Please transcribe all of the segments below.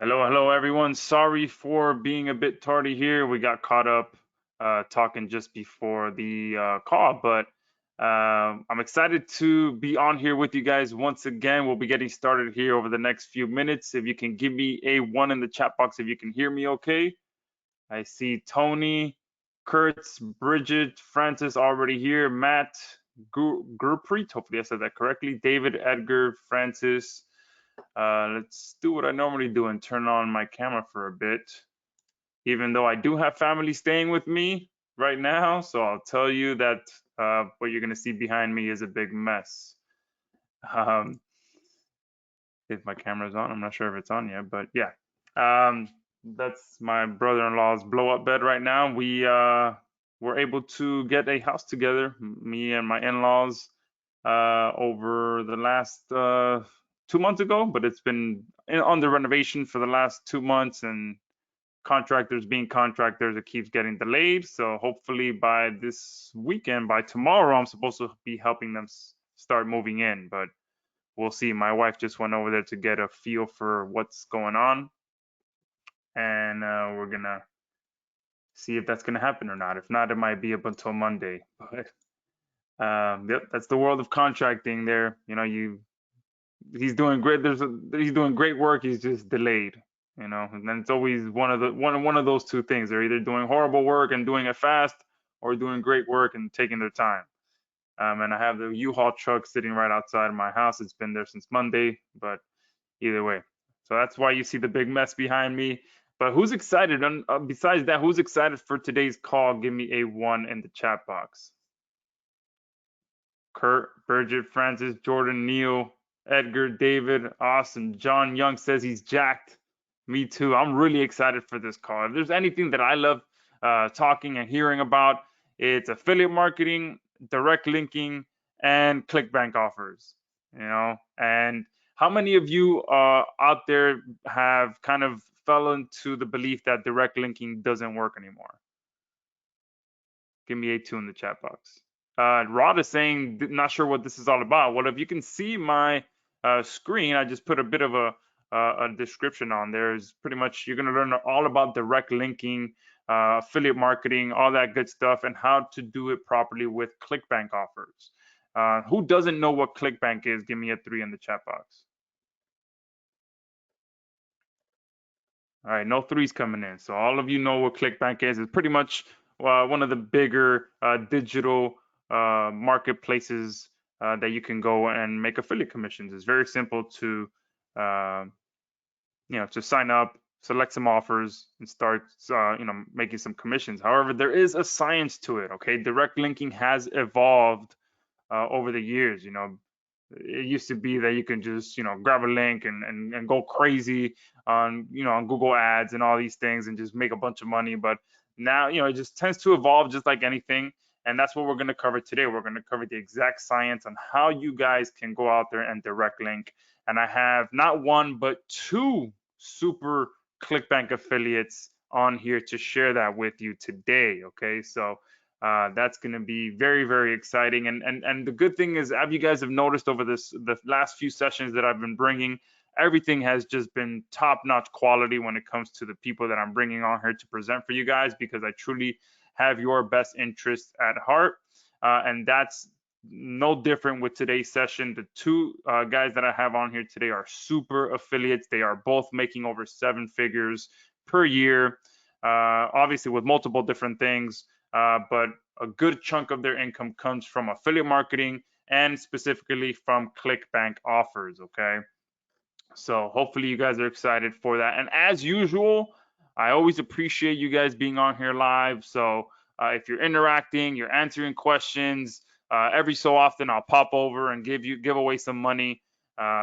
Hello, everyone. Sorry for being a bit tardy here. We got caught up talking just before the call, but I'm excited to be on here with you guys once again. We'll be getting started here over the next few minutes. If you can give me a one in the chat box if you can hear me okay. I see Tony, Kurtz, Bridget, Francis already here, Matt, Gurpreet, hopefully I said that correctly, David, Edgar, Francis. Let's do what I normally do and turn on my camera for a bit, even though I do have family staying with me right now. So I'll tell you that what you're going to see behind me is a big mess. Um, if my camera's on, I'm not sure if it's on yet, but yeah. That's my brother-in-law's blow-up bed right now. We were able to get a house together, me and my in-laws, over the last 2 months ago, but it's been under renovation for the last 2 months, and contractors being contractors, it keeps getting delayed. So hopefully by this weekend, by tomorrow, I'm supposed to be helping them start moving in, but we'll see. My wife just went over there to get a feel for what's going on, and we're gonna see if that's gonna happen or not. If not, it might be up until Monday. But yep, that's the world of contracting. There, he's doing great. He's doing great work. He's just delayed, and then it's always one of those two things. They're either doing horrible work and doing it fast, or doing great work and taking their time. And I have the U-Haul truck sitting right outside of my house. It's been there since Monday, but either way. So that's why you see the big mess behind me. But who's excited? And besides that, who's excited for today's call? Give me a one in the chat box. Kurt, Bridget, Francis, Jordan, Neil, Edgar, David, Austin, John Young says he's jacked. Me too. I'm really excited for this call. If there's anything that I love talking and hearing about, it's affiliate marketing, direct linking, and Clickbank offers. And how many of you out there have kind of fell into the belief that direct linking doesn't work anymore? Give me a two in the chat box. Rod is saying, not sure what this is all about. Well, if you can see my screen, I just put a bit of a description on there. Is pretty much you're going to learn all about direct linking, affiliate marketing, all that good stuff, and how to do it properly with Clickbank offers. Who doesn't know what Clickbank is? Give me a three in the chat box. All right, no threes coming in. So all of you know what Clickbank is. It's pretty much one of the bigger digital marketplaces that you can go and make affiliate commissions. It's very simple to to sign up, select some offers, and start making some commissions. However, there is a science to it. Okay, direct linking has evolved over the years. It used to be that you can just grab a link and go crazy on on Google ads and all these things and just make a bunch of money. But now it just tends to evolve just like anything, and that's what we're going to cover today. We're going to cover the exact science on how you guys can go out there and direct link. And I have not one but two super Clickbank affiliates on here to share that with you today. Okay, so that's going to be very, very exciting. And the good thing is, as you guys have noticed over the last few sessions that I've been bringing, everything has just been top-notch quality when it comes to the people that I'm bringing on here to present for you guys, because I truly have your best interests at heart. And that's no different with today's session. The two guys that I have on here today are super affiliates. They are both making over 7 figures per year, obviously with multiple different things. But a good chunk of their income comes from affiliate marketing and specifically from Clickbank offers. Okay, so hopefully you guys are excited for that. And as usual, I always appreciate you guys being on here live. So if you're interacting, you're answering questions, every so often I'll pop over and give away some money.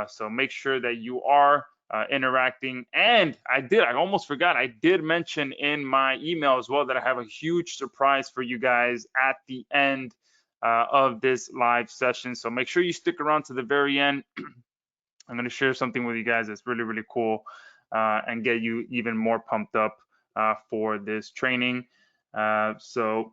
So make sure that you are interacting. And I almost forgot, I did mention in my email as well that I have a huge surprise for you guys at the end of this live session. So make sure you stick around to the very end. I'm going to share something with you guys that's really, really cool and get you even more pumped up for this training. So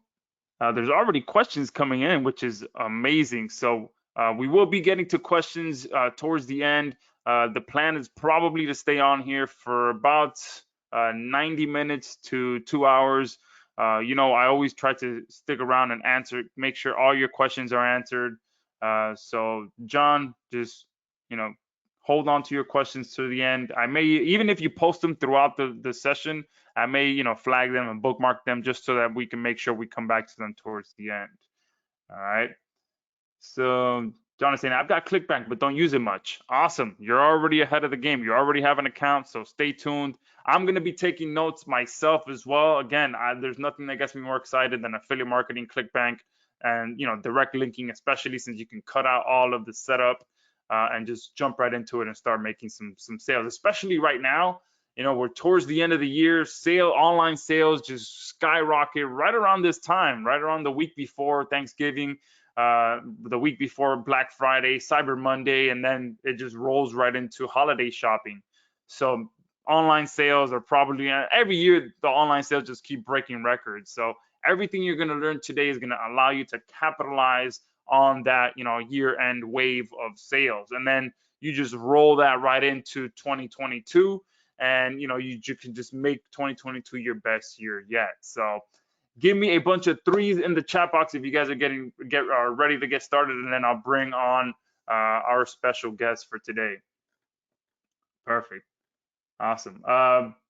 there's already questions coming in, which is amazing. So We will be getting to questions towards the end. The plan is probably to stay on here for about 90 minutes to 2 hours. I always try to stick around and make sure all your questions are answered. So John, just, you know, hold on to your questions to the end. I may, even if you post them throughout the session, I may, flag them and bookmark them just so that we can make sure we come back to them towards the end. All right. So Jonathan, I've got Clickbank, but don't use it much. Awesome. You're already ahead of the game. You already have an account, so stay tuned. I'm going to be taking notes myself as well. Again, there's nothing that gets me more excited than affiliate marketing, Clickbank, and direct linking, especially since you can cut out all of the setup and just jump right into it and start making some sales. Especially right now, we're towards the end of the year. Online sales just skyrocket right around this time, right around the week before Thanksgiving. The week before Black Friday, Cyber Monday, and then it just rolls right into holiday shopping. So online sales are probably every year the online sales just keep breaking records. So everything you're going to learn today is going to allow you to capitalize on that year-end wave of sales, and then you just roll that right into 2022, and you can just make 2022 your best year yet. So give me a bunch of threes in the chat box if you guys are ready to get started, and then I'll bring on our special guest for today. Perfect. Awesome.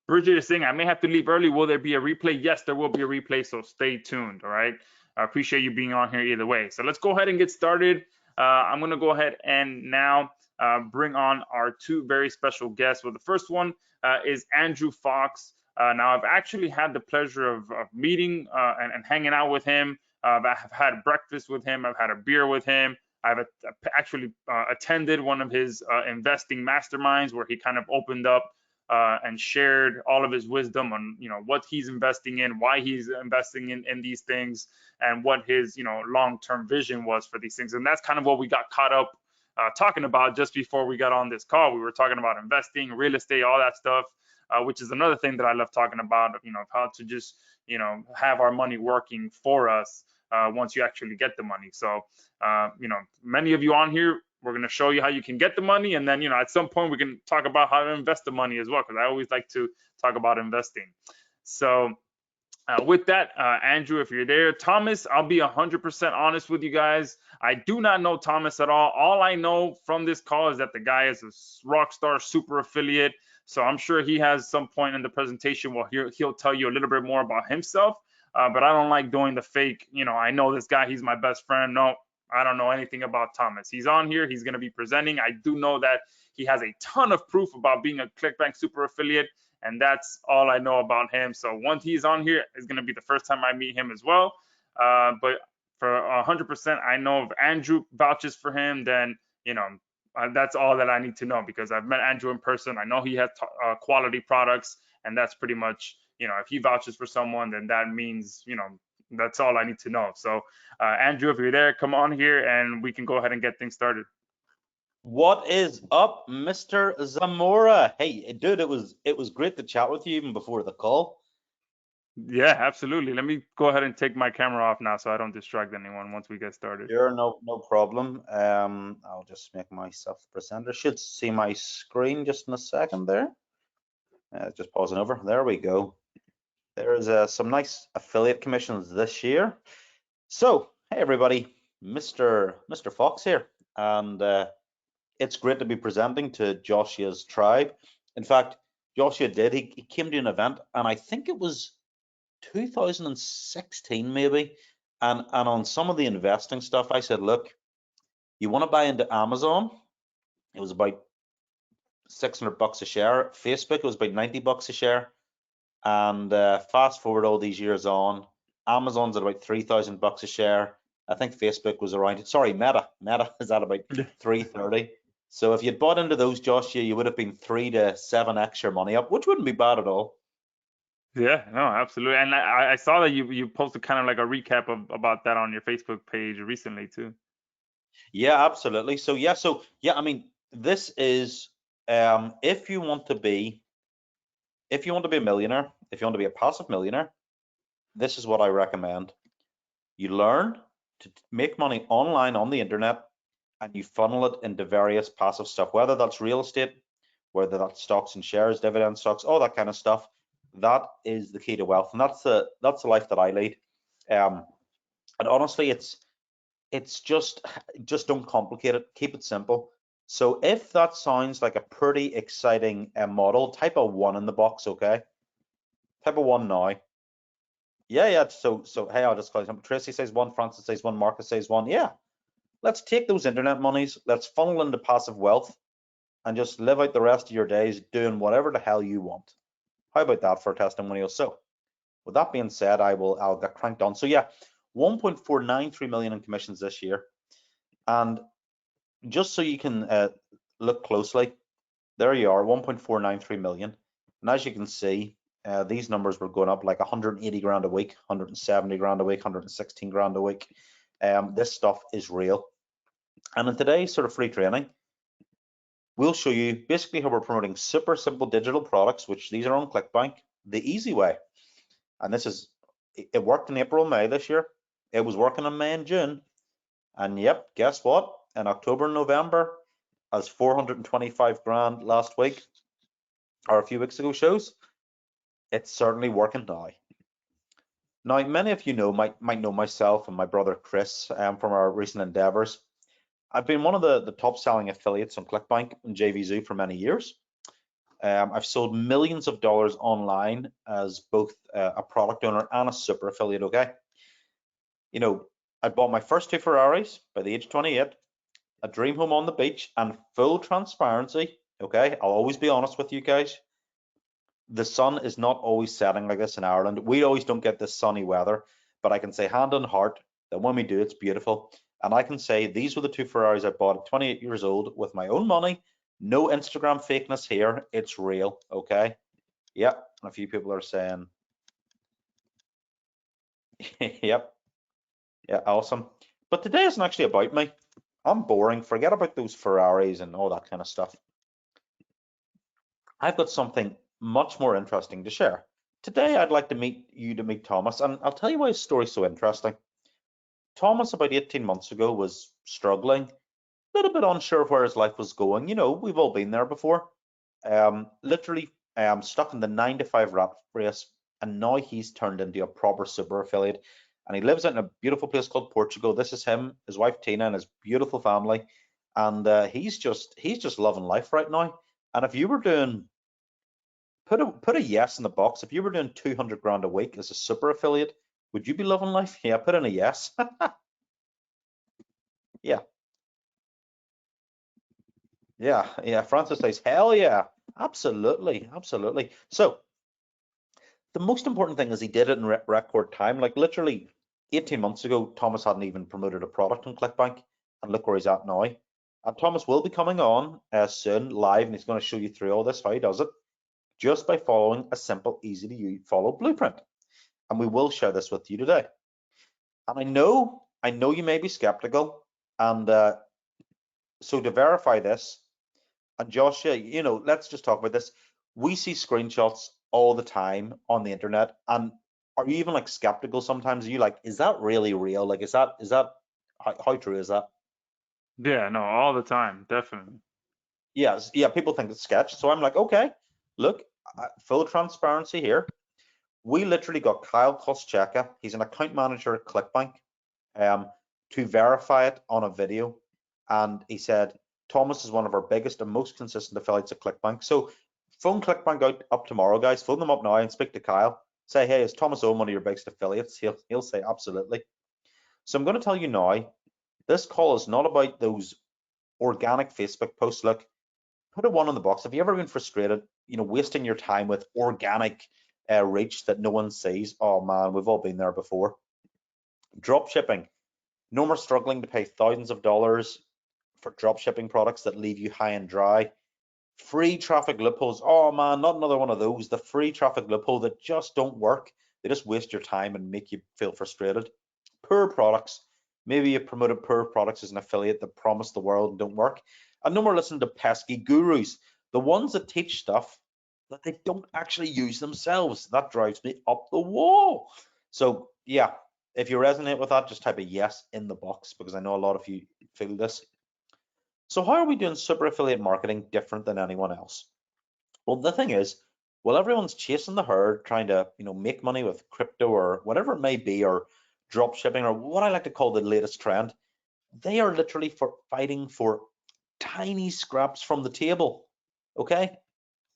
Bridget is saying, I may have to leave early. Will there be a replay? Yes, there will be a replay, so stay tuned. All right. I appreciate you being on here either way. So let's go ahead and get started. I'm going to go ahead and now bring on our two very special guests. Well, the first one is Andrew Fox. Now, I've actually had the pleasure of meeting and hanging out with him. I have had breakfast with him. I've had a beer with him. I've actually attended one of his investing masterminds where he kind of opened up and shared all of his wisdom on what he's investing in, why he's investing in these things, and what his long-term vision was for these things. And that's kind of what we got caught up talking about just before we got on this call. We were talking about investing, real estate, all that stuff, which is another thing that I love talking about, how to just have our money working for us once you actually get the money. So many of you on here, we're going to show you how you can get the money, and then at some point we can talk about how to invest the money as well, because I always like to talk about investing. So with that, Andrew, if you're there, Thomas, I'll be 100% honest with you guys. I do not know Thomas at all. All I know from this call is that the guy is a rock star super affiliate. So I'm sure he has some point in the presentation where he'll tell you a little bit more about himself. But I don't like doing the fake, I know this guy, he's my best friend. No, I don't know anything about Thomas. He's on here. He's going to be presenting. I do know that he has a ton of proof about being a Clickbank super affiliate, and that's all I know about him. So once he's on here, it's going to be the first time I meet him as well. But for 100%, I know if Andrew vouches for him, then, that's all that I need to know, because I've met Andrew in person. I know he has quality products, and that's pretty much, if he vouches for someone, then that means, that's all I need to know. So Andrew, if you're there, come on here and we can go ahead and get things started. What is up, Mr. Zamora? Hey, dude, it was great to chat with you even before the call. Yeah, absolutely. Let me go ahead and take my camera off now so I don't distract anyone once we get started. Sure, no problem. I'll just make myself the presenter. Should see my screen just in a second there. Just pausing over. There we go. There's some nice affiliate commissions this year. So, hey everybody, Mr. Fox here, and it's great to be presenting to Joshua's tribe. In fact, Joshua he came to an event, and I think it was 2016 maybe, and on some of the investing stuff I said, look, you want to buy into Amazon, it was about $600 a share. Facebook, it was about $90 a share. And fast forward all these years on, Amazon's at about $3,000 a share. I think Facebook was around, sorry, Meta is at about $330. So if you'd bought into those, Joshua, you would have been 3 to 7x your money up, which wouldn't be bad at all. Yeah, no, absolutely. And I saw that you posted kind of like a recap about that on your Facebook page recently too. Yeah, absolutely. So yeah, I mean, this is if you want to be a millionaire, if you want to be a passive millionaire, this is what I recommend. You learn to make money online on the internet, and you funnel it into various passive stuff, whether that's real estate, whether that's stocks and shares, dividend stocks, all that kind of stuff. That is the key to wealth, and that's the life that I lead. And honestly, it's just don't complicate it. Keep it simple. So if that sounds like a pretty exciting model, type a 1 in the box, okay? Type a 1 now. Yeah. So hey, I'll just call you. Tracy says 1, Francis says 1, Marcus says 1. Yeah. Let's take those internet monies, let's funnel into passive wealth, and just live out the rest of your days doing whatever the hell you want. How about that for a testimonial? So with that being said, I'll get cranked on. So yeah, 1.493 million in commissions this year. And just so you can look closely, there you are, 1.493 million. And as you can see, these numbers were going up like 180 grand a week, 170 grand a week, 116 grand a week. This stuff is real. And in today's sort of free training, we'll show you basically how we're promoting super simple digital products, which these are on Clickbank, the easy way. And it worked in April, May this year. It was working in May and June. And yep, guess what? In October and November, as 425 grand last week, or a few weeks ago shows, it's certainly working now. Now, many of you might know myself and my brother Chris from our recent endeavors. I've been one of the top selling affiliates on Clickbank and JVZoo for many years. I've sold millions of dollars online as both a product owner and a super affiliate, okay? You know, I bought my first 2 Ferraris by the age of 28, a dream home on the beach, and full transparency, okay? I'll always be honest with you guys. The sun is not always setting like this in Ireland. We always don't get this sunny weather, but I can say hand on heart that when we do, it's beautiful. And I can say these were the 2 Ferraris I bought at 28 years old with my own money. No Instagram fakeness here. It's real, okay? Yep, and a few people are saying, yep, yeah, awesome. But today isn't actually about me. I'm boring. Forget about those Ferraris and all that kind of stuff. I've got something much more interesting to share. Today, I'd like to meet Thomas, and I'll tell you why his story's so interesting. Thomas, about 18 months ago, was struggling, a little bit unsure of where his life was going. You know, we've all been there before. Literally stuck in the 9-to-5 rat race, and now he's turned into a proper super affiliate. And he lives in a beautiful place called Portugal. This is him, his wife Tina, and his beautiful family. And he's just loving life right now. And if you were doing put a yes in the box. If you were doing 200 grand a week as a super affiliate, would you be loving life? Yeah, put in a yes. Yeah. Yeah. Francis says, hell yeah, absolutely. So the most important thing is he did it in record time. Like literally 18 months ago, Thomas hadn't even promoted a product on Clickbank, and look where he's at now. And Thomas will be coming on soon live, and he's going to show you through all this, how he does it, just by following a simple, easy to follow blueprint. And we will share this with you today. And I know you may be skeptical, and so to verify this, and Joshua, you know, let's just talk about this. We see screenshots all the time on the internet, and are you even like skeptical sometimes? Are you like, is that really real? Like, is that how true is that? Yeah, no, all the time, definitely. Yes, yeah, people think it's sketch. So I'm like, okay, look, full transparency here. We literally got Kyle Koscheka, he's an account manager at Clickbank, to verify it on a video. And he said, Thomas is one of our biggest and most consistent affiliates at Clickbank. So phone Clickbank up tomorrow, guys. Phone them up now and speak to Kyle. Say, hey, is Thomas Owen one of your biggest affiliates? He'll say absolutely. So I'm going to tell you now, this call is not about those organic Facebook posts. Look, put a 1 in the box. Have you ever been frustrated, you know, wasting your time with organic reach that no one sees? Oh man, we've all been there before. Drop shipping. No more struggling to pay thousands of dollars for drop shipping products that leave you high and dry. Free traffic loopholes. Oh man, not another one of those. The free traffic loophole that just don't work. They just waste your time and make you feel frustrated. Poor products. Maybe you promoted poor products as an affiliate that promise the world and don't work. And no more listening to pesky gurus, the ones that teach stuff that they don't actually use themselves. That drives me up the wall. So yeah, if you resonate with that, just type a yes in the box, because I know a lot of you feel this. So how are we doing super affiliate marketing different than anyone else? Well, the thing is, while everyone's chasing the herd, trying to, make money with crypto or whatever it may be, or drop shipping, or what I like to call the latest trend, they are literally fighting for tiny scraps from the table. Okay?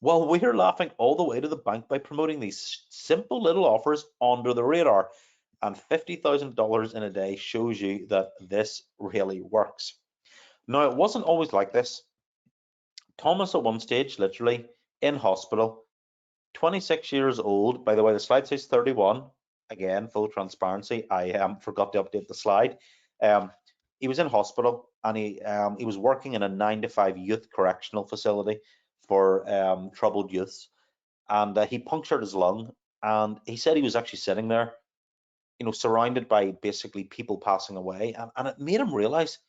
Well, we're laughing all the way to the bank by promoting these simple little offers under the radar. And $50,000 in a day shows you that this really works. Now, it wasn't always like this. Thomas, at one stage, literally in hospital, 26 years old. By the way, the slide says 31. Again, full transparency. I forgot to update the slide. Um, he was in hospital, and he was working in a 9 to 5 youth correctional facility for troubled youths, and he punctured his lung. And he said he was actually sitting there, surrounded by basically people passing away, and it made him realize,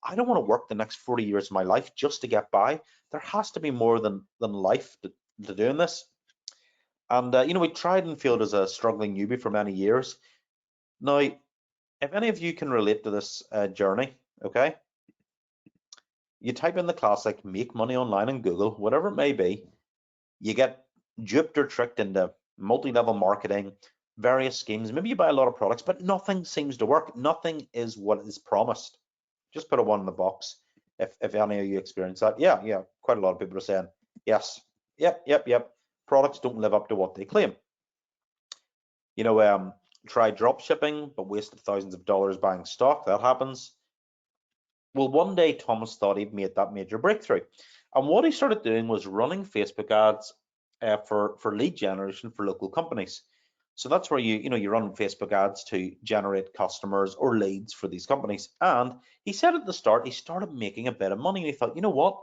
I don't want to work the next 40 years of my life just to get by. There has to be more than life to doing this. And we tried and failed as a struggling newbie for many years. Now, if any of you can relate to this journey, okay, you type in the classic make money online in Google, whatever it may be, you get duped or tricked into multi-level marketing, various schemes. Maybe you buy a lot of products, but nothing seems to work. Nothing is what is promised. Just put a 1 in the box if any of you experience that. Yeah, quite a lot of people are saying yes. Yep. Products don't live up to what they claim. Try drop shipping, but wasted thousands of dollars buying stock. That happens. Well, one day Thomas thought he'd made that major breakthrough, and what he started doing was running Facebook ads for lead generation for local companies. So that's where you run Facebook ads to generate customers or leads for these companies. And he said at the start he started making a bit of money, and he thought, you know what,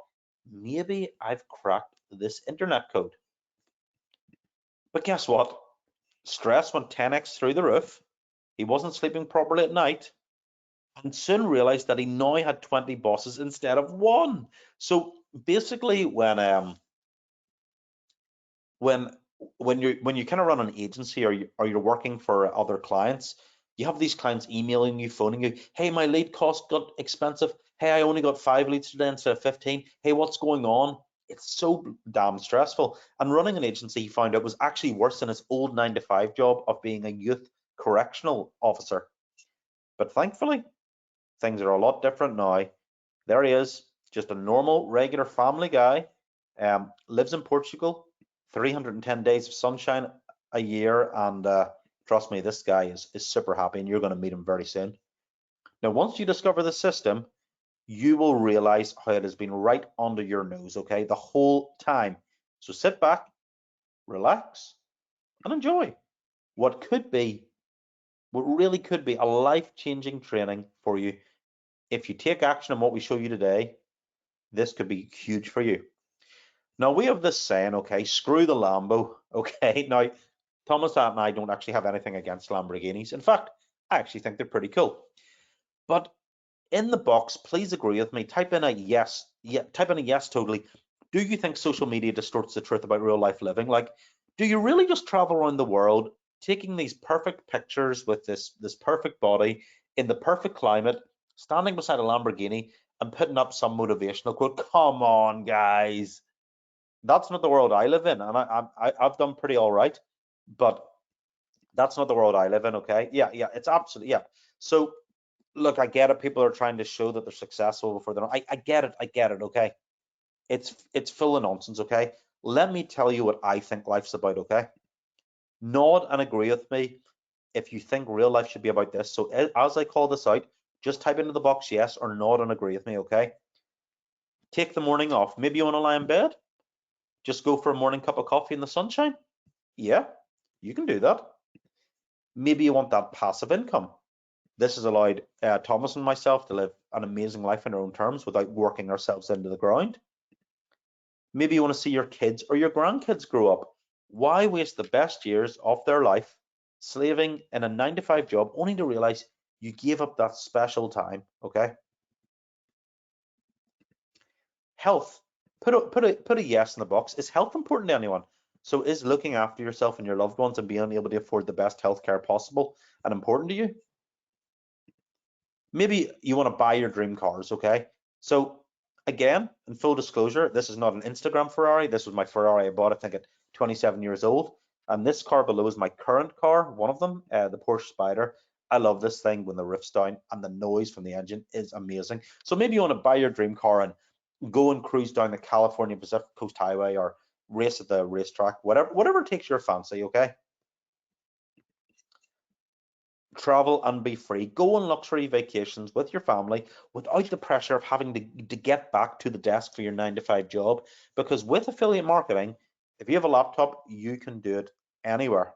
maybe I've cracked this internet code. But guess what? Stress went 10x through the roof. He wasn't sleeping properly at night, and soon realized that he now had 20 bosses instead of one. So basically, when you kind of run an agency, or you're working for other clients, you have these clients emailing you, phoning you, hey, my lead cost got expensive. Hey, I only got 5 leads today instead of 15. Hey, what's going on? It's so damn stressful. And running an agency, he found out, was actually worse than his old 9 to 5 job of being a youth correctional officer. But thankfully, things are a lot different now. There he is, just a normal, regular family guy, lives in Portugal, 310 days of sunshine a year, and trust me, this guy is super happy, and you're going to meet him very soon. Now, once you discover the system, you will realize how it has been right under your nose, okay, the whole time. So sit back, relax, and enjoy what really could be a life-changing training for you. If you take action on what we show you today, this could be huge for you. Now, we have this saying, okay, screw the Lambo, okay? Now, Thomas and I don't actually have anything against Lamborghinis. In fact, I actually think they're pretty cool. But in the box, please agree with me. Type in a yes. Type in a yes totally. Do you think social media distorts the truth about real life living? Like, do you really just travel around the world taking these perfect pictures with this perfect body in the perfect climate, standing beside a Lamborghini and putting up some motivational quote? Come on, guys. That's not the world I live in, and I've done pretty all right, but that's not the world I live in. Okay, yeah, it's absolutely, yeah. So look, I get it. People are trying to show that they're successful before they're. I get it. Okay, it's full of nonsense. Okay, let me tell you what I think life's about. Okay, nod and agree with me if you think real life should be about this. So as I call this out, just type into the box yes or nod and agree with me. Okay, take the morning off. Maybe you want to lie in bed. Just go for a morning cup of coffee in the sunshine. Yeah, you can do that. Maybe you want that passive income. This has allowed Thomas and myself to live an amazing life on our own terms without working ourselves into the ground. Maybe you want to see your kids or your grandkids grow up. Why waste the best years of their life slaving in a 9 to 5 job only to realize you gave up that special time? Okay. Health. Put a yes in the box. Is health important to anyone? So is looking after yourself and your loved ones and being able to afford the best healthcare possible and important to you? Maybe you want to buy your dream cars, okay? So Again, in full disclosure, this is not an Instagram Ferrari. This was my Ferrari I bought, I think, at 27 years old. And this car below is my current car, one of them, the Porsche Spider. I love this thing when the roof's down and the noise from the engine is amazing. So maybe you want to buy your dream car and go and cruise down the California Pacific Coast Highway or race at the racetrack, whatever takes your fancy, okay? Travel and be free. Go on luxury vacations with your family without the pressure of having to get back to the desk for your 9-to-5 job. Because with affiliate marketing, if you have a laptop, you can do it anywhere.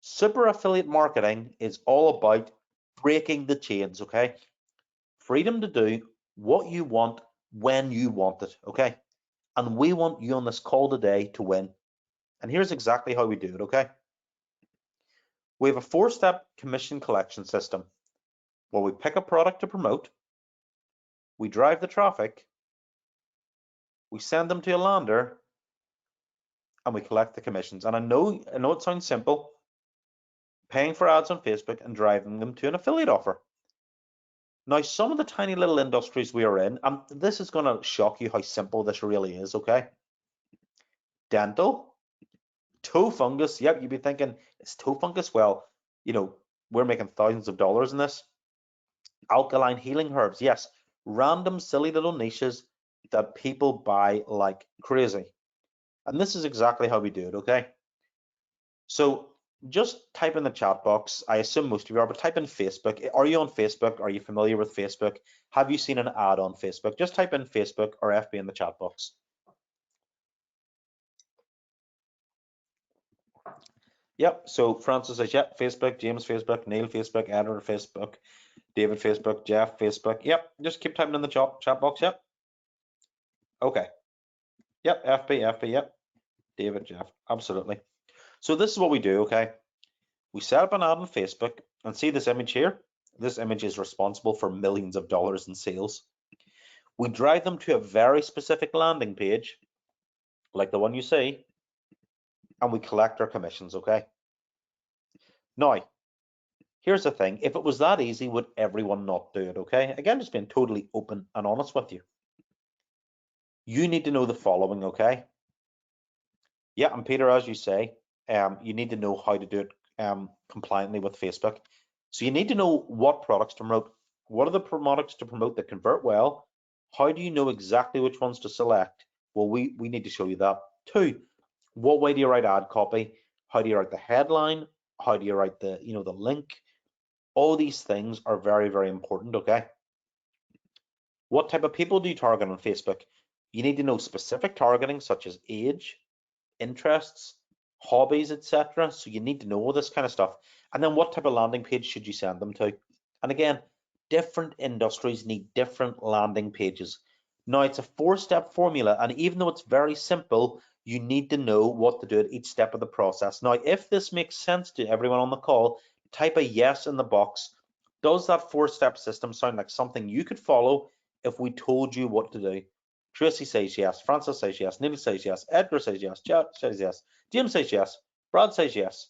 Super affiliate marketing is all about breaking the chains, okay? Freedom to do what you want when you want it, okay? And we want you on this call today to win. And here's exactly how we do it, okay? We have a 4-step commission collection system where we pick a product to promote, we drive the traffic, we send them to a lander, and we collect the commissions. And I know it sounds simple, paying for ads on Facebook and driving them to an affiliate offer. Now, some of the tiny little industries we are in, and this is going to shock you how simple this really is, okay? Dental, toe fungus. Yep, you'd be thinking, it's toe fungus? Well, you know, we're making thousands of dollars in this. Alkaline healing herbs. Yes, random silly little niches that people buy like crazy. And this is exactly how we do it, okay? So just type in the chat box. I assume most of you are, but type in Facebook. Are you on Facebook? Are you familiar with Facebook? Have you seen an ad on Facebook? Just type in Facebook or FB in the chat box. Yep, so Francis says, yep, Facebook, James Facebook, Neil Facebook, Edward Facebook, David Facebook, Jeff Facebook. Yep, just keep typing in the chat box, yep. Okay. Yep, FB, yep. David, Jeff, absolutely. So this is what we do, okay? We set up an ad on Facebook and see this image here. This image is responsible for millions of dollars in sales. We drive them to a very specific landing page, like the one you see, and we collect our commissions, okay? Now, here's the thing. If it was that easy, would everyone not do it, okay? Again, just being totally open and honest with you. You need to know the following, okay? Yeah, and Peter, as you say, you need to know how to do it compliantly with Facebook. So you need to know what products to promote. What are the products to promote that convert well? How do you know exactly which ones to select? Well, we need to show you that. 2, what way do you write ad copy? How do you write the headline? How do you write the, the link? All these things are very, very important, okay? What type of people do you target on Facebook? You need to know specific targeting such as age, interests, hobbies, etc. So you need to know all this kind of stuff. And then what type of landing page should you send them to? And again, different industries need different landing pages. Now it's a 4-step formula, and even though it's very simple, you need to know what to do at each step of the process. Now, if this makes sense to everyone on the call, type a yes in the box. Does that 4-step system sound like something you could follow if we told you what to do? Tracy says yes, Francis says yes, Neil says yes, Edgar says yes, Chad says yes, James says yes, Brad says yes,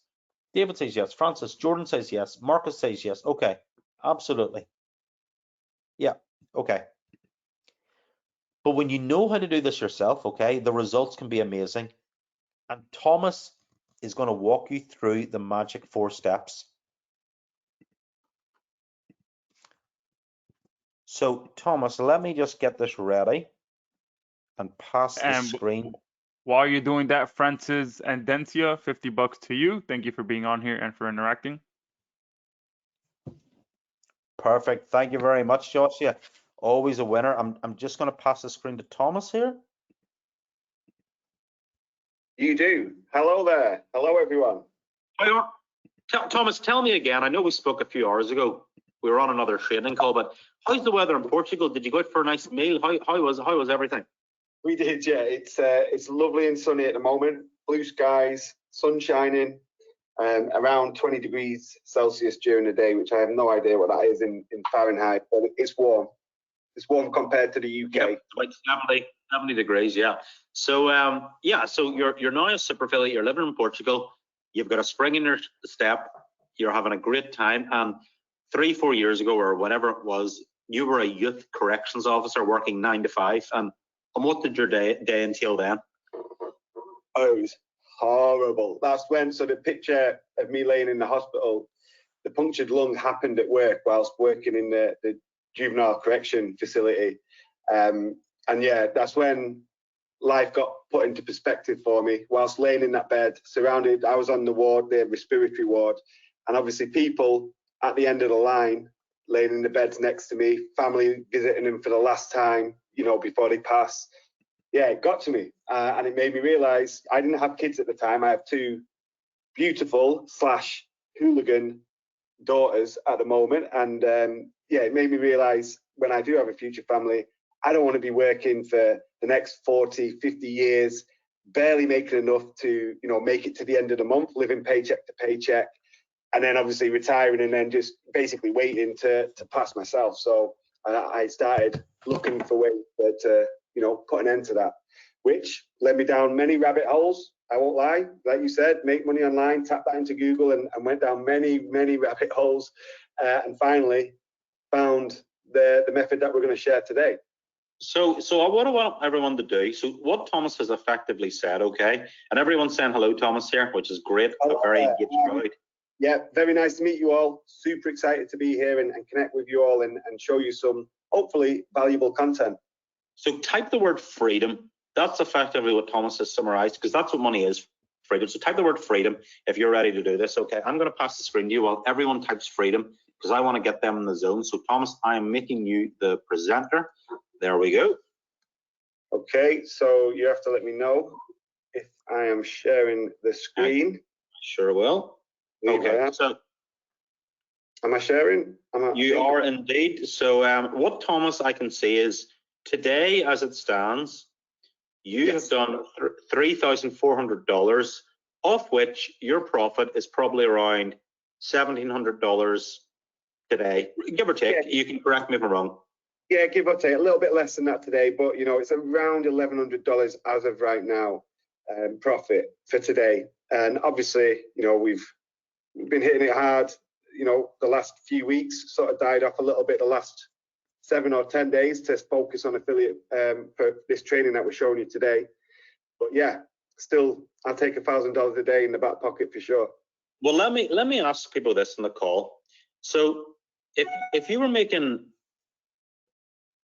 David says yes, Francis, Jordan says yes, Marcus says yes. Okay, absolutely. Yeah, okay. But when you know how to do this yourself, okay, the results can be amazing. And Thomas is going to walk you through the magic 4 steps. So Thomas, let me just get this ready and pass the screen. While you're doing that, Francis and Dencia, $50 to you. Thank you for being on here and for interacting. Perfect. Thank you very much, Josh. Yeah, always a winner. I'm just going to pass the screen to Thomas here. You do. Hello there. Hello, everyone. Thomas, tell me again. I know we spoke a few hours ago. We were on another training call, but how's the weather in Portugal? Did you go out for a nice meal? How was everything? We did, yeah. It's lovely and sunny at the moment. Blue skies, sun shining, around 20 degrees Celsius during the day, which I have no idea what that is in Fahrenheit, but it's warm. It's warm compared to the UK. Yep, like 70 degrees, yeah. So so you're now a super affiliate, you're living in Portugal, you've got a spring in your step, you're having a great time, and 3-4 years ago or whenever it was, you were a youth corrections officer working 9 to 5, and what did your day entail then? Oh, it was horrible. That's when, so the picture of me laying in the hospital, the punctured lung happened at work whilst working in the juvenile correction facility. And yeah, that's when life got put into perspective for me. Whilst laying in that bed, surrounded, I was on the ward, the respiratory ward, and obviously people at the end of the line, laying in the beds next to me, family visiting them for the last time, you know, before they pass. Yeah, it got to me, and it made me realise I didn't have kids at the time. I have 2 beautiful / hooligan daughters at the moment, and yeah, it made me realise when I do have a future family, I don't want to be working for the next 40, 50 years, barely making enough to, you know, make it to the end of the month, living paycheck to paycheck, and then obviously retiring and then just basically waiting to pass myself. So I started looking for ways to, you know, put an end to that, which led me down many rabbit holes. I won't lie, like you said, make money online, tap that into Google, and went down many rabbit holes, and finally found the method that we're going to share today. So what I want everyone to do, so what Thomas has effectively said, okay, and everyone's saying hello, Thomas, here, which is great. Very engaged crowd. Yeah, very nice to meet you all. Super excited to be here and connect with you all and show you some hopefully valuable content. So type the word freedom. That's effectively what Thomas has summarized, because that's what money is, freedom. So type the word freedom if you're ready to do this. Okay, I'm going to pass the screen to you while everyone types freedom, because I want to get them in the zone. So Thomas, I am making you the presenter. There we go. Okay, so you have to let me know if I am sharing the screen. Sure will. Okay, so am I sharing? You are indeed. So what Thomas I can say is today, as it stands, you have done $3,400, of which your profit is probably around $1,700 today, give or take. Yeah. You can correct me if I'm wrong. Yeah, give or take, a little bit less than that today, but you know, it's around $1,100 as of right now, profit for today. And obviously, you know, we've been hitting it hard. You know, the last few weeks sort of died off a little bit the last 7 or 10 days to focus on affiliate for this training that we're showing you today. But yeah, still, I'll take $1,000 a day in the back pocket for sure. Well, let me ask people this in the call. So if you were making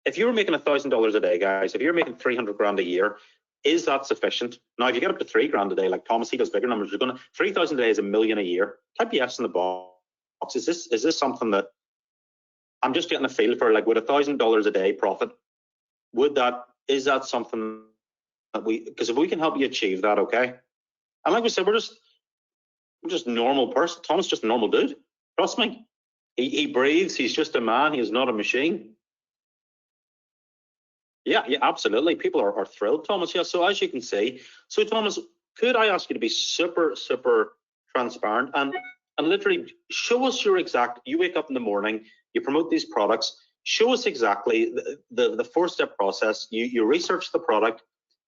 $1,000 a day, guys, if you're making 300 grand a year, is that sufficient? Now, if you get up to 3 grand a day, like Thomas, he does bigger numbers, you're going to 3,000 a day is $1 million a year. Type yes in the box. Is this something that I'm just getting a feel for? Like, with $1,000 a day profit, is that something that because if we can help you achieve that, okay? And like we said, we're just normal person. Thomas is just a normal dude. Trust me. He breathes. He's just a man. He is not a machine. Yeah, absolutely. People are thrilled, Thomas. Yeah, so as you can see, so Thomas, could I ask you to be super transparent and literally show us your exact, you wake up in the morning, you promote these products, show us exactly the 4-step process. You research the product,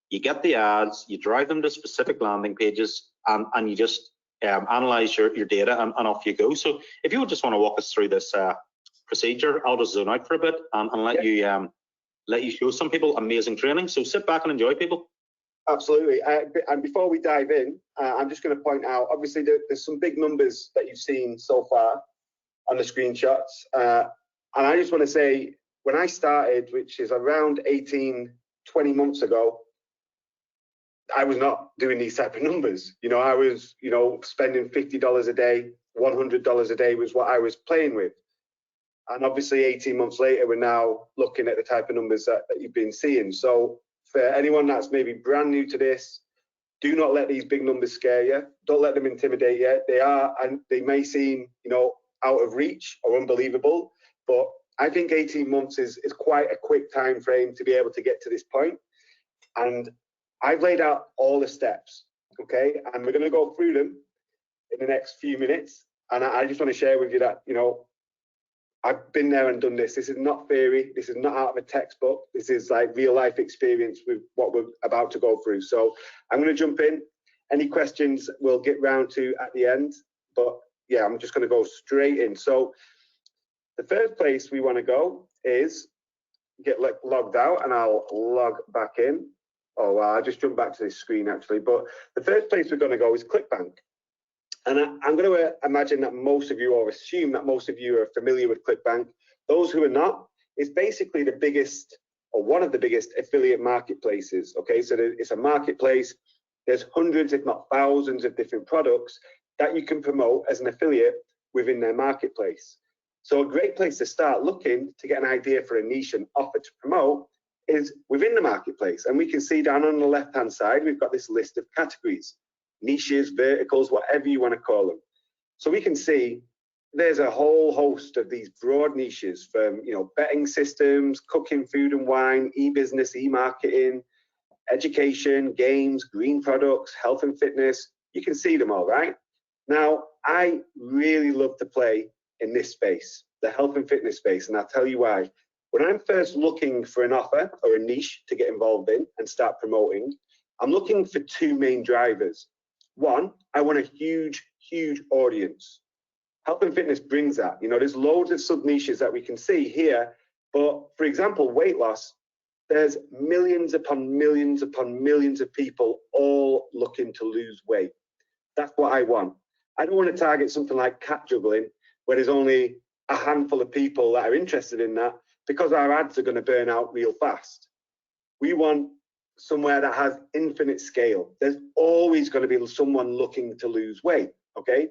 you get the ads, you drive them to specific landing pages, and you just analyze your data and off you go. So if you would just want to walk us through this procedure, I'll just zone out for a bit and let you show some people amazing training. So sit back and enjoy, people. Absolutely. And before we dive in, I'm just going to point out, obviously, there's some big numbers that you've seen so far on the screenshots. And I just want to say, when I started, which is around 18, 20 months ago, I was not doing these type of numbers. You know, I was, you know, spending $50 a day, $100 a day was what I was playing with. And obviously 18 months later, we're now looking at the type of numbers that you've been seeing. So for anyone that's maybe brand new to this, do not let these big numbers scare you. Don't let them intimidate you. They are, and they may seem, you know, out of reach or unbelievable, but I think 18 months is quite a quick time frame to be able to get to this point. And I've laid out all the steps, okay? And we're going to go through them in the next few minutes. And I just want to share with you that, you know, I've been there and done this. This is not theory. This is not out of a textbook. This is like real life experience with what we're about to go through. So I'm going to jump in. Any questions we'll get round to at the end. But yeah, I'm just going to go straight in. So the first place we want to go is get logged out, and I'll log back in. Oh, well, I just jumped back to this screen actually. But the first place we're going to go is Clickbank. And I'm going to imagine that most of you, or assume that most of you, are familiar with Clickbank. Those who are not, it's basically the biggest, or one of the biggest, affiliate marketplaces. Okay, so it's a marketplace. There's hundreds, if not thousands, of different products that you can promote as an affiliate within their marketplace. So a great place to start looking to get an idea for a niche and offer to promote is within the marketplace. And we can see down on the left-hand side, we've got this list of categories, niches, verticals, whatever you want to call them. So we can see there's a whole host of these broad niches from, betting systems, cooking, food and wine, e-business, e-marketing, education, games, green products, health and fitness. You can see them all, right? Now, I really love to play in this space, the health and fitness space, and I'll tell you why. When I'm first looking for an offer or a niche to get involved in and start promoting, I'm looking for two main drivers. One, I want a huge, huge audience. Health and fitness brings that. There's loads of sub niches that we can see here, but for example, weight loss, there's millions upon millions upon millions of people all looking to lose weight. That's what I want. I don't want to target something like cat juggling, where there's only a handful of people that are interested in that, because our ads are going to burn out real fast. We want somewhere that has infinite scale. There's always going to be someone looking to lose weight, okay?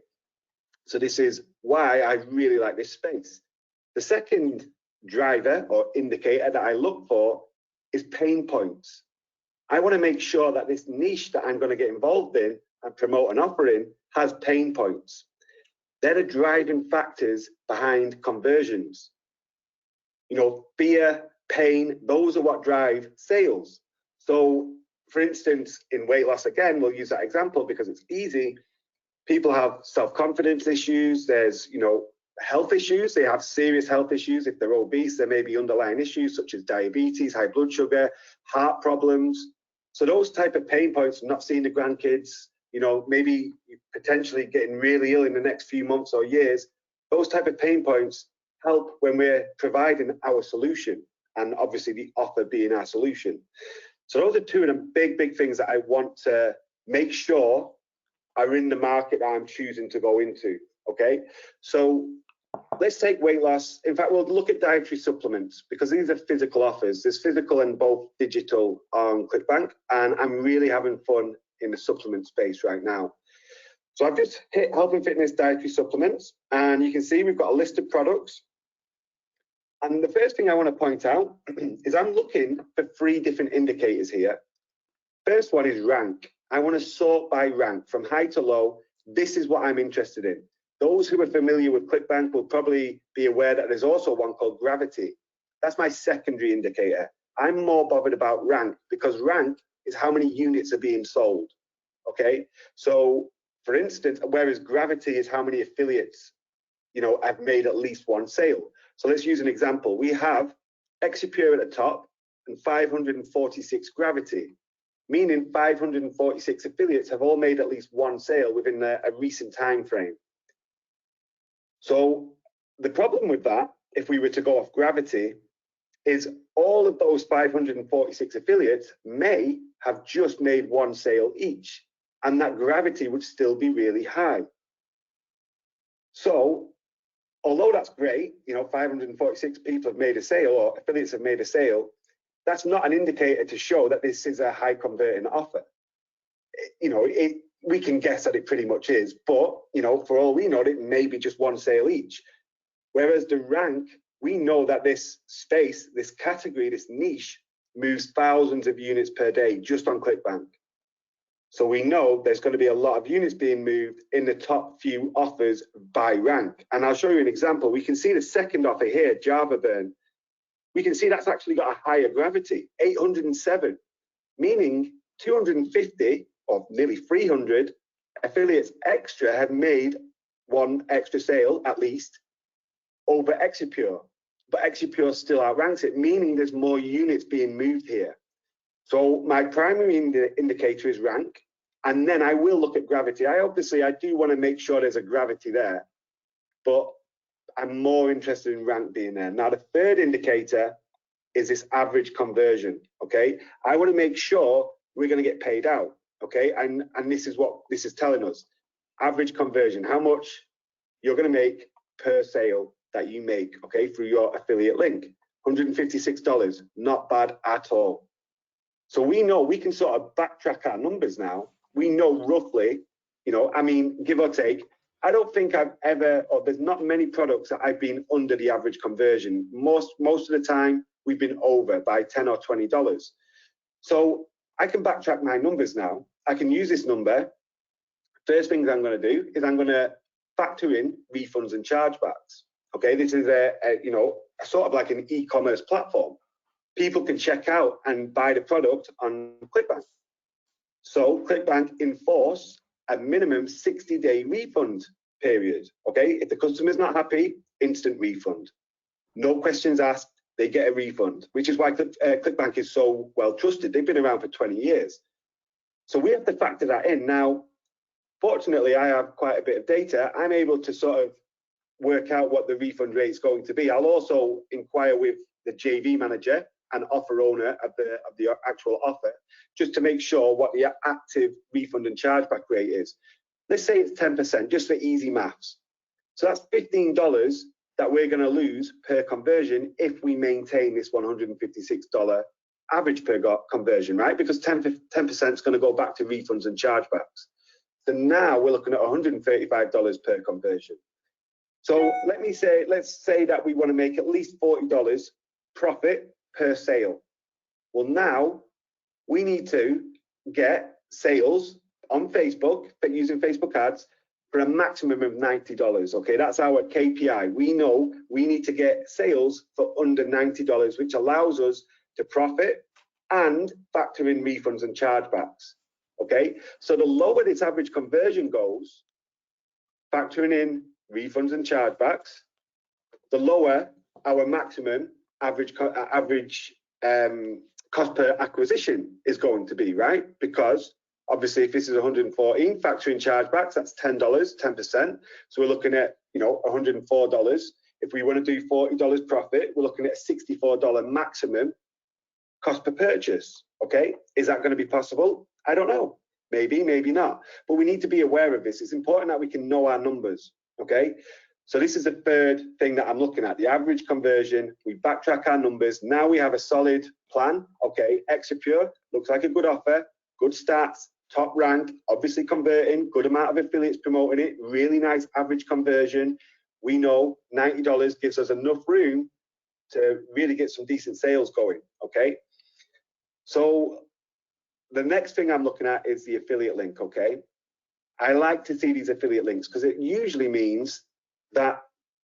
So this is why I really like this space. The second driver or indicator that I look for is pain points. I want to make sure that this niche that I'm going to get involved in and promote an offer in has pain points. They're the driving factors behind conversions. Fear, pain, those are what drive sales. So for instance, in weight loss, again, we'll use that example because it's easy. People have self-confidence issues. There's, health issues. They have serious health issues. If they're obese, there may be underlying issues such as diabetes, high blood sugar, heart problems. So those type of pain points, not seeing the grandkids, maybe potentially getting really ill in the next few months or years, those type of pain points help when we're providing our solution, and obviously the offer being our solution. So those are two of the big things that I want to make sure are in the market that I'm choosing to go into, okay? So let's take weight loss. In fact, we'll look at dietary supplements because these are physical offers. There's physical and both digital on Clickbank, and I'm really having fun in the supplement space right now. So I've just hit health and fitness dietary supplements, and you can see we've got a list of products. And the first thing I want to point out is I'm looking for 3 different indicators here. First one is rank. I want to sort by rank from high to low. This is what I'm interested in. Those who are familiar with Clickbank will probably be aware that there's also one called gravity. That's my secondary indicator. I'm more bothered about rank because rank is how many units are being sold, okay? So for instance, whereas gravity is how many affiliates, have made at least one sale. So let's use an example. We have Exipure at the top and 546 gravity, meaning 546 affiliates have all made at least one sale within a recent time frame. So the problem with that, if we were to go off gravity, is all of those 546 affiliates may have just made one sale each, and that gravity would still be really high. So although that's great, 546 people have made a sale or affiliates have made a sale, that's not an indicator to show that this is a high converting offer. We can guess that it pretty much is, but for all we know, it may be just one sale each. Whereas the rank, we know that this space, this category, this niche moves thousands of units per day just on Clickbank. So we know there's going to be a lot of units being moved in the top few offers by rank. And I'll show you an example. We can see the second offer here, Java Burn. We can see that's actually got a higher gravity, 807, meaning 250 or nearly 300 affiliates extra have made one extra sale at least over Exipure. But Exipure still outranks it, meaning there's more units being moved here. So my primary indicator is rank, and then I will look at gravity. I do want to make sure there's a gravity there, but I'm more interested in rank being there. Now, the third indicator is this average conversion, okay? I want to make sure we're going to get paid out, okay? And this is what this is telling us. Average conversion, how much you're going to make per sale that you make, okay, through your affiliate link. $156, not bad at all. So we know we can sort of backtrack our numbers now. We know roughly, you know, I mean, give or take, I don't think I've ever, or there's not many products that I've been under the average conversion. Most of the time, we've been over by $10 or $20. So I can backtrack my numbers now. I can use this number. First thing I'm going to do is I'm going to factor in refunds and chargebacks. Okay, this is a you know, sort of like an e-commerce platform. People can check out and buy the product on Clickbank. So Clickbank enforce a minimum 60-day refund period. Okay, if the customer's not happy, instant refund. No questions asked, they get a refund, which is why Clickbank is so well trusted. They've been around for 20 years. So we have to factor that in. Now, fortunately, I have quite a bit of data. I'm able to sort of work out what the refund rate is going to be. I'll also inquire with the JV manager and offer owner of the actual offer, just to make sure what the active refund and chargeback rate is. Let's say it's 10%, just for easy maths. So that's $15 that we're going to lose per conversion if we maintain this $156 average per conversion, right? Because 10% is going to go back to refunds and chargebacks. So now we're looking at $135 per conversion. So let's say that we want to make at least $40 profit per sale. Well, now we need to get sales on Facebook, using Facebook ads, for a maximum of $90. Okay, that's our KPI. We know we need to get sales for under $90, which allows us to profit and factor in refunds and chargebacks. Okay, so the lower this average conversion goes, factoring in refunds and chargebacks, the lower our maximum average cost per acquisition is going to be, right? Because obviously, if this is 114, factoring chargebacks, that's $10, 10%. So we're looking at, you know, $104. If we want to do $40 profit, we're looking at a $64 maximum cost per purchase. Okay, is that going to be possible? I don't know. Maybe, maybe not. But we need to be aware of this. It's important that we can know our numbers. Okay, so this is the third thing that I'm looking at, the average conversion. We backtrack our numbers. Now we have a solid plan. Okay, Exapure looks like a good offer, good stats, top rank, obviously converting, good amount of affiliates promoting it, really nice average conversion. We know $90 gives us enough room to really get some decent sales going. Okay, so the next thing I'm looking at is the affiliate link. Okay, I like to see these affiliate links because it usually means that,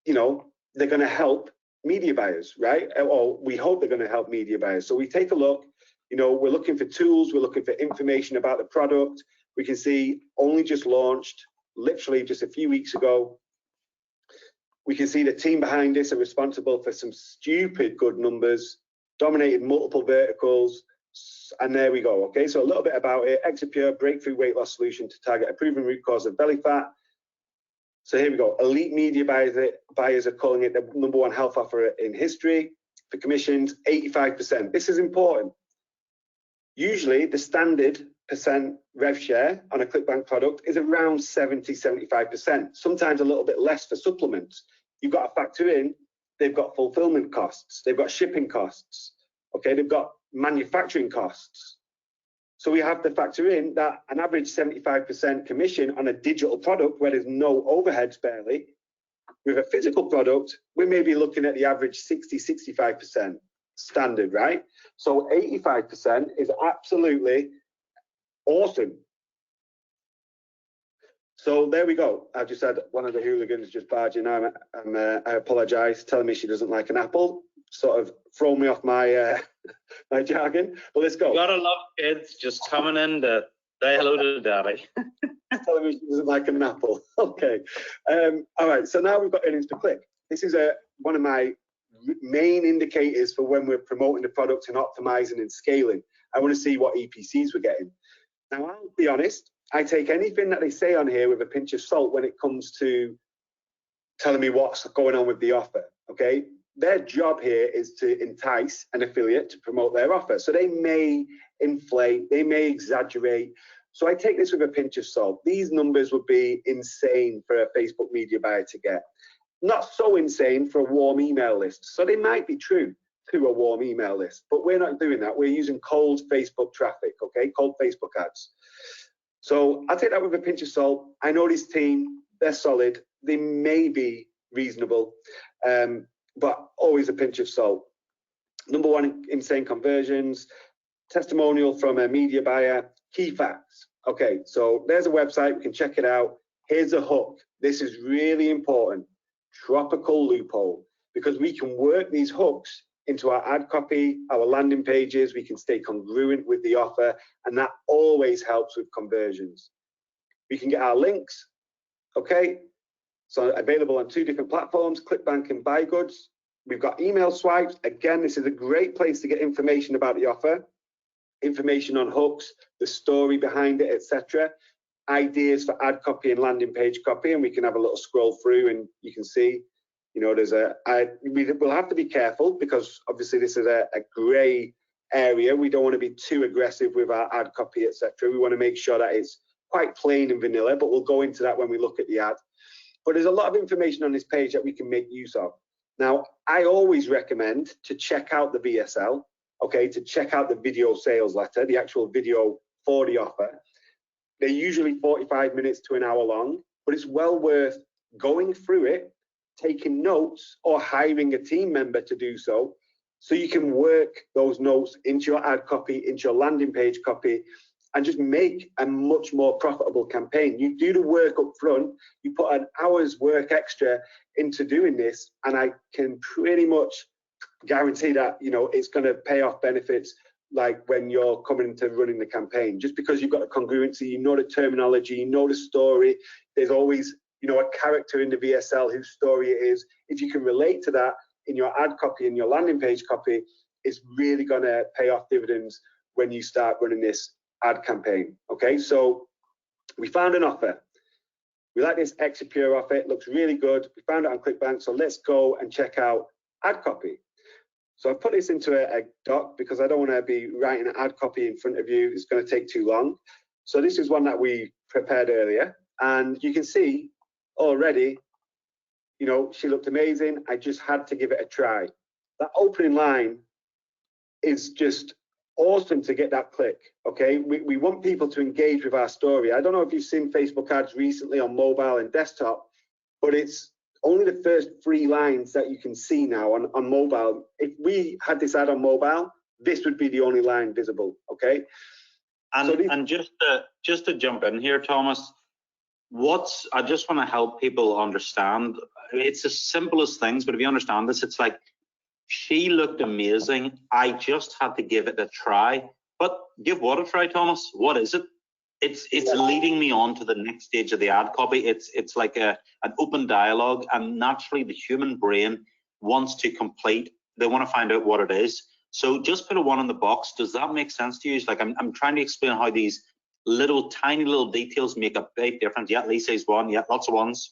you know, they're going to help media buyers, right? Or we hope they're going to help media buyers. So we take a look, you know, we're looking for tools, we're looking for information about the product. We can see only just launched, literally just a few weeks ago. We can see the team behind this are responsible for some stupid good numbers, dominated multiple verticals. And there we go. Okay, so a little bit about it. Exapure, breakthrough weight loss solution to target a proven root cause of belly fat. So here we go. Elite media buyers are calling it the #1 health offer in history. For commissions, 85%. This is important. Usually the standard percent rev share on a Clickbank product is around 70, 75%. Sometimes a little bit less for supplements. You've got to factor in, they've got fulfillment costs, they've got shipping costs, okay, they've got manufacturing costs. So we have to factor in that an average 75% commission on a digital product where there's no overheads barely. With a physical product, we may be looking at the average 60, 65% standard, right? So 85% is absolutely awesome. So there we go. I just had one of the hooligans just barging in. I apologize, telling me she doesn't like an apple. Sort of throw me off my my jargon. But let's go. You gotta love kids just coming in to say hello to daddy. Telling me she doesn't like an apple. Okay. All right. So now we've got earnings per click. This is one of my main indicators for when we're promoting the product and optimizing and scaling. I want to see what EPCs we're getting. Now, I'll be honest, I take anything that they say on here with a pinch of salt when it comes to telling me what's going on with the offer, okay? Their job here is to entice an affiliate to promote their offer. So they may inflate, they may exaggerate. So I take this with a pinch of salt. These numbers would be insane for a Facebook media buyer to get. Not so insane for a warm email list. So they might be true to a warm email list, but we're not doing that. We're using cold Facebook traffic, okay? Cold Facebook ads. So I take that with a pinch of salt. I know this team, they're solid. They may be reasonable, but always a pinch of salt. Number one, insane conversions, testimonial from a media buyer, key facts. Okay, so there's a website, we can check it out. Here's a hook. This is really important. Tropical loophole, because we can work these hooks into our ad copy, our landing pages. We can stay congruent with the offer, and that always helps with conversions. We can get our links, okay? So available on 2 different platforms, Clickbank and Buy Goods. We've got email swipes. Again, this is a great place to get information about the offer, information on hooks, the story behind it, etc. Ideas for ad copy and landing page copy, and we can have a little scroll through, and you can see, you know, we'll have to be careful because obviously this is a grey area. We don't want to be too aggressive with our ad copy, etc. We want to make sure that it's quite plain and vanilla, but we'll go into that when we look at the ad. But there's a lot of information on this page that we can make use of. Now, I always recommend to check out the VSL, okay, to check out the video sales letter, the actual video for the offer. They're usually 45 minutes to an hour long, but it's well worth going through it, taking notes, or hiring a team member to do so you can work those notes into your ad copy, into your landing page copy, and just make a much more profitable campaign. You do the work up front, you put an hour's work extra into doing this, and I can pretty much guarantee that, you know, it's going to pay off benefits like when you're coming into running the campaign, just because you've got the congruency, you know the terminology, you know the story. There's always, you know, a character in the VSL whose story it is. If you can relate to that in your ad copy and your landing page copy, it's really going to pay off dividends when you start running this ad campaign. Okay, so we found an offer. We like this extra pure offer. It looks really good. We found it on Clickbank, so let's go and check out ad copy. So I've put this into a doc because I don't want to be writing an ad copy in front of you. It's going to take too long. So this is one that we prepared earlier, and you can see already, you know, she looked amazing. I just had to give it a try. That opening line is just awesome to get that click, okay? We want people to engage with our story. I don't know if you've seen Facebook ads recently on mobile and desktop, but it's only the first 3 lines that you can see now on mobile. If we had this ad on mobile, this would be the only line visible, okay? And, so and just to jump in here, Thomas, I just want to help people understand. It's as simple as things, but if you understand this, it's like, she looked amazing. I just had to give it a try. But give what a try, Thomas? What is it? It's leading me on to the next stage of the ad copy. It's like an open dialogue, and naturally the human brain wants to complete. They want to find out what it is. So just put a 1 in the box. Does that make sense to you? It's like I'm trying to explain how these tiny little details make a big difference. Yeah, Lee says 1. Yeah, lots of ones.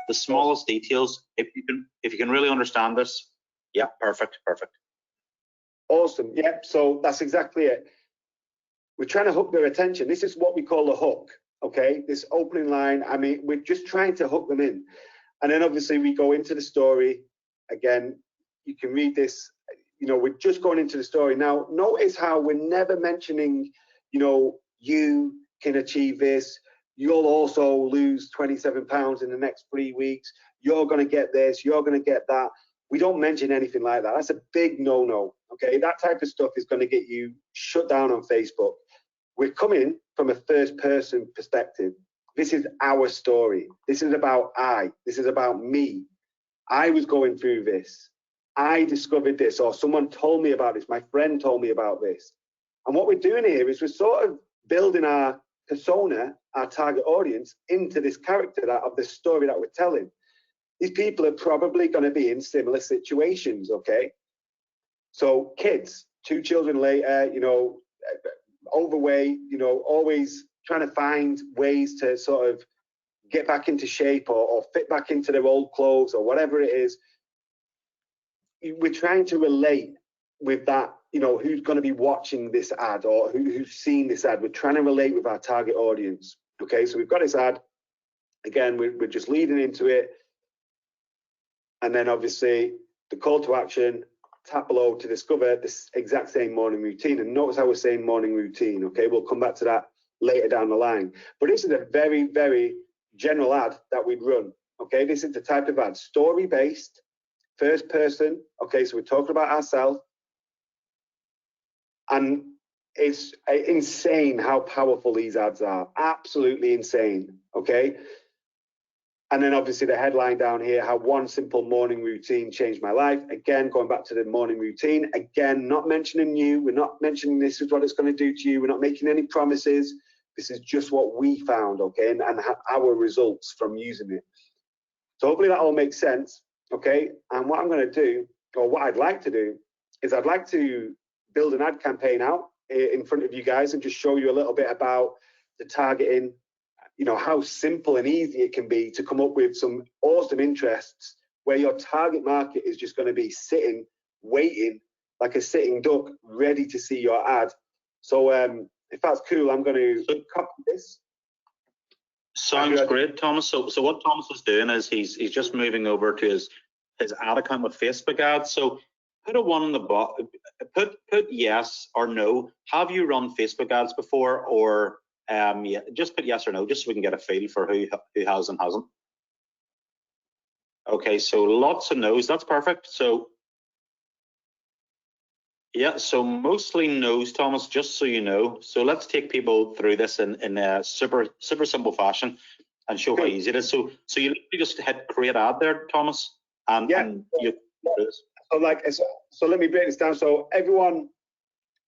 The smallest details. If you can really understand this. Yeah, perfect. Awesome. Yeah, so that's exactly it. We're trying to hook their attention. This is what we call a hook, okay? This opening line, I mean, we're just trying to hook them in. And then obviously we go into the story. Again, you can read this, you know, we're just going into the story. Now, notice how we're never mentioning, you know, you can achieve this. You'll also lose 27 pounds in the next 3 weeks. You're going to get this. You're going to get that. We don't mention anything like that. That's a big no-no, okay? That type of stuff is going to get you shut down on Facebook. We're coming from a first-person perspective. This is our story. This is about This is about me. I was going through this. I discovered this, or someone told me about this. My friend told me about this. And what we're doing here is we're sort of building our persona, our target audience, into this character of the story that we're telling. These people are probably going to be in similar situations, okay? So kids, 2 children later, you know, overweight, you know, always trying to find ways to sort of get back into shape or fit back into their old clothes or whatever it is. We're trying to relate with that, you know, who's going to be watching this ad or who's seen this ad. We're trying to relate with our target audience. Okay, so we've got this ad. Again, we're just leading into it. And then obviously the call to action, tap below to discover this exact same morning routine. And notice how we're saying morning routine. Okay, we'll come back to that later down the line. But this is a very, very general ad that we'd run. Okay, this is the type of ad, story-based, first person. Okay, so we're talking about ourselves. And it's insane how powerful these ads are. Absolutely insane. Okay. And then obviously the headline down here, how one simple morning routine changed my life. Again, going back to the morning routine. Again, not mentioning you. We're not mentioning this is what it's going to do to you. We're not making any promises. This is just what we found, okay, and our results from using it. So hopefully that all makes sense, okay? And what I'm going to do, or what I'd like to do, is I'd like to build an ad campaign out in front of you guys and just show you a little bit about the targeting, you know, how simple and easy it can be to come up with some awesome interests where your target market is just going to be sitting, waiting like a sitting duck, ready to see your ad. So if that's cool, I'm going to copy this. Sounds great, Thomas. So what Thomas is doing is he's just moving over to his ad account with Facebook ads. So put a one in the box, put yes or no. Have you run Facebook ads before, or yeah, just put yes or no, just so we can get a feel for who has and hasn't. Okay, so lots of no's. That's perfect. So yeah, so mostly no's, Thomas, just so you know. So let's take people through this in a super simple fashion and show how easy it is. So you literally just hit create ad there, Thomas, and, yeah. and you so let me break this down. So every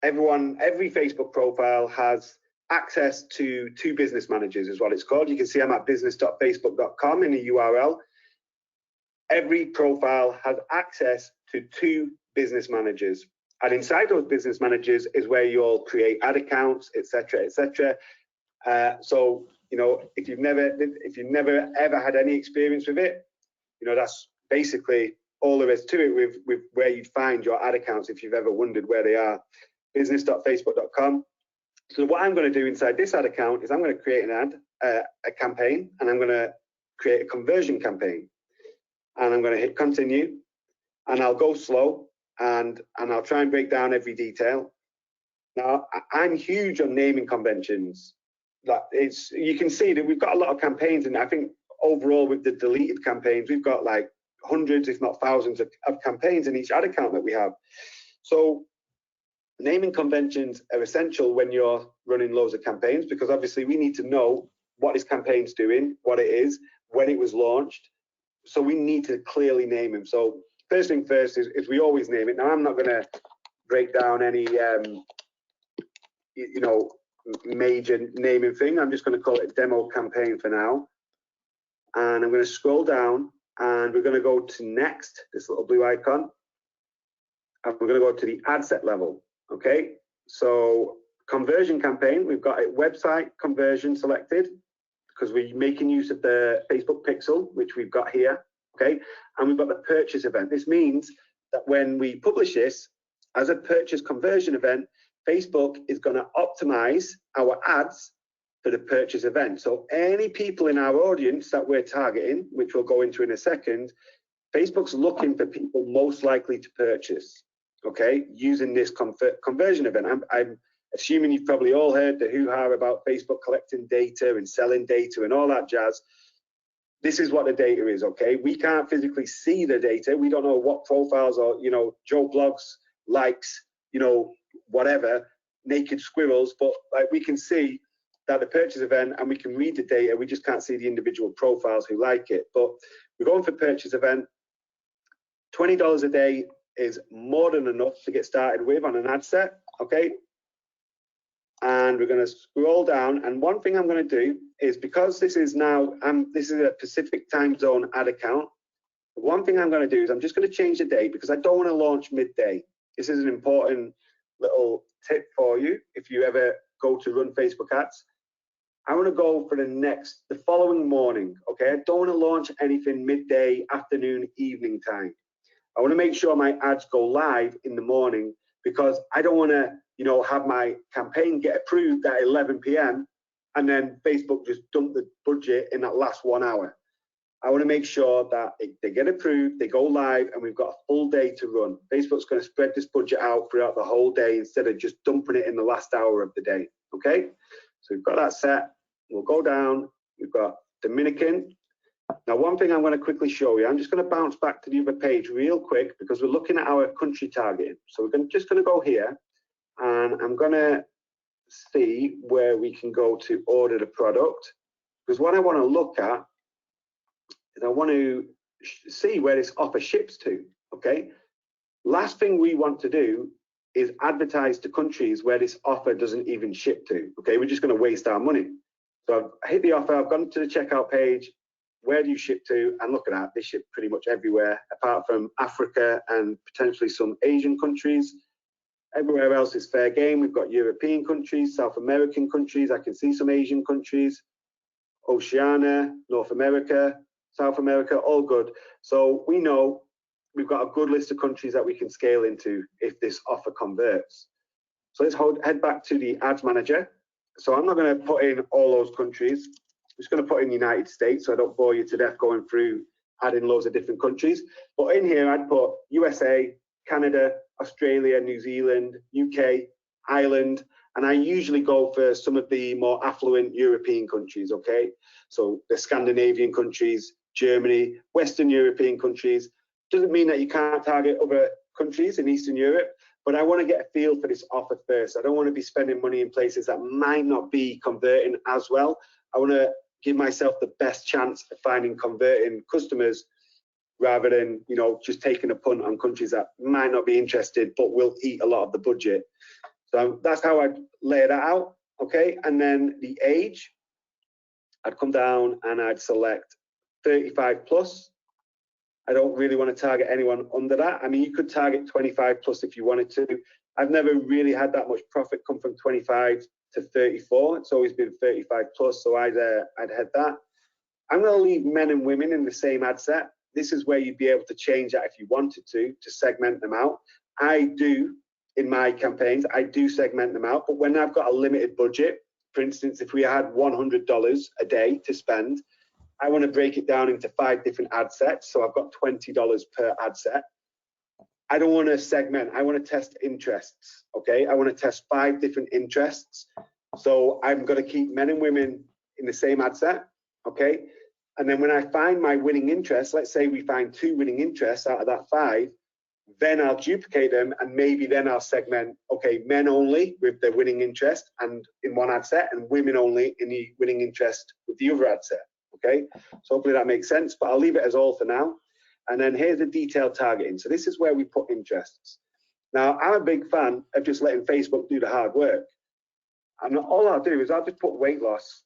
Facebook profile has access to 2 business managers, is what it's called. You can see I'm at business.facebook.com in the URL. Every profile has access to 2 business managers. And inside those business managers is where you'll create ad accounts, etc., etc. So, you know, if you've never ever had any experience with it, you know, that's basically all there is to it with where you'd find your ad accounts if you've ever wondered where they are. Business.facebook.com. So what I'm going to do inside this ad account is I'm going to create an ad, a campaign, and I'm going to create a conversion campaign. And I'm going to hit continue, and I'll go slow. And I'll try and break down every detail. Now, I'm huge on naming conventions. You can see that we've got a lot of campaigns, and I think overall with the deleted campaigns, we've got like hundreds, if not thousands, of campaigns in each ad account that we have. So naming conventions are essential when you're running loads of campaigns, because obviously we need to know what this campaign's doing, what it is, when it was launched. So we need to clearly name them. So first thing first is we always name it. Now, I'm not going to break down any, you know, major naming thing. I'm just going to call it a demo campaign for now. And I'm going to scroll down, and we're going to go to next, this little blue icon. And we're going to go to the ad set level. Okay. So conversion campaign, we've got a website conversion selected because we're making use of the Facebook pixel, which we've got here. Okay, and we've got the purchase event. This means that when we publish this as a purchase conversion event, Facebook is going to optimize our ads for the purchase event. So any people in our audience that we're targeting, which we'll go into in a second, Facebook's looking for people most likely to purchase, okay, using this conversion event. I'm assuming you've probably all heard the hoo-ha about Facebook collecting data and selling data and all that jazz. This is what the data is, okay? We can't physically see the data. We don't know what profiles or, you know, Joe Blogs likes, you know, whatever, naked squirrels, but like we can see that the purchase event and we can read the data. We just can't see the individual profiles who like it. But we're going for purchase event. $20 a day is more than enough to get started with on an ad set, okay? And we're going to scroll down, and one thing I'm going to do is, because this is now this is a Pacific time zone ad account, one thing I'm going to do is I'm just going to change the date, because I don't want to launch midday. This is an important little tip for you if you ever go to run Facebook ads. I want to go for the following morning, okay? I don't want to launch anything midday, afternoon, evening time. I want to make sure my ads go live in the morning, because I don't want to, you know, have my campaign get approved at 11 p.m. and then Facebook just dump the budget in that last 1 hour. I want to make sure that they get approved, they go live, and we've got a full day to run. Facebook's going to spread this budget out throughout the whole day instead of just dumping it in the last hour of the day, okay? So we've got that set. We'll go down. We've got Dominican. Now, one thing I'm going to quickly show you, I'm just going to bounce back to the other page real quick, because we're looking at our country targeting. So we're just going to go here, and I'm going to see where we can go to order the product, because what I want to look at is I want to see where this offer ships to, okay? Last thing we want to do is advertise to countries where this offer doesn't even ship to, okay? We're just going to waste our money. So I've hit the offer, I've gone to the checkout page. Where do you ship to? And look at that, they ship pretty much everywhere, apart from Africa and potentially some Asian countries. Everywhere else is fair game. We've got European countries, South American countries. I can see some Asian countries, Oceania, North America, South America, all good. So we know we've got a good list of countries that we can scale into if this offer converts. So let's head back to the ads manager. So I'm not going to put in all those countries. I'm just going to put in United States so I don't bore you to death going through adding loads of different countries. But in here, I'd put USA, Canada, Australia, New Zealand, UK, Ireland, and I usually go for some of the more affluent European countries, okay? So the Scandinavian countries, Germany, Western European countries. Doesn't mean that you can't target other countries in Eastern Europe, but I want to get a feel for this offer first. I don't want to be spending money in places that might not be converting as well. I want to give myself the best chance of finding converting customers, rather than, you know, just taking a punt on countries that might not be interested but will eat a lot of the budget. So that's how I'd lay that out, okay? And then the age, I'd come down and I'd select 35 plus. I don't really want to target anyone under that. I mean, you could target 25 plus if you wanted to. I've never really had that much profit come from 25 to 34. It's always been 35 plus, so I'd head that. I'm going to leave men and women in the same ad set. This is where you'd be able to change that if you wanted to segment them out. I do, in my campaigns, I do segment them out, but when I've got a limited budget, for instance, if we had $100 a day to spend, I want to break it down into 5 different ad sets. So I've got $20 per ad set. I don't want to segment, I want to test interests, okay? I want to test 5 different interests. So I'm going to keep men and women in the same ad set, okay? And then when I find my winning interest, let's say we find 2 winning interests out of that 5, then I'll duplicate them, and maybe then I'll segment, okay, men only with the winning interest and in one ad set, and women only in the winning interest with the other ad set, okay? So hopefully that makes sense, but I'll leave it as all for now. And then here's the detailed targeting. So this is where we put interests. Now, I'm a big fan of just letting Facebook do the hard work. And all I'll do is I'll just put weight loss,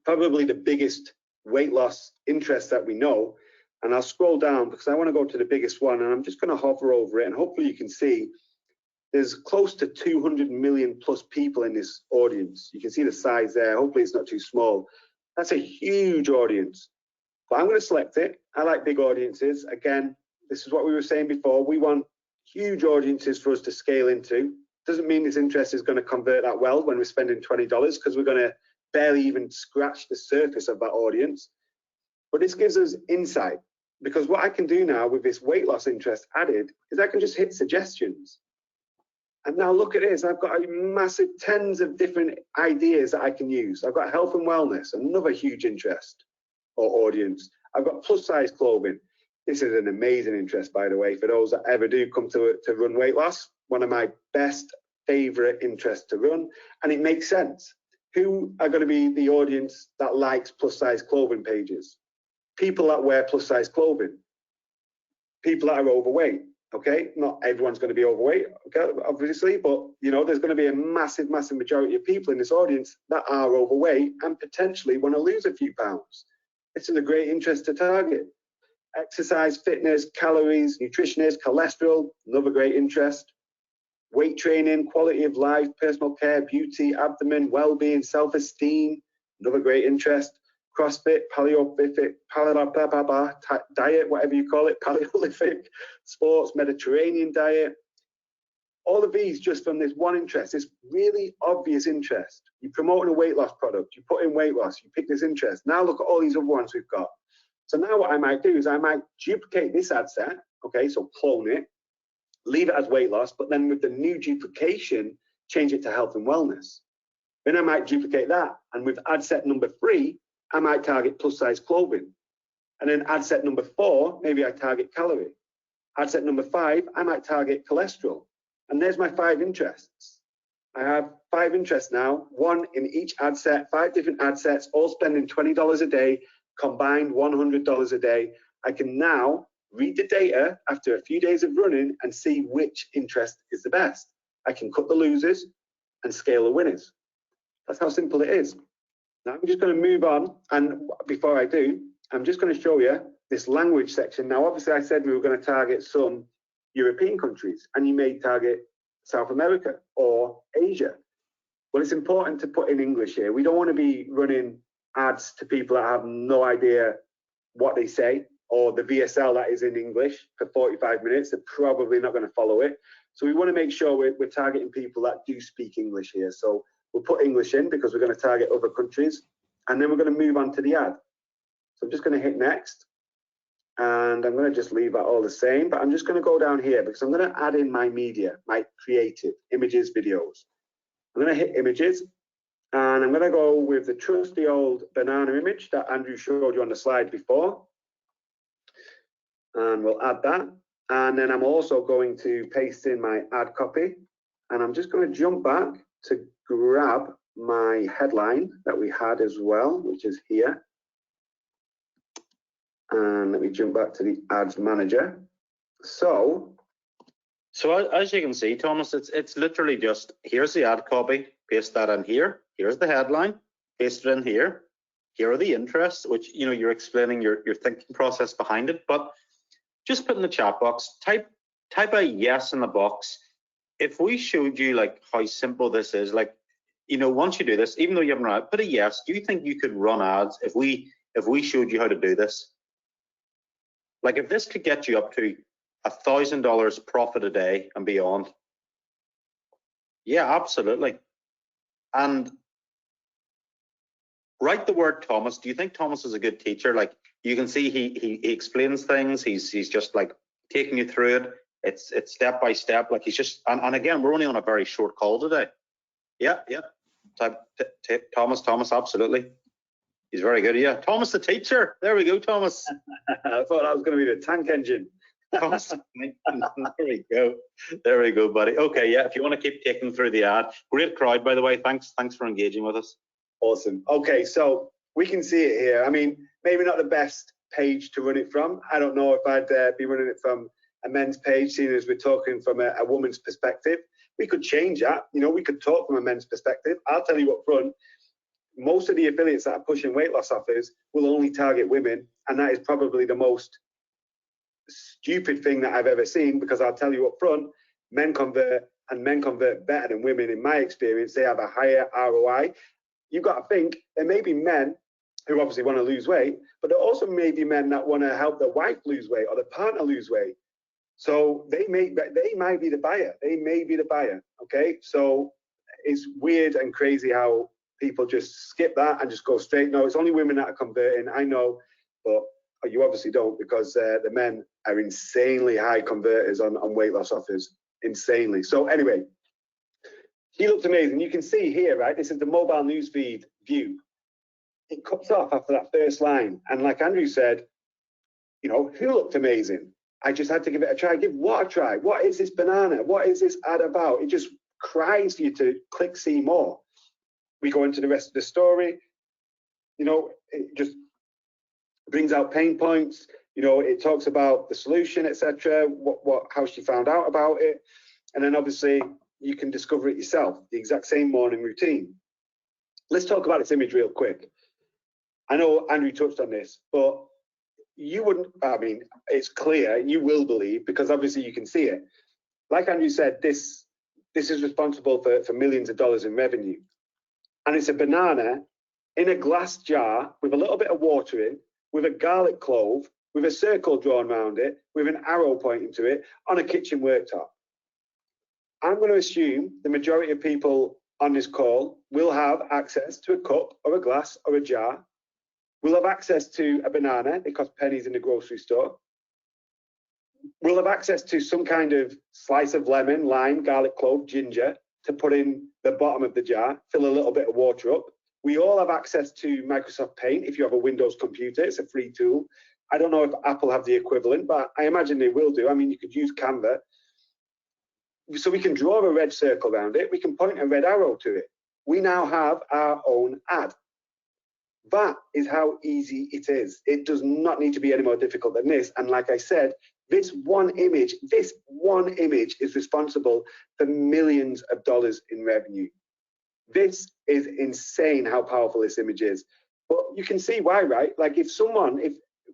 probably the biggest weight loss interest that we know, and I'll scroll down because I want to go to the biggest one, and I'm just going to hover over it, and hopefully you can see there's close to 200 million plus people in this audience. You can see the size there. Hopefully it's not too small. That's a huge audience. But I'm going to select it. I like big audiences. Again, this is what we were saying before. We want huge audiences for us to scale into. Doesn't mean this interest is going to convert that well when we're spending $20, because we're going to barely even scratch the surface of that audience. But this gives us insight, because what I can do now with this weight loss interest added is I can just hit suggestions. And now look at this, I've got a massive tens of different ideas that I can use. I've got health and wellness, another huge interest or audience. I've got plus size clothing. This is an amazing interest, by the way, for those that ever do come to run weight loss. One of my best favorite interests to run, and it makes sense. Who are going to be the audience that likes plus size clothing pages? People that wear plus size clothing. People that are overweight, okay? Not everyone's going to be overweight, okay, obviously, but you know, there's going to be a massive, massive majority of people in this audience that are overweight and potentially want to lose a few pounds. This is a great interest to target. Exercise, fitness, calories, nutritionists, cholesterol, another great interest. Weight training, quality of life, personal care, beauty, abdomen, well-being, self-esteem, another great interest. CrossFit, paleolithic, diet, whatever you call it, paleolithic, sports, Mediterranean diet. All of these just from this one interest, this really obvious interest. You're promoting a weight loss product, you put in weight loss, you pick this interest. Now look at all these other ones we've got. So now what I might do is I might duplicate this ad set, okay, so clone it, leave it as weight loss, but then with the new duplication, change it to health and wellness. Then I might duplicate that, and with ad set number 3, I might target plus size clothing. And then ad set number 4, maybe I target calorie. Ad set number 5, I might target cholesterol. And there's my 5 interests. I have 5 interests now, 1 in each ad set, 5 different ad sets, all spending $20 a day, combined $100 a day. I can now read the data after a few days of running and see which interest is the best. I can cut the losers and scale the winners. That's how simple it is. Now I'm just going to move on, and before I do, I'm just going to show you this language section. Now obviously I said we were going to target some European countries, and you may target South America or Asia. Well, it's important to put in English here. We don't want to be running ads to people that have no idea what they say, or the VSL that is in English for 45 minutes. They're probably not going to follow it. So we want to make sure we're targeting people that do speak English here. So we'll put English in because we're going to target other countries, and then we're going to move on to the ad. So I'm just going to hit next, and I'm going to just leave that all the same, but I'm just going to go down here because I'm going to add in my media, my creative, images, videos. I'm going to hit images, and I'm going to go with the trusty old banana image that Andrew showed you on the slide before. And we'll add that. And then I'm also going to paste in my ad copy, and I'm just going to jump back to grab my headline that we had as well, which is here. And let me jump back to the ads manager. So as you can see, Thomas, it's literally just, here's the ad copy, paste that in here, here's the headline, paste it in here, here are the interests, which, you know, you're explaining your thinking process behind it, but just put in the chat box, type a yes in the box. If we showed you like how simple this is, like, you know, once you do this, even though you haven't run it, put a yes. Do you think you could run ads if we showed you how to do this? Like, if this could get you up to $1,000 profit a day and beyond, yeah, absolutely. And write the word Thomas. Do you think Thomas is a good teacher? Like, you can see he explains things. He's just like taking you through it. It's step by step. Like, he's just, and again, we're only on a very short call today. Yeah. Thomas, absolutely. He's very good. Yeah, Thomas the teacher. There we go, Thomas. I thought that was going to be the tank engine. Thomas, there we go, buddy. Okay, yeah, if you want to keep taking through the ad. Great crowd, by the way. Thanks for engaging with us. Awesome. Okay, so we can see it here. I mean, maybe not the best page to run it from. I don't know if I'd be running it from a men's page, seeing as we're talking from a woman's perspective. We could change that. You know, we could talk from a men's perspective. I'll tell you up front, most of the affiliates that are pushing weight loss offers will only target women, and that is probably the most stupid thing that I've ever seen, because I'll tell you up front, men convert, and men convert better than women. In my experience, they have a higher ROI. You've got to think there may be men who obviously want to lose weight, but there also may be men that want to help their wife lose weight or their partner lose weight. So they might be the buyer. They may be the buyer. Okay, so it's weird and crazy how people just skip that and just go straight. No, it's only women that are converting. I know, but you obviously don't, because the men are insanely high converters on weight loss offers, insanely. So anyway, she looked amazing. You can see here, right? This is the mobile newsfeed view. It cuts off after that first line, and like Andrew said, you know, who looked amazing? I just had to give it a try. Give what a try? What is this banana? What is this ad about? It just cries for you to click see more. We go into the rest of the story. You know, it just brings out pain points. You know, it talks about the solution, etc. How she found out about it, and then obviously you can discover it yourself. The exact same morning routine. Let's talk about this image real quick. I know Andrew touched on this, but you wouldn't. I mean, it's clear you will believe, because obviously you can see it. Like Andrew said, this is responsible for millions of dollars in revenue. And it's a banana in a glass jar with a little bit of water in, with a garlic clove, with a circle drawn around it, with an arrow pointing to it on a kitchen worktop. I'm going to assume the majority of people on this call will have access to a cup or a glass or a jar. We'll have access to a banana. It costs pennies in the grocery store. We'll have access to some kind of slice of lemon, lime, garlic clove, ginger to put in the bottom of the jar, fill a little bit of water up. We all have access to Microsoft Paint if you have a Windows computer. It's a free tool. I don't know if Apple have the equivalent, but I imagine they will do. I mean, you could use Canva. So we can draw a red circle around it. We can point a red arrow to it. We now have our own ad. That is how easy it is. It does not need to be any more difficult than this. And like I said, this one image is responsible for millions of dollars in revenue. This is insane how powerful this image is. But you can see why, right? Like if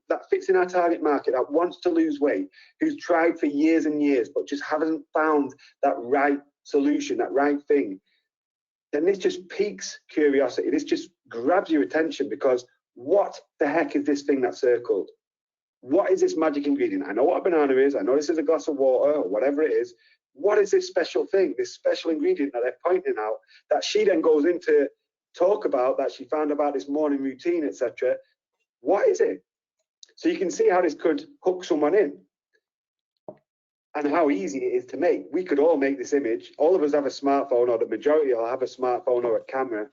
that fits in our target market that wants to lose weight, who's tried for years and years, but just haven't found that right solution, that right thing, then this just piques curiosity. This just grabs your attention because what the heck is this thing that's circled? What is this magic ingredient? I know what a banana is. I know this is a glass of water or whatever it is. What is this special thing, this special ingredient that they're pointing out that she then goes into talk about, that she found about this morning routine, etc. What is it? So you can see how this could hook someone in and how easy it is to make. We could all make this image. All of us have a smartphone, or the majority will have a smartphone or a camera,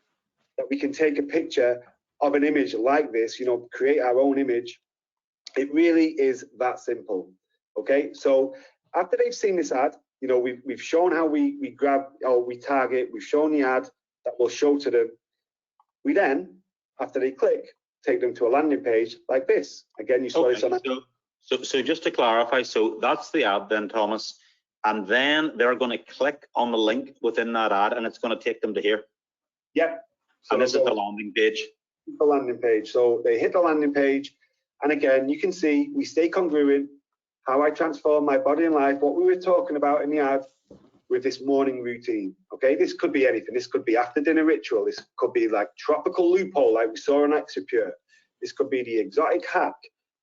that we can take a picture of an image like this, create our own image. It really is that simple. Okay, so after they've seen this ad, we've shown how we grab or we target, we've shown the ad that will show to them. We then, after they click, take them to a landing page like this. Again, you saw this on. So just to clarify, so that's the ad then, Thomas, and then they're going to click on the link within that ad, and it's going to take them to here. Yep. So and this is the landing page. The landing page. So they hit the landing page, and again, you can see we stay congruent. How I transform my body and life, what we were talking about in the ad, with this morning routine. Okay, this could be anything. This could be after dinner ritual. This could be like tropical loophole, like we saw on Extrapure. This could be the exotic hack.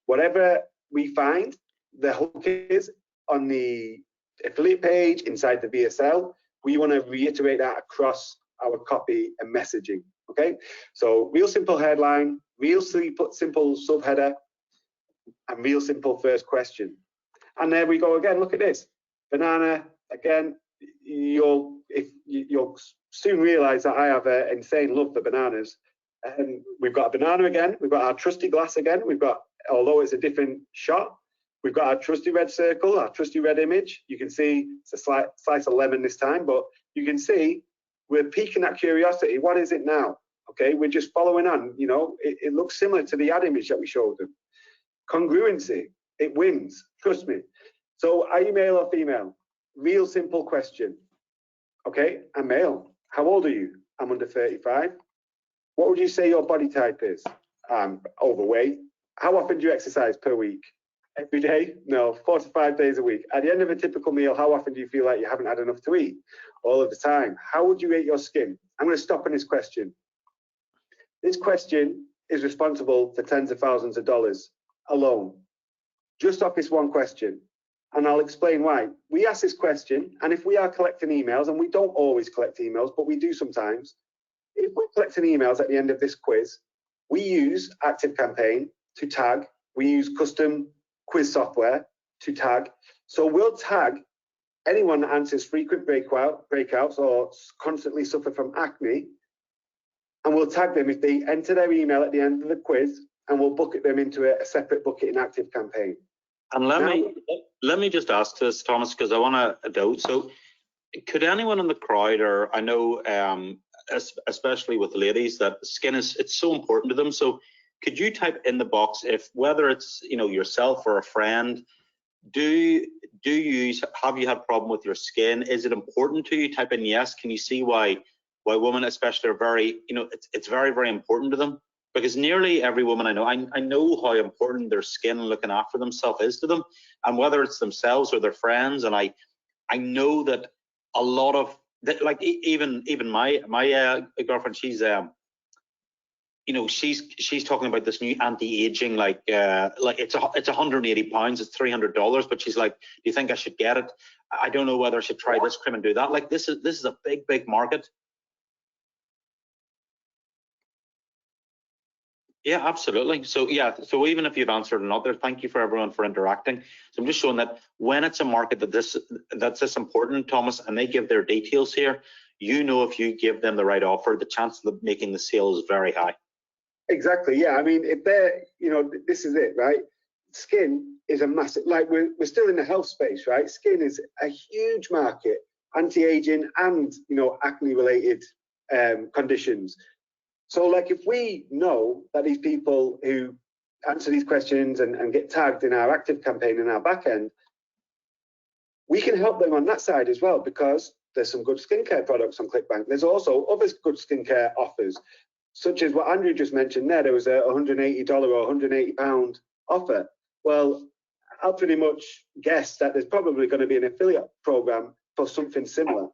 Whatever we find, the hook is on the affiliate page inside the VSL. We want to reiterate that across our copy and messaging. Okay, so real simple headline, real simple subheader, and real simple first question. And there we go again. Look at this banana again. You'll soon realize that I have an insane love for bananas. And we've got a banana again. We've got our trusty glass again. We've got, although it's a different shot, we've got our trusty red circle, our trusty red image. You can see it's a slice of lemon this time, but you can see we're piquing that curiosity. What is it now? Okay, we're just following on. It looks similar to the ad image that we showed them. Congruency, it wins. Trust me. So are you male or female? Real simple question. Okay, I'm male. How old are you? I'm under 35. What would you say your body type is? I'm overweight. How often do you exercise per week? Every day? No, 4 to 5 days a week. At the end of a typical meal, how often do you feel like you haven't had enough to eat? All of the time. How would you rate your skin? I'm going to stop on this question. This question is responsible for tens of thousands of dollars alone, just off this one question. And I'll explain why. We ask this question, and if we are collecting emails, and we don't always collect emails, but we do sometimes, if we're collecting emails at the end of this quiz, we use ActiveCampaign to tag. We use custom quiz software to tag. So we'll tag anyone that answers frequent breakouts or constantly suffer from acne, and we'll tag them if they enter their email at the end of the quiz, and we'll bucket them into a separate bucket in ActiveCampaign. And let me just ask this, Thomas, because I want to know. So, could anyone in the crowd, or I know, especially with ladies, that skin it's so important to them. So, could you type in the box if whether it's yourself or a friend, have you had a problem with your skin? Is it important to you? Type in yes. Can you see why women especially are very it's very, very important to them? Because nearly every woman I know how important their skin and looking after themselves is to them, and whether it's themselves or their friends. And I know that a lot of that, like even my girlfriend, she's you know, she's talking about this new anti-aging, like it's £180, it's $300, but she's like, do you think I should get it? I don't know whether I should try this cream and do that. Like, this is a big market. Yeah, absolutely. So yeah, so even if you've answered another, thank you for everyone for interacting. So I'm just showing that when it's a market that's this important, Thomas, and they give their details here, you know, if you give them the right offer, the chance of making the sale is very high. Exactly. Yeah. I mean, if they're, you know, this is it, right? Skin is a massive, like we're still in the health space, right? Skin is a huge market, anti-aging and, you know, acne related conditions. So like if we know that these people who answer these questions and get tagged in our active campaign in our back end, we can help them on that side as well, because there's some good skincare products on Clickbank. There's also other good skincare offers, such as what Andrew just mentioned there. There was a $180 or £180 offer. Well, I'll pretty much guess that there's probably going to be an affiliate program for something similar.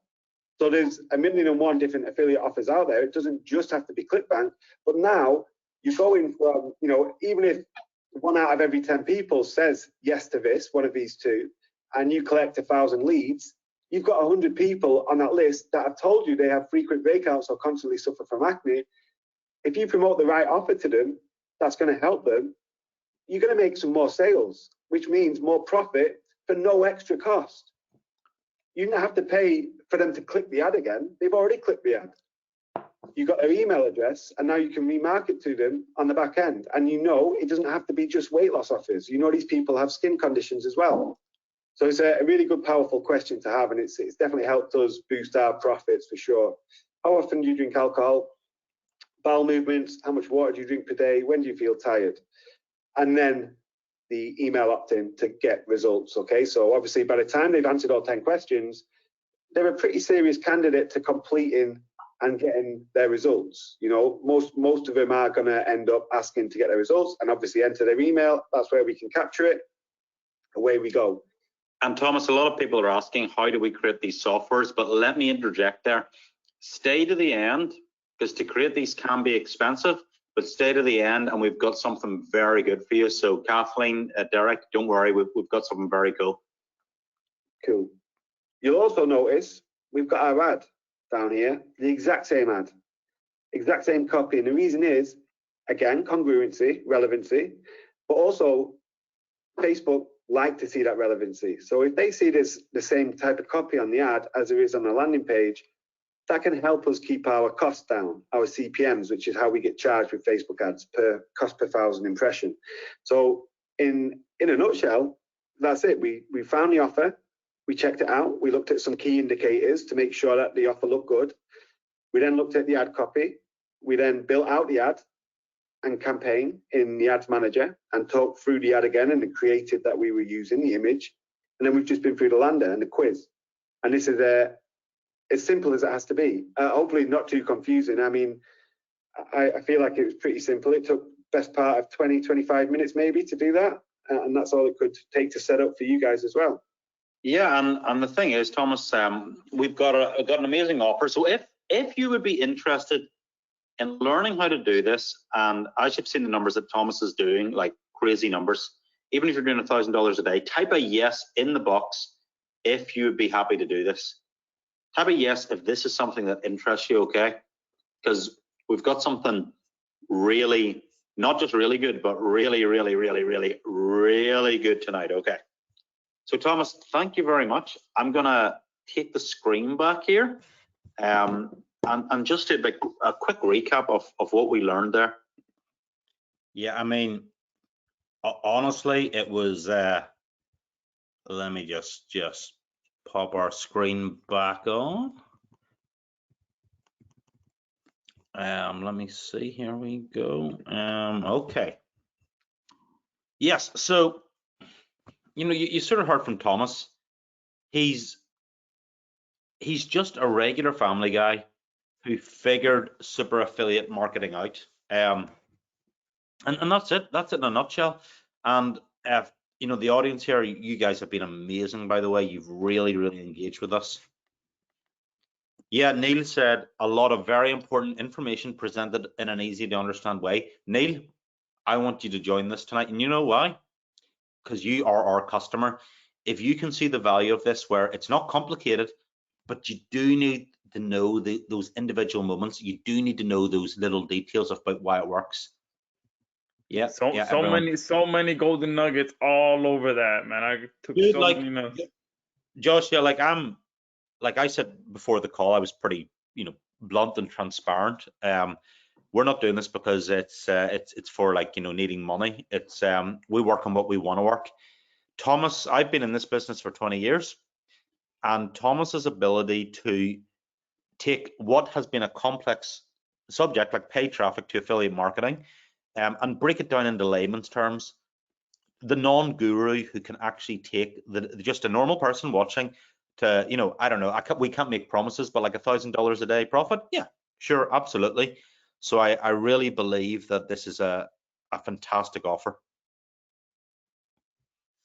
So there's 1,000,001 different affiliate offers out there. It doesn't just have to be Clickbank, but now you're going from, you know, even if 1 out of every 10 people says yes to this, one of these two, and you collect 1,000 leads, you've got 100 people on that list that have told you they have frequent breakouts or constantly suffer from acne. If you promote the right offer to them, that's going to help them. You're going to make some more sales, which means more profit for no extra cost. You don't have to pay for them to click the ad again. They've already clicked the ad. You've got their email address, and now you can remarket to them on the back end. And you know, it doesn't have to be just weight loss offers. You know, these people have skin conditions as well. So it's a really good, powerful question to have, and it's definitely helped us boost our profits for sure. How often do you drink alcohol? Bowel movements? How much water do you drink per day? When do you feel tired? And then the email opt-in to get results. Okay, so obviously by the time they've answered all 10 questions, they're a pretty serious candidate to completing and getting their results. You know, most of them are going to end up asking to get their results, and obviously enter their email. That's where we can capture it. Away we go. And Thomas, a lot of people are asking, how do we create these softwares? But let me interject there. Stay to the end, because to create these can be expensive, but stay to the end and we've got something very good for you. So Kathleen, Derek, don't worry, we've got something very cool. Cool. You'll also notice we've got our ad down here, the exact same ad, exact same copy. And the reason is, again, congruency, relevancy, but also Facebook like to see that relevancy. So if they see this, the same type of copy on the ad as there is on the landing page, that can help us keep our costs down, our CPMs, which is how we get charged with Facebook ads, per cost per 1,000 impression. So in a nutshell, that's it. We found the offer, we checked it out, we looked at some key indicators to make sure that the offer looked good. We then looked at the ad copy. We then built out the ad and campaign in the ads manager and talked through the ad again and the creative that we were using, the image. And then we've just been through the lander and the quiz. And this is as simple as it has to be. Hopefully not too confusing. I mean, I feel like it was pretty simple. It took best part of 20, 25 minutes maybe to do that. And that's all it could take to set up for you guys as well. Yeah, and the thing is, Thomas, we've got an amazing offer. So if you would be interested in learning how to do this, and as you've seen the numbers that Thomas is doing, like crazy numbers, even if you're doing $1,000 a day, type a yes in the box if you would be happy to do this. Type a yes if this is something that interests you, okay? Because we've got something really, not just really good, but really, really, really, really, really good tonight, okay? So Thomas, thank you very much. I'm gonna take the screen back here and just do a quick recap of what we learned there. Yeah, I mean, honestly, it was, let me just pop our screen back on. Let me see, here we go. Okay. Yes, so, you know, you sort of heard from Thomas. He's just a regular family guy who figured super affiliate marketing out. And that's it. That's it in a nutshell. And you know, the audience here, you guys have been amazing, by the way. You've really, really engaged with us. Yeah, Neil said a lot of very important information presented in an easy to understand way. Neil, I want you to join this tonight, and you know why? Because you are our customer. If you can see the value of this, where it's not complicated, but you do need to know those individual moments. You do need to know those little details about why it works. Yeah, So yeah, everyone. so many golden nuggets all over that, man. I took Dude, so like, many notes. Josh, yeah, like I said before the call, I was pretty, blunt and transparent. We're not doing this because it's for, like, needing money. It's we work on what we want to work. Thomas, I've been in this business for 20 years, and Thomas's ability to take what has been a complex subject like paid traffic to affiliate marketing, and break it down into layman's terms. The non-guru who can actually take just a normal person watching to, I don't know, we can't make promises, but like $1,000 a day profit, yeah, sure, absolutely. So I really believe that this is a fantastic offer.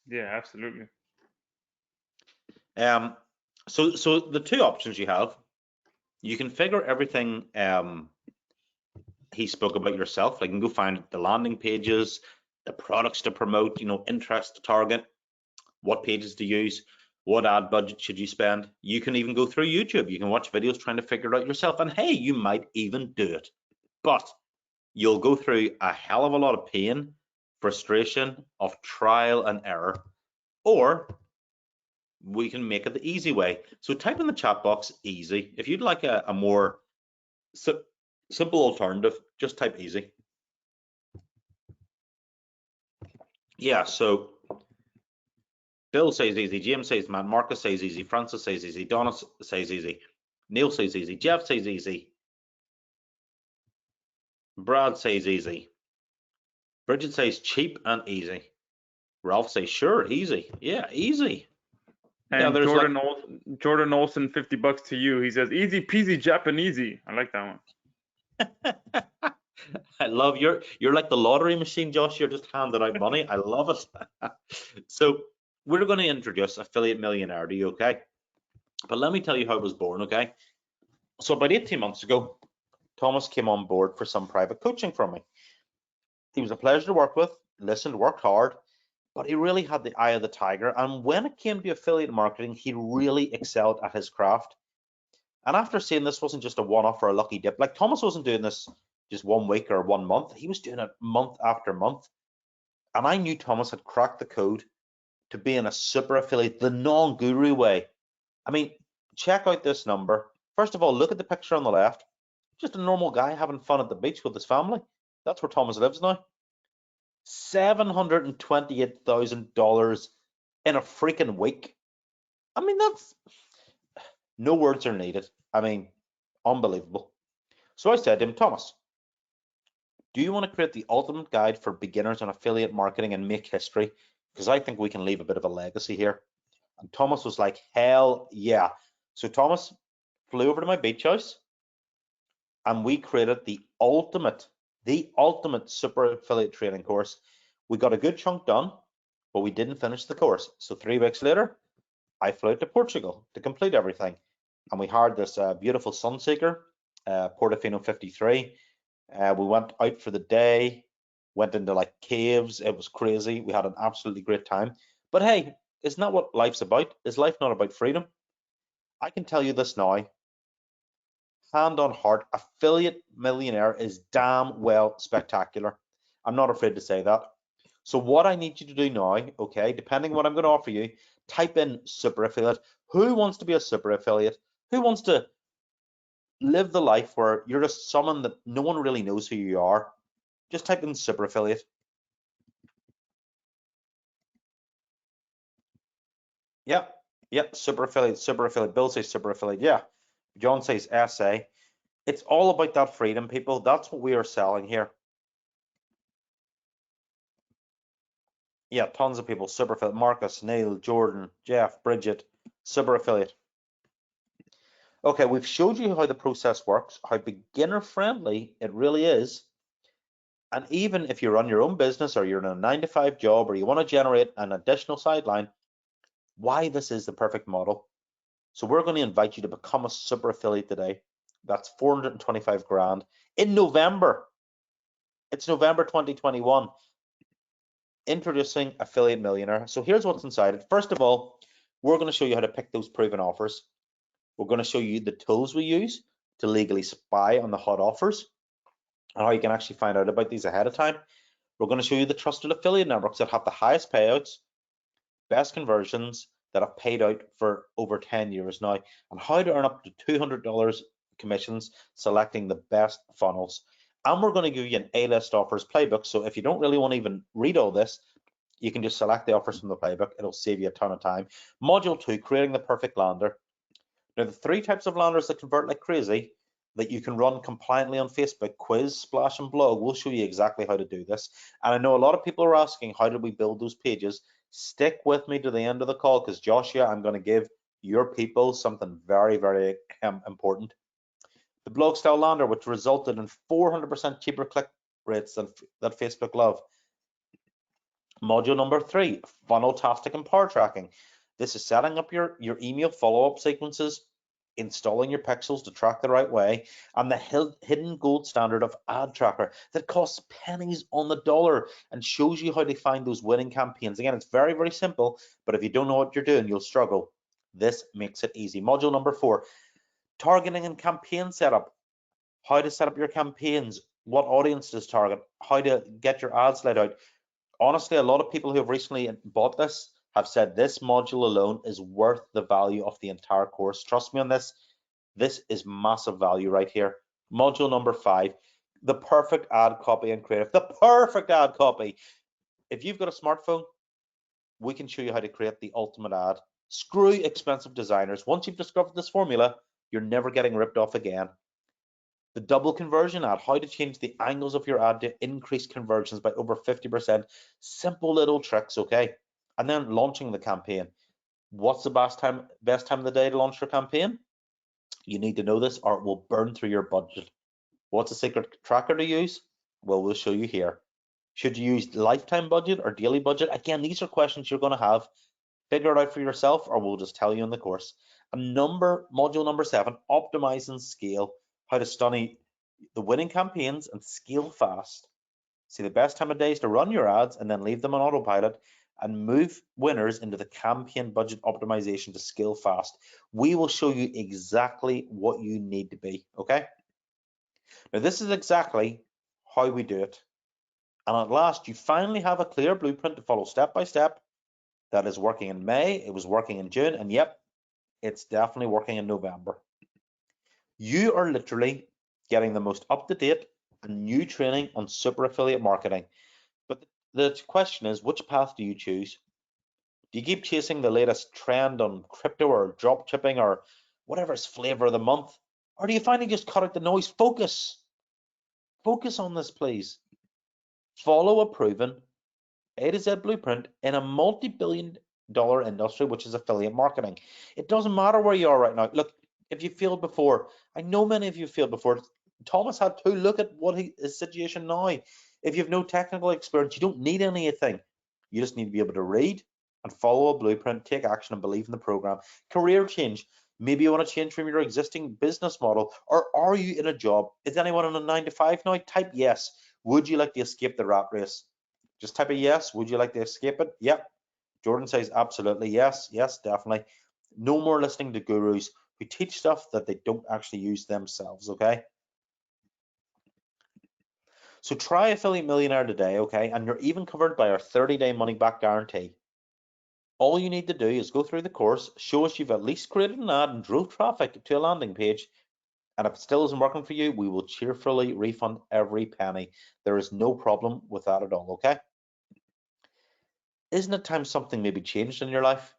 Yeah, absolutely. So the two options you have, you can figure everything he spoke about yourself. Like, you can go find the landing pages, the products to promote, interest to target, what pages to use, what ad budget should you spend. You can even go through YouTube. You can watch videos trying to figure it out yourself. And hey, you might even do it. But you'll go through a hell of a lot of pain, frustration of trial and error. Or we can make it the easy way. So type in the chat box easy. If you'd like a more simple alternative, just type easy. Yeah, so Bill says easy, James says man, Marcus says easy, Francis says easy, Donna says easy, Neil says easy, Jeff says easy, Brad says easy, Bridget says cheap and easy, Ralph says sure, easy, yeah, easy. Yeah, And there's Jordan Olson, $50 to you. He says easy peasy Japanese. I like that one. I love you're like the lottery machine, Josh. You're just handing out money. I love it. So we're going to introduce Affiliate Millionaire to you, okay? But let me tell you how it was born, okay? So about 18 months ago, Thomas came on board for some private coaching from me. He was a pleasure to work with, listened, worked hard, but he really had the eye of the tiger. And when it came to affiliate marketing, he really excelled at his craft. And after seeing this wasn't just a one-off or a lucky dip, like Thomas wasn't doing this just 1 week or 1 month, he was doing it month after month. And I knew Thomas had cracked the code to being a super affiliate, the non-guru way. I mean, check out this number. First of all, look at the picture on the left. Just a normal guy having fun at the beach with his family. That's where Thomas lives now. $728,000 in a freaking week. I mean, that's, no words are needed. I mean, unbelievable. So I said to him, Thomas, do you want to create the ultimate guide for beginners on affiliate marketing and make history? Because I think we can leave a bit of a legacy here. And Thomas was like, hell yeah. So Thomas flew over to my beach house and we created the ultimate super affiliate training course. We got a good chunk done, but we didn't finish the course. So 3 weeks later, I flew to Portugal to complete everything. And we hired this beautiful sunseeker, Portofino 53. We went out for the day, went into like caves. It was crazy. We had an absolutely great time. But hey, isn't that what life's about? Is life not about freedom? I can tell you this now, hand on heart, Affiliate Millionaire is damn well spectacular. I'm not afraid to say that. So what I need you to do now, okay, depending on what I'm going to offer you, type in super affiliate. Who wants to be a super affiliate? Who wants to live the life where you're just someone that no one really knows who you are? Just type in super affiliate. Yeah, super affiliate. Bill says super affiliate. Yeah, John says SA. It's all about that freedom, people. That's what we are selling here. Yeah, tons of people. Super affiliate. Marcus, Neil, Jordan, Jeff, Bridget, super affiliate. Okay, we've showed you how the process works, how beginner friendly it really is. And even if you run your own business or you're in a 9-to-5 job or you want to generate an additional sideline, why this is the perfect model. So we're going to invite you to become a super affiliate today. That's 425 grand in November. It's November 2021. Introducing Affiliate Millionaire. So here's what's inside it. First of all, we're going to show you how to pick those proven offers. We're going to show you the tools we use to legally spy on the hot offers and how you can actually find out about these ahead of time. We're going to show you the trusted affiliate networks that have the highest payouts, best conversions, that have paid out for over 10 years now, and how to earn up to $200 commissions selecting the best funnels. And we're going to give you an A-list offers playbook. So if you don't really want to even read all this, you can just select the offers from the playbook. It'll save you a ton of time. Module 2, creating the perfect lander. Now, the 3 types of landers that convert like crazy that you can run compliantly on Facebook, Quiz, Splash, and Blog. We'll show you exactly how to do this. And I know a lot of people are asking, how did we build those pages? Stick with me to the end of the call, because Joshua, I'm going to give your people something very, very important. The blog style lander, which resulted in 400% cheaper click rates than that Facebook love. Module number 3, funnel tastic and power tracking. This is setting up your email follow-up sequences, installing your pixels to track the right way, and the hidden gold standard of ad tracker that costs pennies on the dollar and shows you how to find those winning campaigns. Again, it's very, very simple, but if you don't know what you're doing, you'll struggle. This makes it easy. Module number 4, targeting and campaign setup. How to set up your campaigns, what audiences target, how to get your ads laid out. Honestly, a lot of people who have recently bought this have said this module alone is worth the value of the entire course. Trust me on this. This is massive value right here. Module number 5, the perfect ad copy and creative. The perfect ad copy. If you've got a smartphone, we can show you how to create the ultimate ad. Screw expensive designers. Once you've discovered this formula, you're never getting ripped off again. The double conversion ad, how to change the angles of your ad to increase conversions by over 50%. Simple little tricks, okay? And then launching the campaign. What's the best time of the day to launch your campaign? You need to know this or it will burn through your budget. What's a secret tracker to use? Well, we'll show you here. Should you use lifetime budget or daily budget? Again, these are questions you're going to have. Figure it out for yourself or we'll just tell you in the course. And module number 7, optimize and scale. How to study the winning campaigns and scale fast. See the best time of days to run your ads and then leave them on autopilot and move winners into the campaign budget optimization to scale fast. We will show you exactly what you need to be, okay? Now this is exactly how we do it. And at last, you finally have a clear blueprint to follow step by step. That is working in May, it was working in June, and yep, it's definitely working in November. You are literally getting the most up-to-date and new training on super affiliate marketing. But the question is, which path do you choose? Do you keep chasing the latest trend on crypto or drop shipping or whatever's flavor of the month? Or do you finally just cut out the noise? Focus on this, please. Follow a proven A to Z blueprint in a multi-billion-dollar industry, which is affiliate marketing. It doesn't matter where you are right now. Look, if you failed before, I know many of you failed before. Thomas had to. Look at what his situation now. If you have no technical experience, you don't need anything. You just need to be able to read and follow a blueprint, take action, and believe in the program. Career change. Maybe you want to change from your existing business model, or are you in a job? Is anyone on a 9-to-5 now? Type yes. Would you like to escape the rat race? Just type a yes. Would you like to escape it? Yep. Jordan says absolutely yes. Yes, definitely. No more listening to gurus who teach stuff that they don't actually use themselves, okay? So try Affiliate Millionaire today, okay? And you're even covered by our 30-day money-back guarantee. All you need to do is go through the course, show us you've at least created an ad and drove traffic to a landing page, and if it still isn't working for you, we will cheerfully refund every penny. There is no problem with that at all, okay? Isn't it time something maybe changed in your life?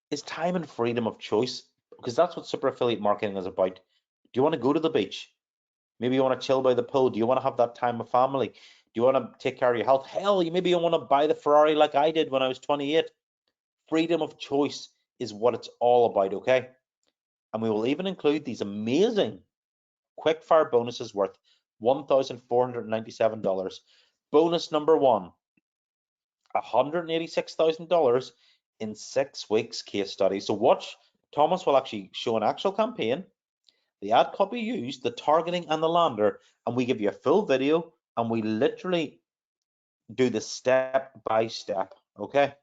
Is time and freedom of choice? Because that's what super affiliate marketing is about. Do you want to go to the beach? Maybe you want to chill by the pool. Do you want to have that time with family? Do you want to take care of your health? Hell, maybe you want to buy the Ferrari like I did when I was 28. Freedom of choice is what it's all about, okay? And we will even include these amazing quick-fire bonuses worth $1,497. Bonus number 1, $186,000 in 6 weeks case study. So watch Thomas will actually show an actual campaign, the ad copy used, the targeting and the lander, and we give you a full video and we literally do the step by step, okay?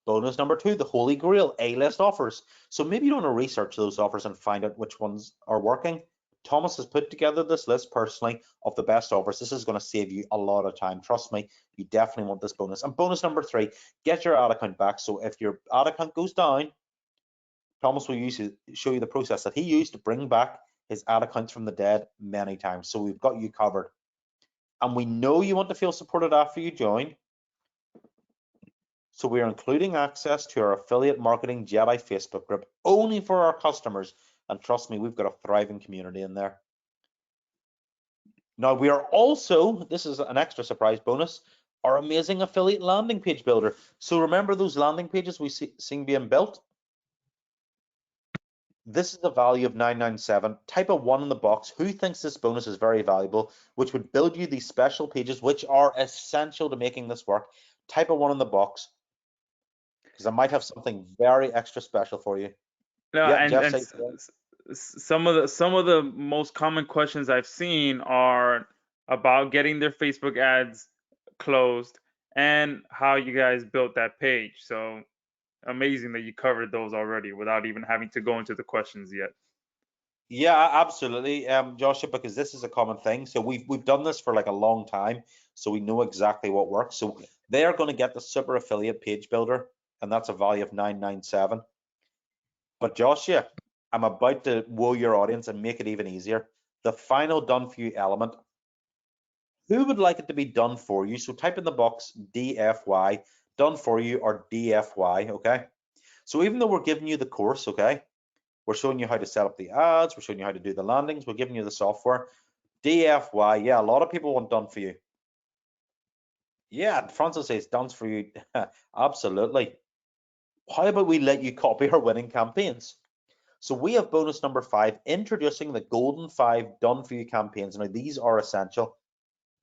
Bonus number 2, the Holy Grail, A-list offers. So maybe you don't want to research those offers and find out which ones are working. Thomas has put together this list personally of the best offers. This is going to save you a lot of time. Trust me, you definitely want this bonus. And bonus number 3, get your ad account back. So if your ad account goes down, Thomas will show you the process that he used to bring back his ad accounts from the dead many times. So we've got you covered. And we know you want to feel supported after you join. So we are including access to our affiliate marketing Jedi Facebook group only for our customers. And trust me, we've got a thriving community in there. Now we are also, this is an extra surprise bonus, our amazing affiliate landing page builder. So remember those landing pages we seen being built? This is the value of $997. Type a 1 in the box. Who thinks this bonus is very valuable, which would build you these special pages, which are essential to making this work? Type a 1 in the box, because I might have something very extra special for you. No, Yeah, and Jeff, and say some of the most common questions I've seen are about getting their Facebook ads closed and how you guys built that page. So amazing that you covered those already without even having to go into the questions yet. yeah, absolutely, Joshua, because this is a common thing. So we've done this for like a long time, so we know exactly what works. So they are going to get the super affiliate page builder, and that's a value of $997. But Joshua, I'm about to woo your audience and make it even easier. The final done for you element. Who would like it to be done for you? So type in the box DFY, done for you, or DFY, okay? So even though we're giving you the course, okay, we're showing you how to set up the ads, we're showing you how to do the landings, we're giving you the software. DFY, yeah, a lot of people want done for you. Yeah, Francis says done for you. Absolutely. How about we let you copy our winning campaigns? So we have bonus number 5, introducing the golden 5 done for you campaigns. Now these are essential.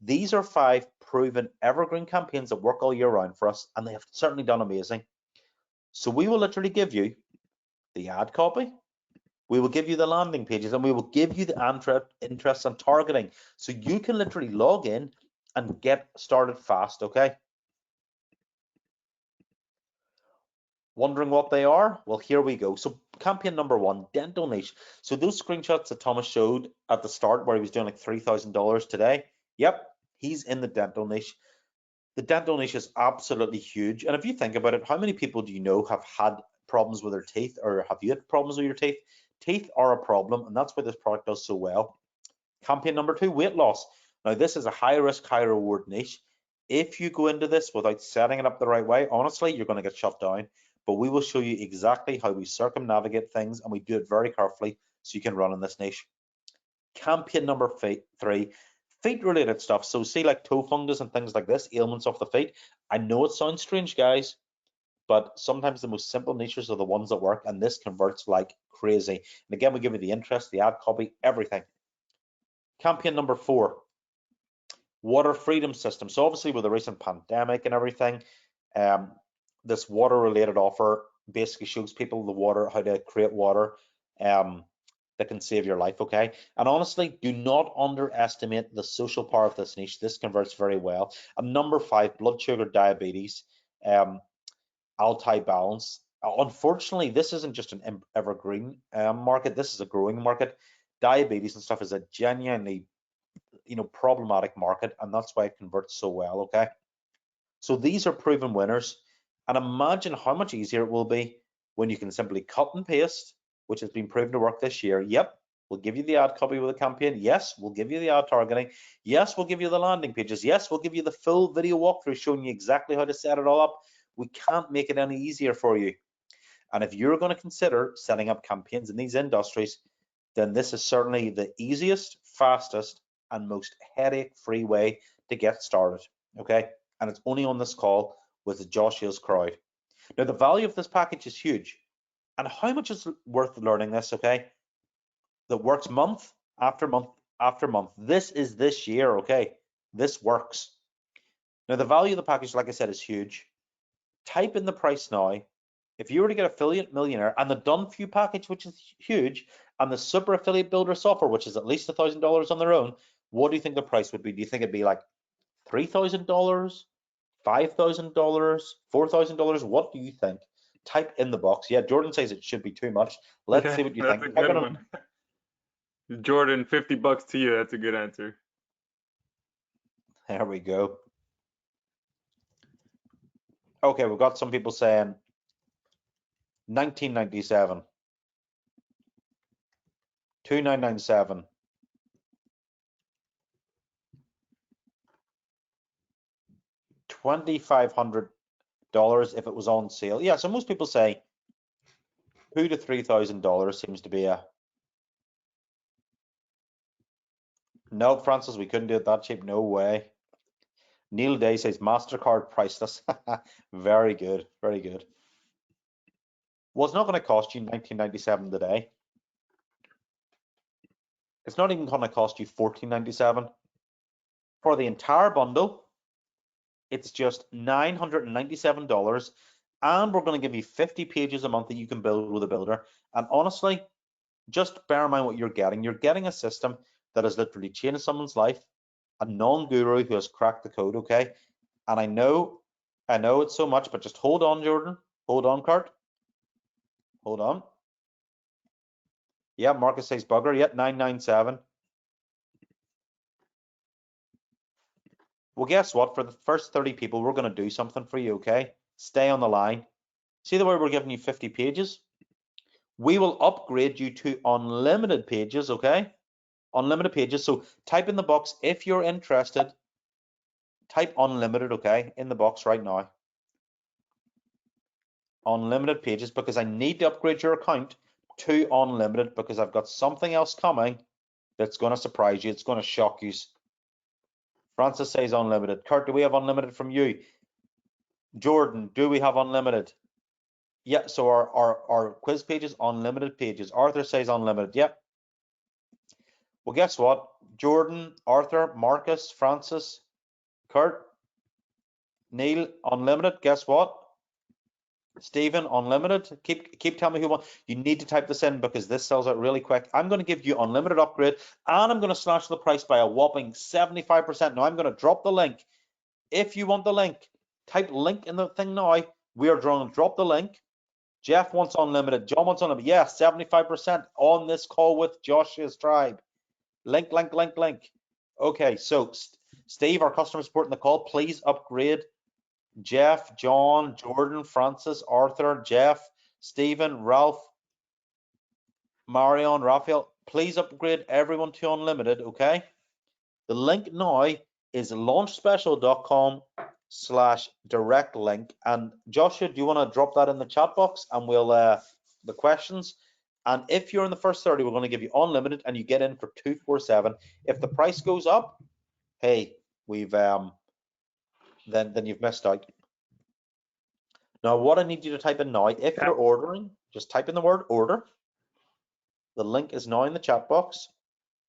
These are 5 proven evergreen campaigns that work all year round for us, and they have certainly done amazing. So we will literally give you the ad copy, we will give you the landing pages, and we will give you the interest and targeting, so you can literally log in and get started fast, okay? Wondering what they are? Well, here we go. So campaign number 1, dental niche. So those screenshots that Thomas showed at the start where he was doing like $3,000 today, yep, he's in the dental niche. The dental niche is absolutely huge. And if you think about it, how many people do you know have had problems with their teeth, or have you had problems with your teeth? Teeth are a problem, and that's why this product does so well. Campaign number 2, weight loss. Now this is a high risk, high reward niche. If you go into this without setting it up the right way, honestly, you're going to get shut down. But we will show you exactly how we circumnavigate things, and we do it very carefully so you can run in this niche. Campaign number 3, feet related stuff. So see like toe fungus and things like this, ailments of the feet. I know it sounds strange, guys, but sometimes the most simple niches are the ones that work, and this converts like crazy. And again, we give you the interest, the ad copy, everything. Campaign number 4, water freedom system. So obviously with the recent pandemic and everything, this water related offer basically shows people the water, how to create water that can save your life, okay? And honestly, do not underestimate the social power of this niche. This converts very well. And number 5, blood sugar, diabetes, balance. Unfortunately, this isn't just an evergreen market. This is a growing market. Diabetes and stuff is a genuinely, problematic market, and that's why it converts so well, okay? So these are proven winners, and imagine how much easier it will be when you can simply cut and paste, which has been proven to work this year. Yep, we'll give you the ad copy with the campaign. Yes, we'll give you the ad targeting. Yes, we'll give you the landing pages. Yes, we'll give you the full video walkthrough showing you exactly how to set it all up. We can't make it any easier for you. And if you're going to consider setting up campaigns in these industries, then this is certainly the easiest, fastest, and most headache-free way to get started, okay? And it's only on this call with the Josh Hills crowd. Now, the value of this package is huge. And how much is worth learning this, okay? That works month after month after month. This is this year, okay? This works. Now, the value of the package, like I said, is huge. Type in the price now, If you were to get Affiliate Millionaire and the Done For You package, which is huge, and the Super Affiliate Builder software, which is at least $1,000 on their own, what do you think the price would be? Do you think it'd be like $3,000, $5,000, $4,000? What do you think? Type in the box. Yeah, Jordan says it should be too much. Let's Yeah, see what you that's think. a good one. Jordan, $50 to you. That's a good answer. There we go. Okay, we've got some people saying 1997, 2997, $2,500 if it was on sale. Yeah, so most people say $2,000 to $3,000 seems to be a. No, Francis, we couldn't do it that cheap. No way. Neil Day says MasterCard priceless. Very good, very good. Well, it's not going to cost you $19.97 today. It's not even going to cost you $14.97 for the entire bundle. It's just $997, and we're going to give you 50 pages a month that you can build with a builder. And honestly, just bear in mind what you're getting. You're getting a system that has literally changed someone's life, a non-guru who has cracked the code, okay? And I know it's so much, but just hold on, Jordan. Hold on, Kurt. Hold on. Yeah, Marcus says bugger. Yeah, 997. Well, guess what? For the first 30 people, we're going to do something for you, okay? Stay on the line. See the way we're giving you 50 pages? We will upgrade you to unlimited pages, okay? Unlimited pages. So type in the box if you're interested. Type unlimited, okay, in the box right now. Unlimited pages, because I need to upgrade your account to unlimited, because I've got something else coming that's going to surprise you. It's going to shock you. Francis says unlimited. Kurt, do we have unlimited from you? Jordan, do we have unlimited? Yeah, so our quiz pages, unlimited pages. Arthur says unlimited. Yep. Well, guess what? Jordan, Arthur, Marcus, Francis, Kurt, Neil, unlimited. Guess what? Stephen, unlimited. Keep telling me who wants. You need to type this in because this sells out really quick. I'm going to give you unlimited upgrade, and I'm going to slash the price by a whopping 75%. Now I'm going to drop the link. If you want the link, type link in the thing now. We are going to drop the link. Jeff wants unlimited. John wants unlimited. Yeah, 75% on this call with Josh's tribe. Link, link, link, link. Okay, so Steve, our customer support in the call, please upgrade Jeff, John, Jordan, Francis, Arthur, Jeff, Stephen, Ralph, Marion, Raphael. Please upgrade everyone to unlimited, okay? The link now is launchspecial.com/direct link. And Joshua, do you want to drop that in the chat box and we'll the questions? And if you're in the first 30, we're going to give you unlimited and you get in for 247. If the price goes up, hey, we've then you've missed out. Now what I need you to type in now, if you're ordering, just type in the word order. The link is now in the chat box.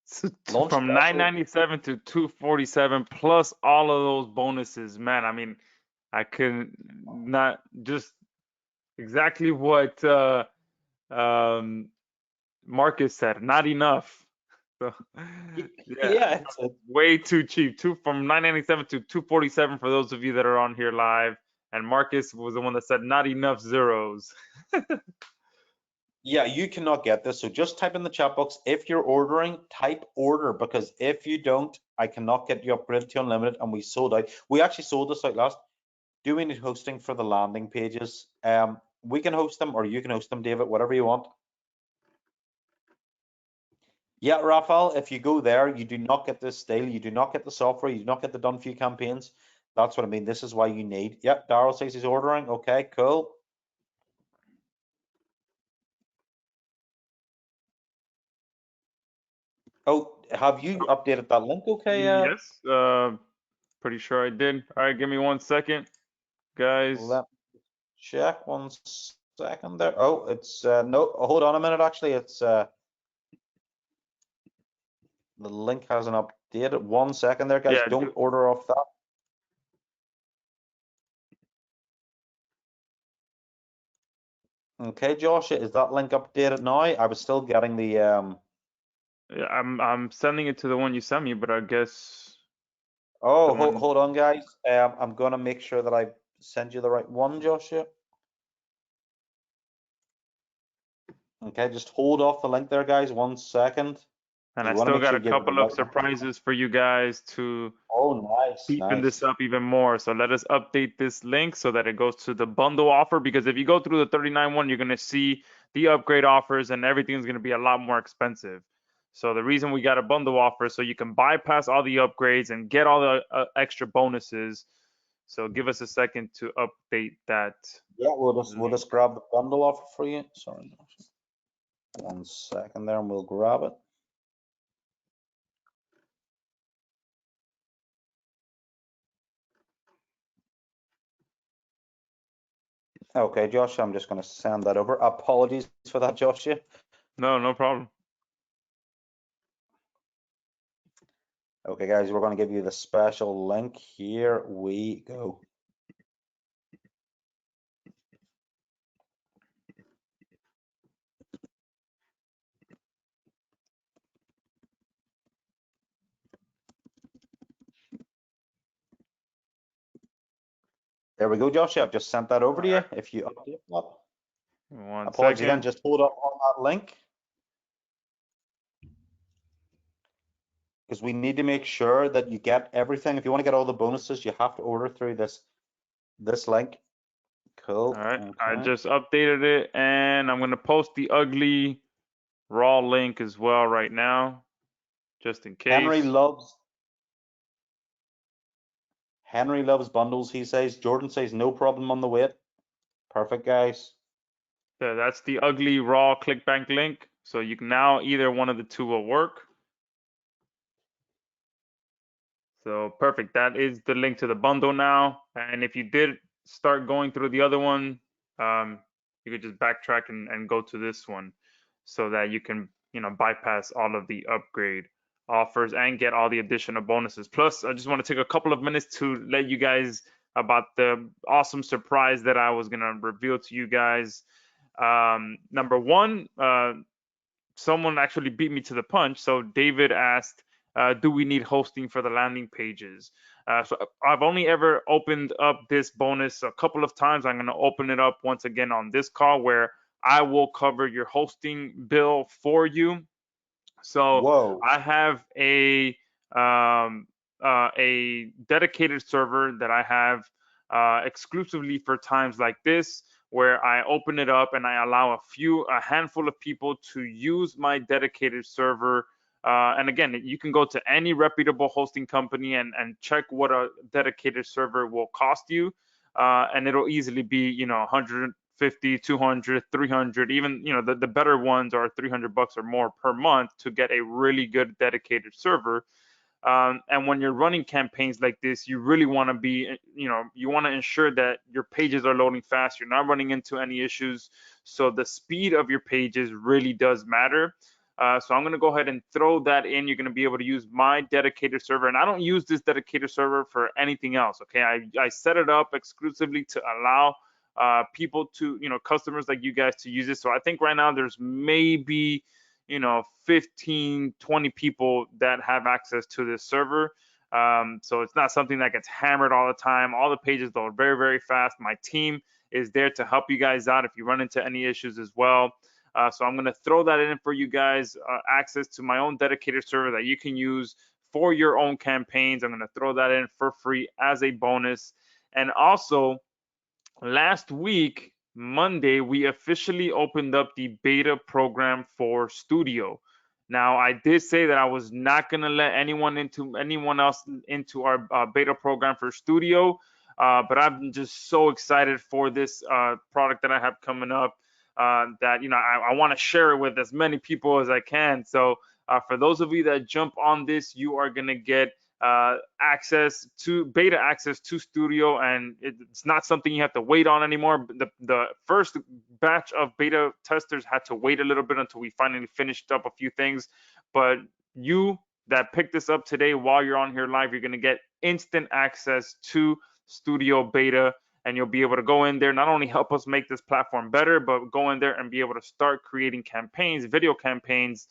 So from $997 to $247 plus all of those bonuses, man. I mean, I couldn't not just exactly what Marcus said. Not enough. So, yeah, it's way too cheap. From $997 to $247 for those of you that are on here live. And Marcus was the one that said not enough zeros. Yeah, you cannot get this. So just type in the chat box. If you're ordering, type order, because if you don't, I cannot get you upgraded to unlimited. And we sold out. We actually sold this out last. Do we need hosting for the landing pages? We can host them, or you can host them, David, whatever you want. Yeah, Raphael, if you go there, you do not get this style. You do not get the software. You do not get the done for you campaigns. That's what I mean. This is why you need. Yep, Daryl says he's ordering. Okay, cool. Oh, have you updated that link? Okay. Yes, pretty sure I did. All right, give me 1 second, guys. Let me check 1 second there. Oh, it's no. Hold on a minute. Actually, it's the link hasn't updated. 1 second there, guys. Yeah, Don't order off that. Okay, Josh, is that link updated now? I was still getting the Yeah, I'm sending it to the one you sent me, but I guess Oh, the one. hold on, guys. I'm gonna make sure that I send you the right one, Joshua. Okay, just hold off the link there, guys. 1 second. And We I want to still make got sure a you give it the couple of right one. surprises for you guys to Oh, nice, deepen this nice. up even more. So let us update this link so that it goes to the bundle offer, because if you go through the 39 one, you're going to see the upgrade offers and everything's going to be a lot more expensive. So the reason we got a bundle offer so you can bypass all the upgrades and get all the extra bonuses. So give us a second to update that Yeah, we'll link. just grab the bundle offer for you. Sorry, Josh. 1 second there, and we'll grab it. Okay, Josh, I'm just going to send that over. Apologies for that, Joshua. No, no problem. Okay, guys, we're going to give you the special link. Here we go. There we go, Joshua. I've just sent that over to you. If you update that. One Apologies again, second. just hold up on that link. Because we need to make sure that you get everything. If you want to get all the bonuses, you have to order through this link. Cool. All right, I Okay. just updated it, and I'm gonna post the ugly raw link as well right now, just in Henry case. loves bundles, he says. Jordan says no problem on the weight. Perfect, guys. That's the ugly raw Clickbank link. So you can now either one of the two will work. So perfect. That is the link to the bundle now. And if you did start going through the other one, you could just backtrack and go to this one so that you can, bypass all of the upgrade offers and get all the additional bonuses. Plus, I just want to take a couple of minutes to let you guys about the awesome surprise that I was gonna reveal to you guys. Number one, someone actually beat me to the punch. So David asked, do we need hosting for the landing pages? So I've only ever opened up this bonus a couple of times. I'm going to open it up once again on this call where I will cover your hosting bill for you. So Whoa. I have a dedicated server that I have exclusively for times like this, where I open it up and I allow a handful of people to use my dedicated server. And again, you can go to any reputable hosting company and check what a dedicated server will cost you. And it'll easily be, 150, 200, 300, even, the better ones are $300 or more per month to get a really good dedicated server. And when you're running campaigns like this, you really want to be, you want to ensure that your pages are loading fast. You're not running into any issues. So the speed of your pages really does matter. So I'm going to go ahead and throw that in. You're going to be able to use my dedicated server. And I don't use this dedicated server for anything else. Okay. I set it up exclusively to allow people to, customers like you guys to use it. So I think right now there's maybe 15, 20 people that have access to this server. So it's not something that gets hammered all the time. All the pages load very, very fast. My team is there to help you guys out if you run into any issues as well. So I'm going to throw that in for you guys, access to my own dedicated server that you can use for your own campaigns. I'm going to throw that in for free as a bonus. And also, last week, Monday, we officially opened up the beta program for Studio. Now, I did say that I was not going to let anyone else into our beta program for Studio, but I'm just so excited for this product that I have coming up that I want to share it with as many people as I can. So for those of you that jump on this, you are going to get beta access to Studio, and it's not something you have to wait on anymore. The first batch of beta testers had to wait a little bit until we finally finished up a few things, but you that picked this up today while you're on here live, you're going to get instant access to Studio beta. and you'll be able to go in there, not only help us make this platform better, but go in there and be able to start creating campaigns, video campaigns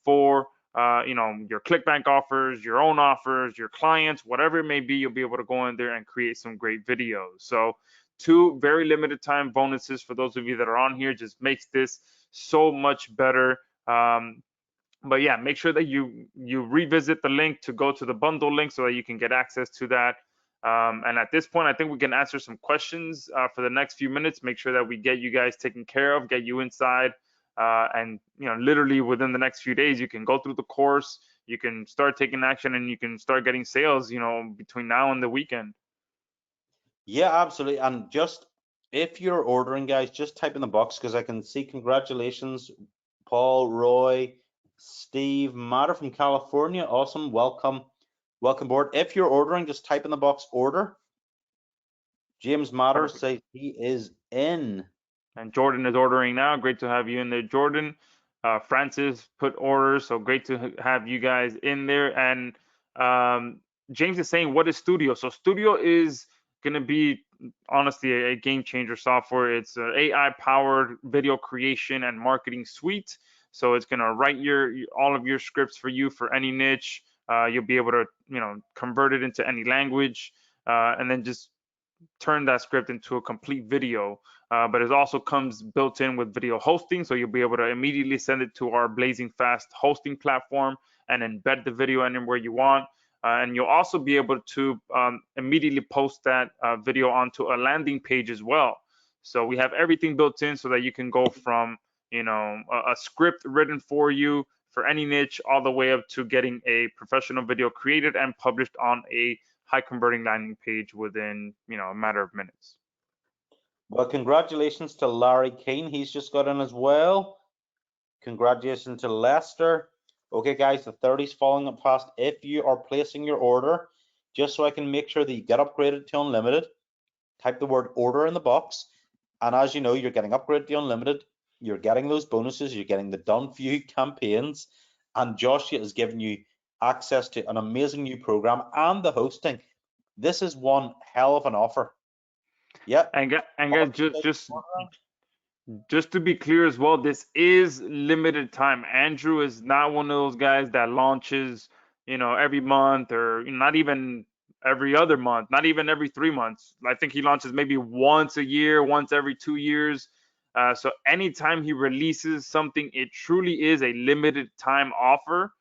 for your Clickbank offers, your own offers, your clients, whatever it may be. You'll be able to go in there and create some great videos. So 2 very limited time bonuses for those of you that are on here. Just makes this so much better. But yeah, make sure that you revisit the link to go to the bundle link so that you can get access to that. And at this point, I think we can answer some questions for the next few minutes. Make sure that we get you guys taken care of, get you inside, and literally within the next few days, you can go through the course, you can start taking action, and you can start getting sales. Between now and the weekend. Yeah, absolutely. And just if you're ordering, guys, just type in the box, because I can see congratulations, Paul, Roy, Steve, Matter from California. Awesome. Welcome board. If you're ordering, just type in the box order. James Matters says he is in. And Jordan is ordering now. Great to have you in there, Jordan. Francis put orders, so great to have you guys in there. And James is saying, what is Studio? So Studio is going to be honestly a game changer software. It's an AI powered video creation and marketing suite. So it's going to write all of your scripts for you for any niche. You'll be able to convert it into any language, and then just turn that script into a complete video. But it also comes built in with video hosting, so you'll be able to immediately send it to our blazing fast hosting platform and embed the video anywhere you want. And you'll also be able to immediately post that video onto a landing page as well. So we have everything built in so that you can go from a script written for you for any niche all the way up to getting a professional video created and published on a high converting landing page within a matter of minutes. Well, congratulations to Larry Keane. He's just got in as well. Congratulations to Lester. Okay, guys, the 30's falling up fast. If you are placing your order, just so I can make sure that you get upgraded to unlimited, type the word order in the box. And as you know, you're getting upgraded to unlimited. You're getting those bonuses. You're getting the done for you campaigns. And Joshua is giving you access to an amazing new program and the hosting. This is one hell of an offer. Yeah. And guys, just to be clear as well, this is limited time. Andrew is not one of those guys that launches, every month, or not even every other month, not even every 3 months. I think he launches maybe once a year, once every 2 years. So anytime he releases something, it truly is a limited time offer.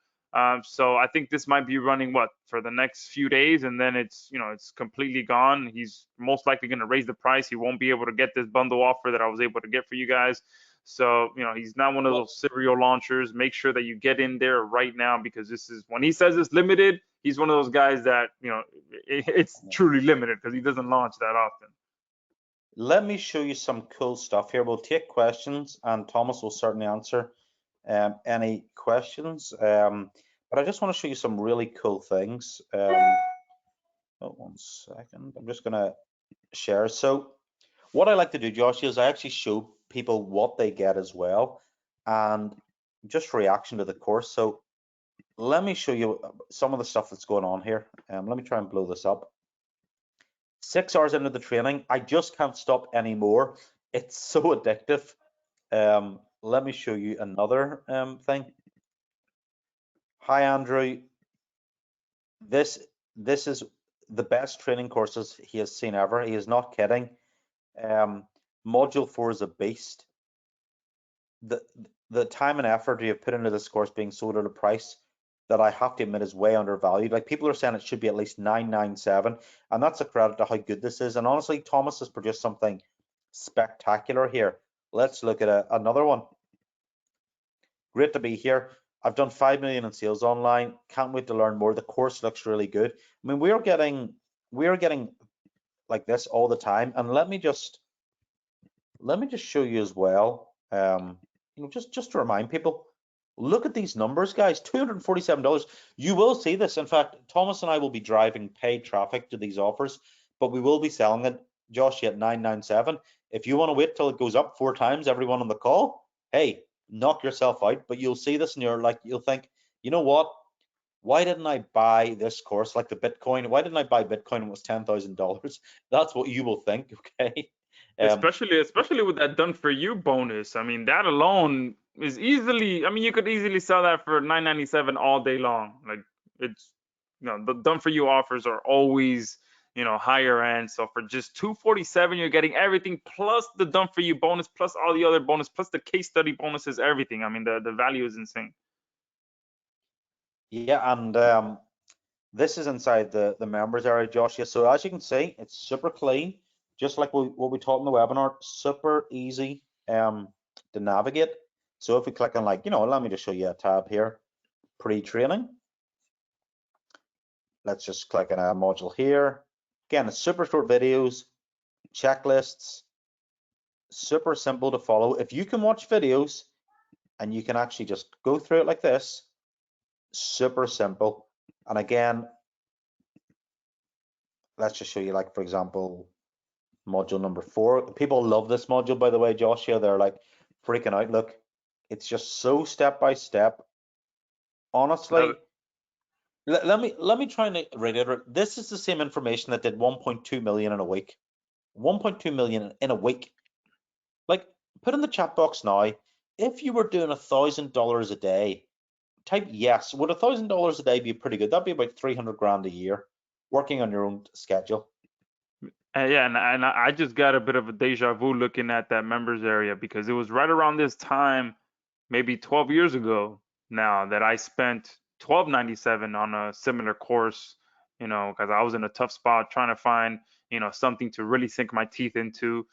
So I think this might be running for the next few days, and then it's completely gone. He's most likely going to raise the price. He won't be able to get this bundle offer that I was able to get for you guys. So he's not one of those serial launchers. Make sure that you get in there right now, because this is, when he says it's limited, he's one of those guys that it's truly limited, because he doesn't launch that often. Let me show you some cool stuff here. We'll take questions, and Thomas will certainly answer any questions. But I just want to show you some really cool things. One second. I'm just going to share. So what I like to do, Josh, is I actually show people what they get as well, and just reaction to the course. So let me show you some of the stuff that's going on here. Let me try and blow this up. 6 hours into the training, I just can't stop anymore. It's so addictive. Let me show you another thing. Hi, Andrew. This is the best training courses he has seen ever. He is not kidding. Module 4 is a beast. The time and effort you have put into this course being sold at a price that I have to admit is way undervalued. Like, people are saying it should be at least $997, and that's a credit to how good this is. And honestly, Thomas has produced something spectacular here. Let's look at another one. Great to be here. I've done 5 million in sales online. Can't wait to learn more. The course looks really good. I mean, we are getting like this all the time. And let me just show you as well. Just to remind people, look at these numbers, guys. $247. You will see this. In fact, Thomas and I will be driving paid traffic to these offers, but we will be selling it, Josh, at $997. If you want to wait till it goes up 4 times, everyone on the call, hey, knock yourself out. But you'll see this and you'll think, you know what? why didn't I buy this course, like the Bitcoin? Why didn't I buy Bitcoin when it was $10,000? That's what you will think, okay? Especially with that done for you bonus. I mean, that alone is easily, I mean, you could easily sell that for $9.97 all day long. Like, it's, the done for you offers are always, higher end. So for just $247, you're getting everything plus the done for you bonus, plus all the other bonus, plus the case study bonuses, everything. I mean, the value is insane. Yeah, and this is inside the members area, Josh. Yeah, so as you can see, it's super clean, just like what we taught in the webinar. Super easy to navigate. So if we click on, like, allow me to show you a tab here, pre-training. Let's just click on a module here. Again, it's super short videos, checklists, super simple to follow. If you can watch videos and you can actually just go through it like this, super simple. And again, let's just show you, like, for example, module number 4. People love this module, by the way, Joshua. They're like freaking out. Look, it's just so step by step. Honestly, let me try and reiterate. This is the same information that did 1.2 million in a week. 1.2 million in a week. Like, put in the chat box now, if you were doing $1,000 a day, type yes. Would $1,000 a day be pretty good? That'd be about 300 grand a year, working on your own schedule. Yeah, and I just got a bit of a deja vu looking at that members area, because it was right around this time, maybe 12 years ago now, that I spent $12.97 on a similar course, because I was in a tough spot trying to find, something to really sink my teeth into.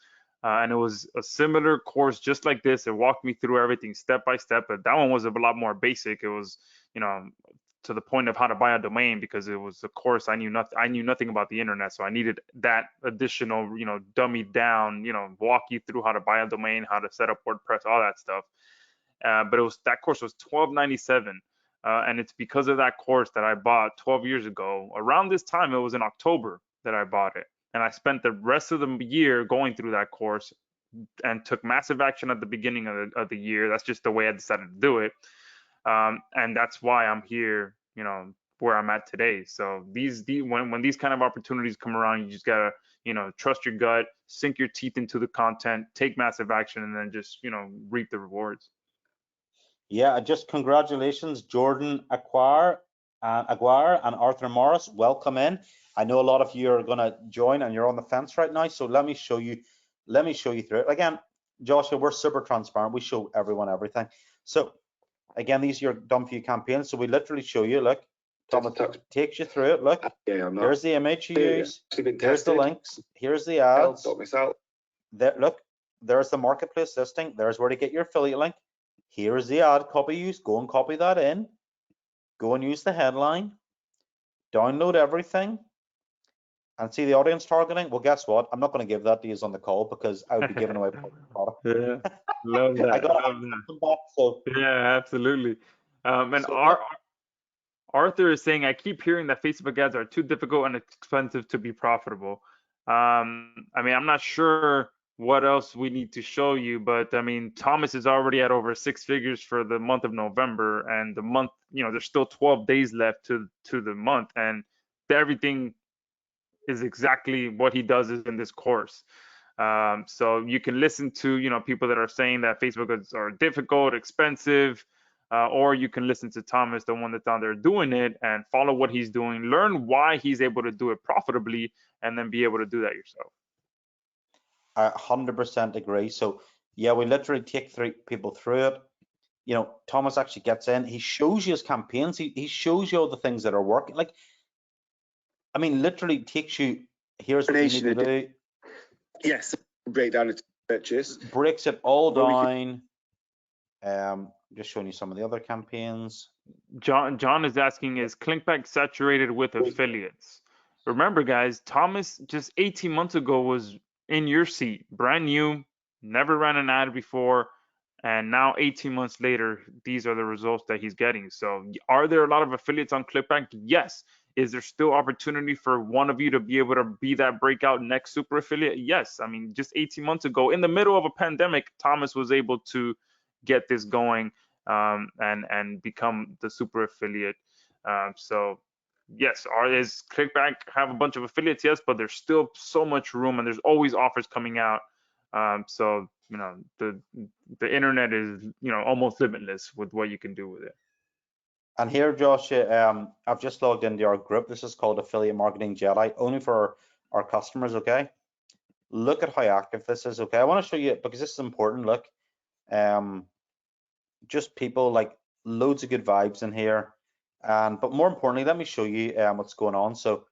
And it was a similar course just like this. It walked me through everything step by step, but that one was a lot more basic. It was, to the point of how to buy a domain, because it was a course I knew nothing about the internet, so I needed that additional, dummy down, walk you through how to buy a domain, how to set up WordPress, all that stuff. But that course was $12.97, and it's because of that course that I bought 12 years ago. Around this time, it was in October that I bought it, and I spent the rest of the year going through that course and took massive action at the beginning of the year. That's just the way I decided to do it. And that's why I'm here, where I'm at today. So when these kind of opportunities come around, you just gotta, trust your gut, sink your teeth into the content, take massive action, and then just, reap the rewards. Yeah, just congratulations, Jordan Aguirre and Arthur Morris. Welcome in. I know a lot of you are gonna join and you're on the fence right now. So let me show you through it. Again, Joshua, we're super transparent. We show everyone everything. So again, these are your done for you campaigns. So we literally show you, look, Thomas takes you through it. Look, here's the image you use, here's the links, here's the ads. Look, there's the marketplace listing, there's where to get your affiliate link. Here's the ad copy use. Go and copy that in. Go and use the headline. Download everything. And see the audience targeting. Well, guess what? I'm not going to give that to you on the call, because I would be giving away product. Yeah, love that. I got back, so. Yeah, absolutely. And So Arthur is saying, I keep hearing that Facebook ads are too difficult and expensive to be profitable. I mean, I'm not sure what else we need to show you, but I mean, Thomas is already at over 6 figures for the month of November, and the month, there's still 12 days left to the month, and everything is exactly what he does is in this course. So you can listen to, people that are saying that Facebook ads are difficult, expensive, or you can listen to Thomas, the one that's out there doing it, and follow what he's doing, learn why he's able to do it profitably, and then be able to do that yourself. I 100% agree. So yeah, we literally take people through it. Thomas actually gets in, he shows you his campaigns, he shows you all the things that are working. Like, I mean, literally takes you, here's what you need to do. Yes, break down its purchase. Breaks it all down. Just showing you some of the other campaigns. John is asking, is Clickbank saturated with affiliates? Remember, guys, Thomas just 18 months ago was in your seat, brand new, never ran an ad before, and now 18 months later, these are the results that he's getting. So are there a lot of affiliates on Clickbank? Yes. Is there still opportunity for one of you to be able to be that breakout next super affiliate? Yes. I mean, just 18 months ago, in the middle of a pandemic, Thomas was able to get this going and become the super affiliate. So yes, is Clickbank have a bunch of affiliates? Yes, but there's still so much room, and there's always offers coming out. So the internet is almost limitless with what you can do with it. And here, Josh, I've just logged into our group. This is called Affiliate Marketing Jedi, only for our customers, okay? Look at how active this is, okay? I want to show you, because this is important, look. Just people, like, loads of good vibes in here. But more importantly, let me show you what's going on. So,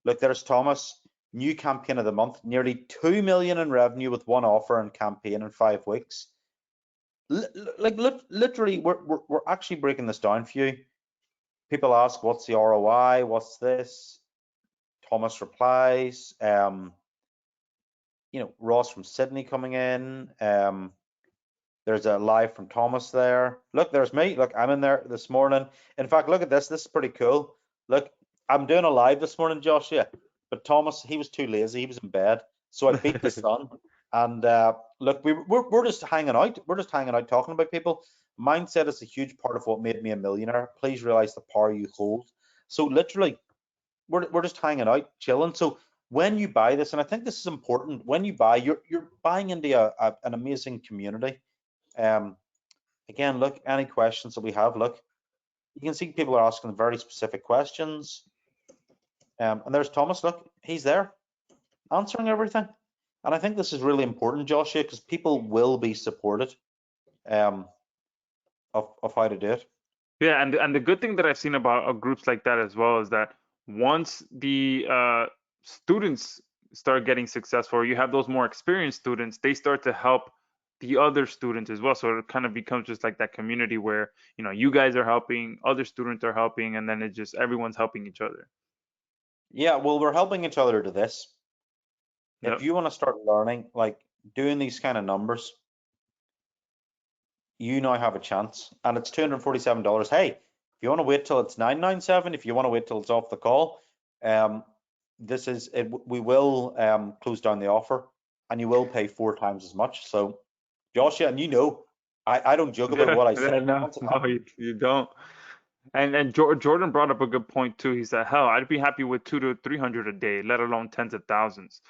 look, there's Thomas, new campaign of the month, nearly 2 million in revenue with one offer and campaign in 5 weeks. Literally, we're actually breaking this down for you. People ask, what's the ROI? What's this? Thomas replies, Ross from Sydney coming in. There's a live from Thomas there. Look, there's me. Look, I'm in there this morning. In fact, look at this. This is pretty cool. Look, I'm doing a live this morning, Josh, yeah. But Thomas, he was too lazy. He was in bed. So I beat the sun. And look, we're just hanging out. We're just hanging out talking about people. Mindset is a huge part of what made me a millionaire. Please realize the power you hold. So literally, we're just hanging out, chilling. So when you buy this, and I think this is important, when you buy, you're buying into an amazing community. Again, look, any questions that we have, look, you can see people are asking very specific questions. And there's Thomas, look, he's there answering everything. And I think this is really important, Joshua, because people will be supported of how to do it. Yeah, and the good thing that I've seen about groups like that as well is that once the students start getting successful, or you have those more experienced students, they start to help the other students as well. So it kind of becomes just like that community where you guys are helping, other students are helping, and then it just everyone's helping each other. Yeah, well, we're helping each other to this. Yep. If you want to start learning, like doing these kind of numbers, you now have a chance, and it's $247. Hey, if you want to wait till it's $997, if you want to wait till it's off the call, this is it. We will close down the offer, and you will pay 4 times as much. So, Joshua, and I don't joke about what I say. No, you don't. And Jordan brought up a good point too. He said, "Hell, I'd be happy with 200 to 300 a day, let alone tens of thousands."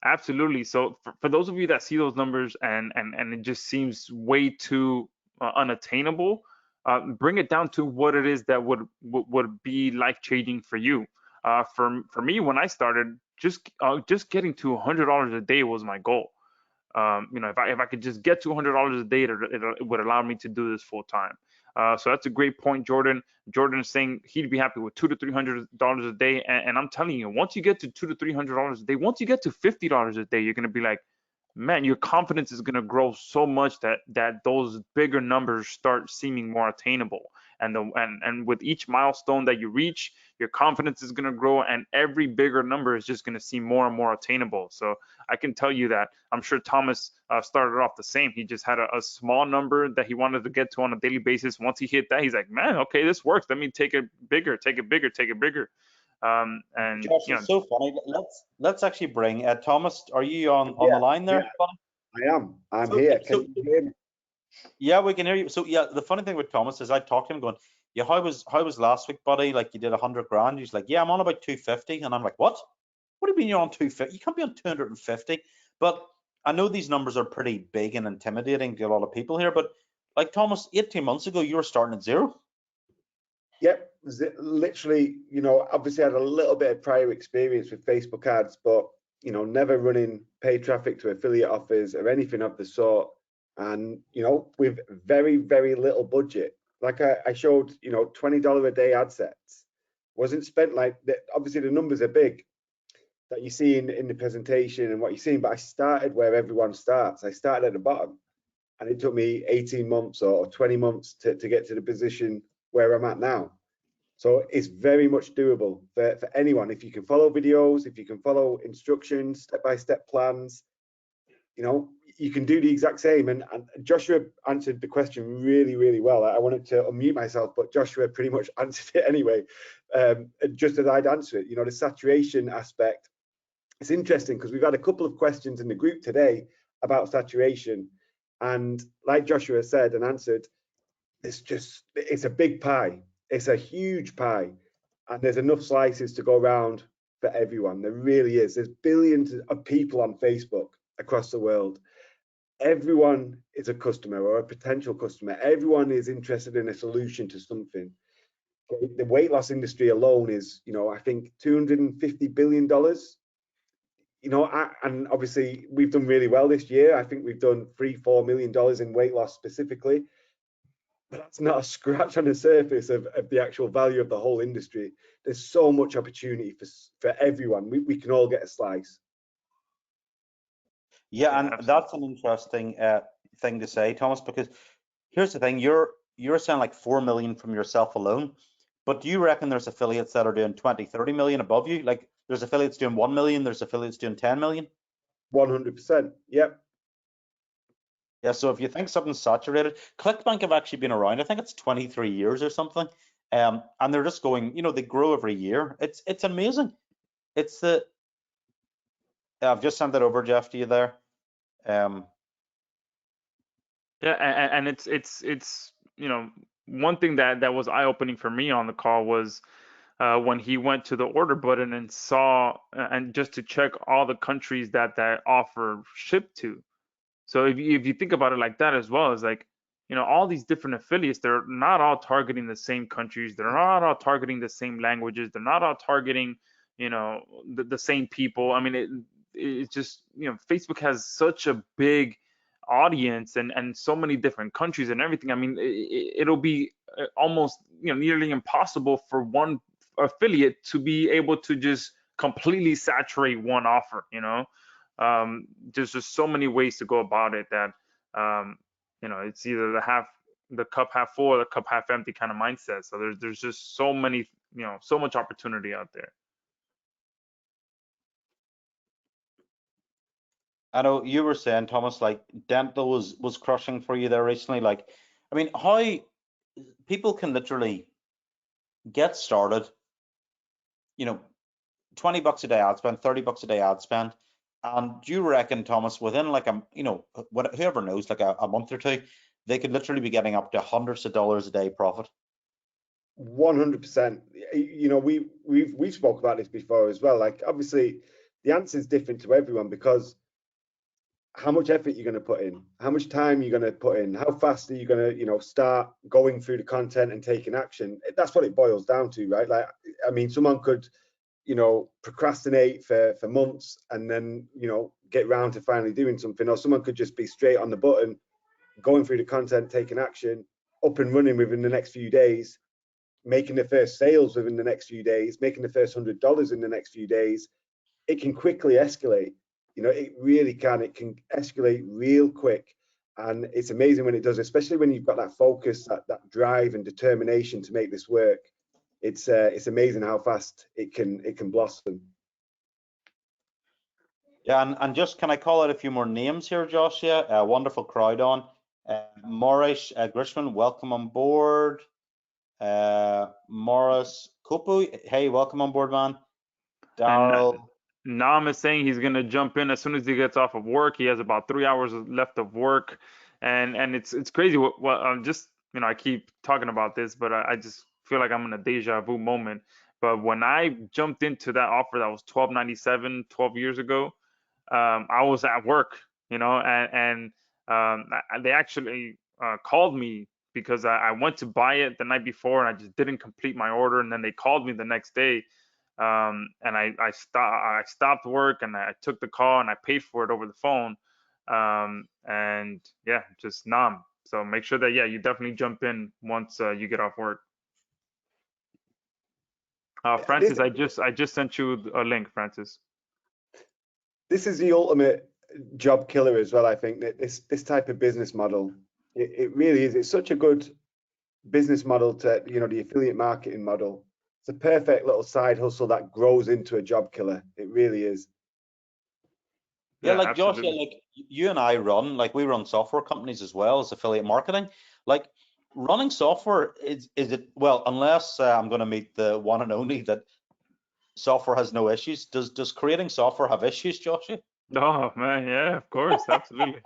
Absolutely. So for those of you that see those numbers and it just seems way too unattainable, bring it down to what it is that would be life changing for you. For me, when I started, just getting to $100 a day was my goal. If I could just get to $100 a day, it would allow me to do this full time. So that's a great point, Jordan. Jordan is saying he'd be happy with $200 to $300 a day, and I'm telling you, once you get to $200 to $300 a day, once you get to $50 a day, you're gonna be like, man, your confidence is gonna grow so much that those bigger numbers start seeming more attainable. And with each milestone that you reach, your confidence is gonna grow, and every bigger number is just gonna seem more and more attainable. So I can tell you that I'm sure Thomas started off the same. He just had a small number that he wanted to get to on a daily basis. Once he hit that, he's like, man, okay, this works. Let me take it bigger, take it bigger, take it bigger. And Josh, it's so funny. Let's actually bring Thomas. Are you on the line there? Yeah, I am. I'm here. Can you hear me? Yeah, we can hear you. So yeah, the funny thing with Thomas is I talked to him going, yeah, how was last week, buddy? Like you did 100 grand. He's like, yeah, I'm on about 250, and I'm like, what? What do you mean you're on 250? You can't be on 250. But I know these numbers are pretty big and intimidating to a lot of people here. But like Thomas, 18 months ago, you were starting at zero. Yep, literally, obviously I had a little bit of prior experience with Facebook ads, but, never running paid traffic to affiliate offers or anything of the sort. And, with very, very little budget, like I showed, $20 a day ad sets, wasn't spent like that. Obviously the numbers are big that you see in the presentation and what you're seeing, but I started where everyone starts. I started at the bottom, and it took me 18 months or 20 months to get to the position where I'm at now. So it's very much doable for anyone. If you can follow videos, if you can follow instructions, step-by-step plans, you can do the exact same. And Joshua answered the question really, really well. I wanted to unmute myself, but Joshua pretty much answered it anyway, just as I'd answer it. The saturation aspect. It's interesting because we've had a couple of questions in the group today about saturation. And like Joshua said and answered, it's a big pie. It's a huge pie, and there's enough slices to go around for everyone. There really is. There's billions of people on Facebook across the world. Everyone is a customer or a potential customer. Everyone is interested in a solution to something. The weight loss industry alone is, I think $250 billion. And obviously we've done really well this year. I think we've done $3-4 million in weight loss specifically. But that's not a scratch on the surface of the actual value of the whole industry. There's so much opportunity for everyone. We can all get a slice. Yeah, and that's an interesting thing to say, Thomas, because here's the thing: you're saying like 4 million from yourself alone, but do you reckon there's affiliates that are doing 20, 30 million above you? Like there's affiliates doing 1 million, there's affiliates doing 10 million. 100%. Yep. Yeah, so if you think something's saturated, Clickbank have actually been around. I think it's 23 years or something, and they're just going. They grow every year. It's amazing. It's the. I've just sent it over, Jeff, to you there. Yeah, and it's one thing that was eye-opening for me on the call was when he went to the order button and saw and just to check all the countries that offer ship to. So if you think about it like that as well, it's like, all these different affiliates, they're not all targeting the same countries. They're not all targeting the same languages. They're not all targeting, the same people. I mean, it's just, Facebook has such a big audience and so many different countries and everything. I mean, it'll be almost, nearly impossible for one affiliate to be able to just completely saturate one offer, there's just so many ways to go about it that it's either the cup half full or the cup half empty kind of mindset. So there's just so many, so much opportunity out there. I know you were saying, Thomas, like dental was crushing for you there recently. Like, I mean, how people can literally get started, 20 bucks a day ad spend, 30 bucks a day ad spend. And do you reckon, Thomas, within like whoever knows, like a month or two, they could literally be getting up to hundreds of dollars a day profit? 100%. We spoke about this before as well. Like, obviously, the answer is different to everyone because how much effort you're going to put in, how much time you're going to put in, how fast are you going to, start going through the content and taking action. That's what it boils down to, right? Like, I mean, someone could, procrastinate for months and then, get round to finally doing something, or someone could just be straight on the button, going through the content, taking action, up and running within the next few days, making the first sales within the next few days, making the first $100 in the next few days. It can quickly escalate. It really can. It can escalate real quick. And it's amazing when it does, especially when you've got that focus, that drive and determination to make this work. It's amazing how fast it can blossom. Yeah, and just can I call out a few more names here, Josh? Yeah, wonderful crowd on. Morris Grishman, welcome on board. Morris Kopu, hey, welcome on board, man. Daryl. Nam is saying he's gonna jump in as soon as he gets off of work. He has about 3 hours left of work, and it's crazy. What I'm just I keep talking about this, but I just feel like I'm in a deja vu moment. But when I jumped into that offer that was $12.97 12 years ago, I was at work, and they actually called me because I went to buy it the night before and I just didn't complete my order, and then they called me the next day. And I stopped work and I took the call and I paid for it over the phone. And yeah, just Nam. So make sure that you definitely jump in once you get off work. Francis, I just sent you a link, Francis. This is the ultimate job killer as well. I think that this type of business model, it really is. It's such a good business model to the affiliate marketing model. It's a perfect little side hustle that grows into a job killer. It really is. Yeah, like Josh, like you and I we run software companies as well as affiliate marketing. Like running software is it, well, unless I'm going to meet the one and only that software has no issues. Does creating software have issues, Josh? Oh man, yeah, of course, absolutely.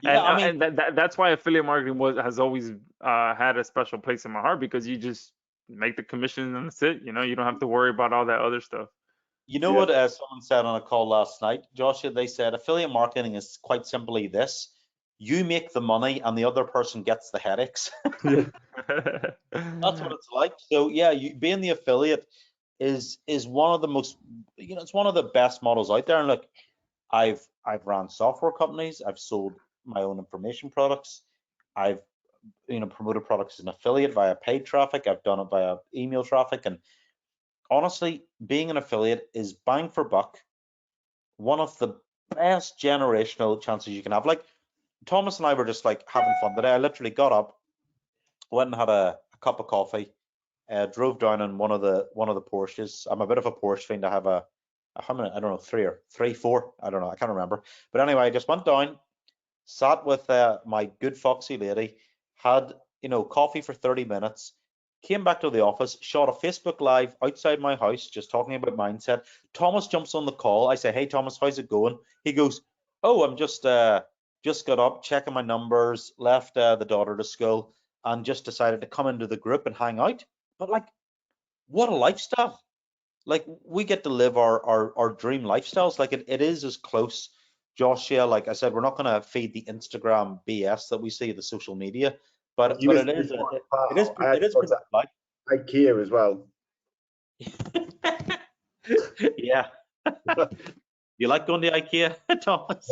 Yeah, I mean, And that's why affiliate marketing has always had a special place in my heart, because you just make the commission and that's it. You know, you don't have to worry about all that other stuff. you know Yeah. what someone said on a call last night, Joshua? They said affiliate marketing is quite simply this: you make the money and the other person gets the headaches. Yeah. That's what it's like. So yeah, being the affiliate is one of the most, it's one of the best models out there. And look, I've ran software companies, I've sold my own information products, I've promoted products as an affiliate via paid traffic, I've done it via email traffic, and honestly, being an affiliate is bang for buck, one of the best generational chances you can have. Like Thomas and I were just like having fun today. I literally got up, went and had a cup of coffee, drove down in one of the Porsches. I'm a bit of a Porsche fiend. I have how many? I don't know, three, four. I don't know. I can't remember. But anyway, I just went down, sat with my good foxy lady, had coffee for 30 minutes, came back to the office, shot a Facebook Live outside my house, just talking about mindset. Thomas jumps on the call. I say, "Hey Thomas, how's it going?" He goes, "Oh, I'm just got up, checking my numbers, left the daughter to school, and just decided to come into the group and hang out." But like, what a lifestyle! Like we get to live our dream lifestyles. Like it is as close, Joshua. Like I said, we're not going to feed the Instagram BS that we see, the social media, but You but missed it the is important part. I it had is to go pretty to like IKEA as well. yeah. You like going to IKEA, Thomas?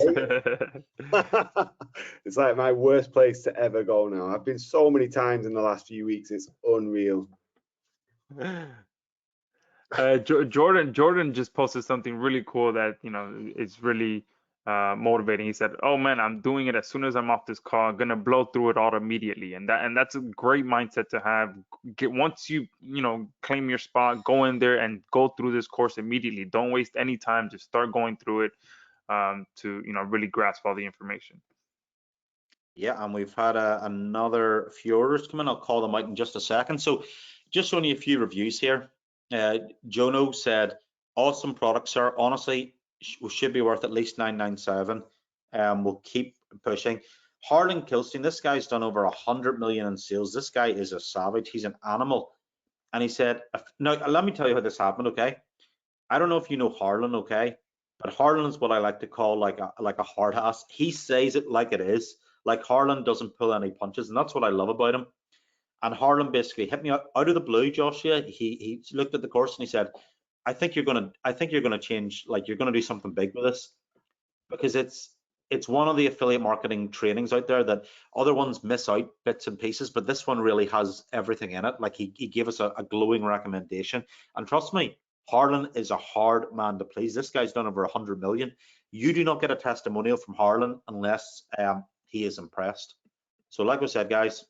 It's like my worst place to ever go now. I've been so many times in the last few weeks. It's unreal. Jordan just posted something really cool that is really motivating. He said, "Oh man, I'm doing it as soon as I'm off this call. I'm gonna blow through it all immediately." And that's a great mindset to have. Once you claim your spot, go in there and go through this course immediately. Don't waste any time. Just start going through it to really grasp all the information. Yeah, and we've had another few orders come in. I'll call them out in just a second. So just only a few reviews here. Jono said, "Awesome product, sir. Honestly, should be worth at least 997. We'll keep pushing." Harlan Kilstein, this guy's done over 100 million in sales. This guy is a savage. He's an animal. And he said, "Now let me tell you how this happened, okay? I don't know if you know Harlan, okay? But Harlan is what I like to call like a hard ass. He says it like it is. Like Harlan doesn't pull any punches, and that's what I love about him. And Harlan basically hit me out of the blue, Joshua. He looked at the course and he said, I think you're gonna change, like you're gonna do something big with this, because it's one of the affiliate marketing trainings out there that other ones miss out bits and pieces, but this one really has everything in it. Like he gave us a glowing recommendation, and trust me, Harlan is a hard man to please. This guy's done over 100 million. You do not get a testimonial from Harlan unless he is impressed. So like I said, guys,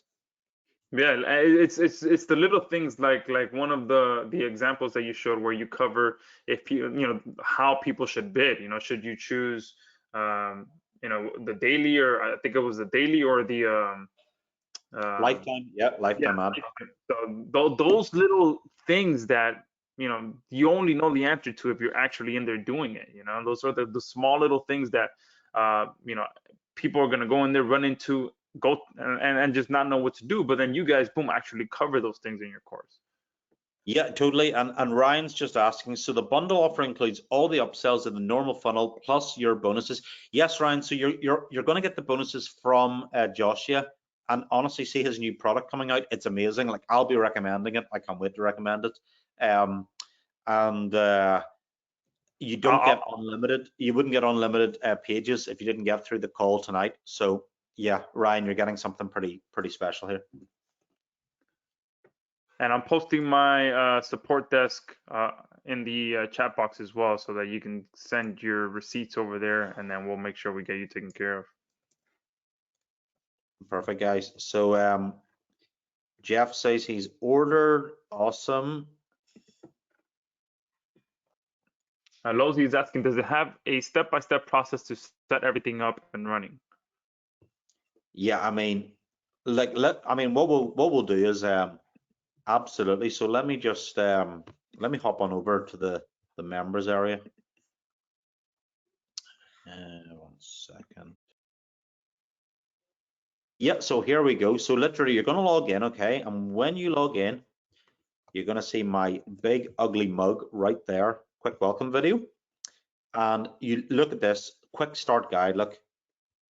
Yeah, it's the little things like one of the examples that you showed where you cover if how people should bid. Should you choose the daily, or I think it was the daily, or the lifetime, yeah, yeah. lifetime ad. So those little things that you only know the answer to if you're actually in there doing it. Those are the small little things that uh you know people are gonna go in there, run into, go and just not know what to do. But then you guys, boom, actually cover those things in your course. Yeah, totally. And Ryan's just asking, so the bundle offer includes all the upsells in the normal funnel plus your bonuses. Yes, Ryan. So you're going to get the bonuses from Joshua, and honestly, see his new product coming out. It's amazing. Like I'll be recommending it. I can't wait to recommend it. And you don't get unlimited. You wouldn't get unlimited pages if you didn't get through the call tonight. So yeah, Ryan, you're getting something pretty special here. And I'm posting my support desk in the chat box as well, so that you can send your receipts over there, and then we'll make sure we get you taken care of. Perfect, guys. So Jeff says he's ordered. Awesome. Lozy is asking, does it have a step-by-step process to set everything up and running? Yeah, I mean, what we'll do is absolutely. So let me just let me hop on over to the members area. 1 second. Yeah, so here we go. So literally you're going to log in, okay? And when you log in, you're going to see my big ugly mug right there, quick welcome video. And you look at this quick start guide. Look,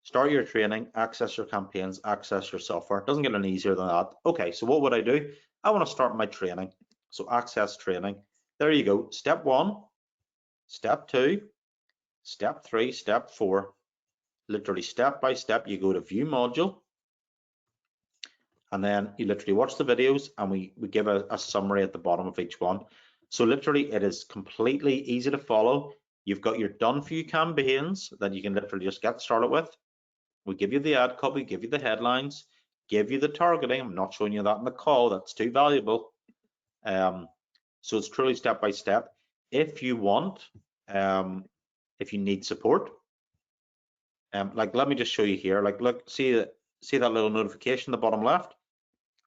start your training, access your campaigns, access your software. It doesn't get any easier than that. Okay, so what would I do? I want to start my training. So access training. There you go. Step 1, step 2, step 3, step 4. Literally step by step, you go to view module. And then you literally watch the videos, and we give a summary at the bottom of each one. So literally it is completely easy to follow. You've got your done for you campaigns that you can literally just get started with. We give you the ad copy, give you the headlines, give you the targeting. I'm not showing you that in the call, that's too valuable. So it's truly step by step. If you want, if you need support, like let me just show you here. Like look, see that little notification in the bottom left?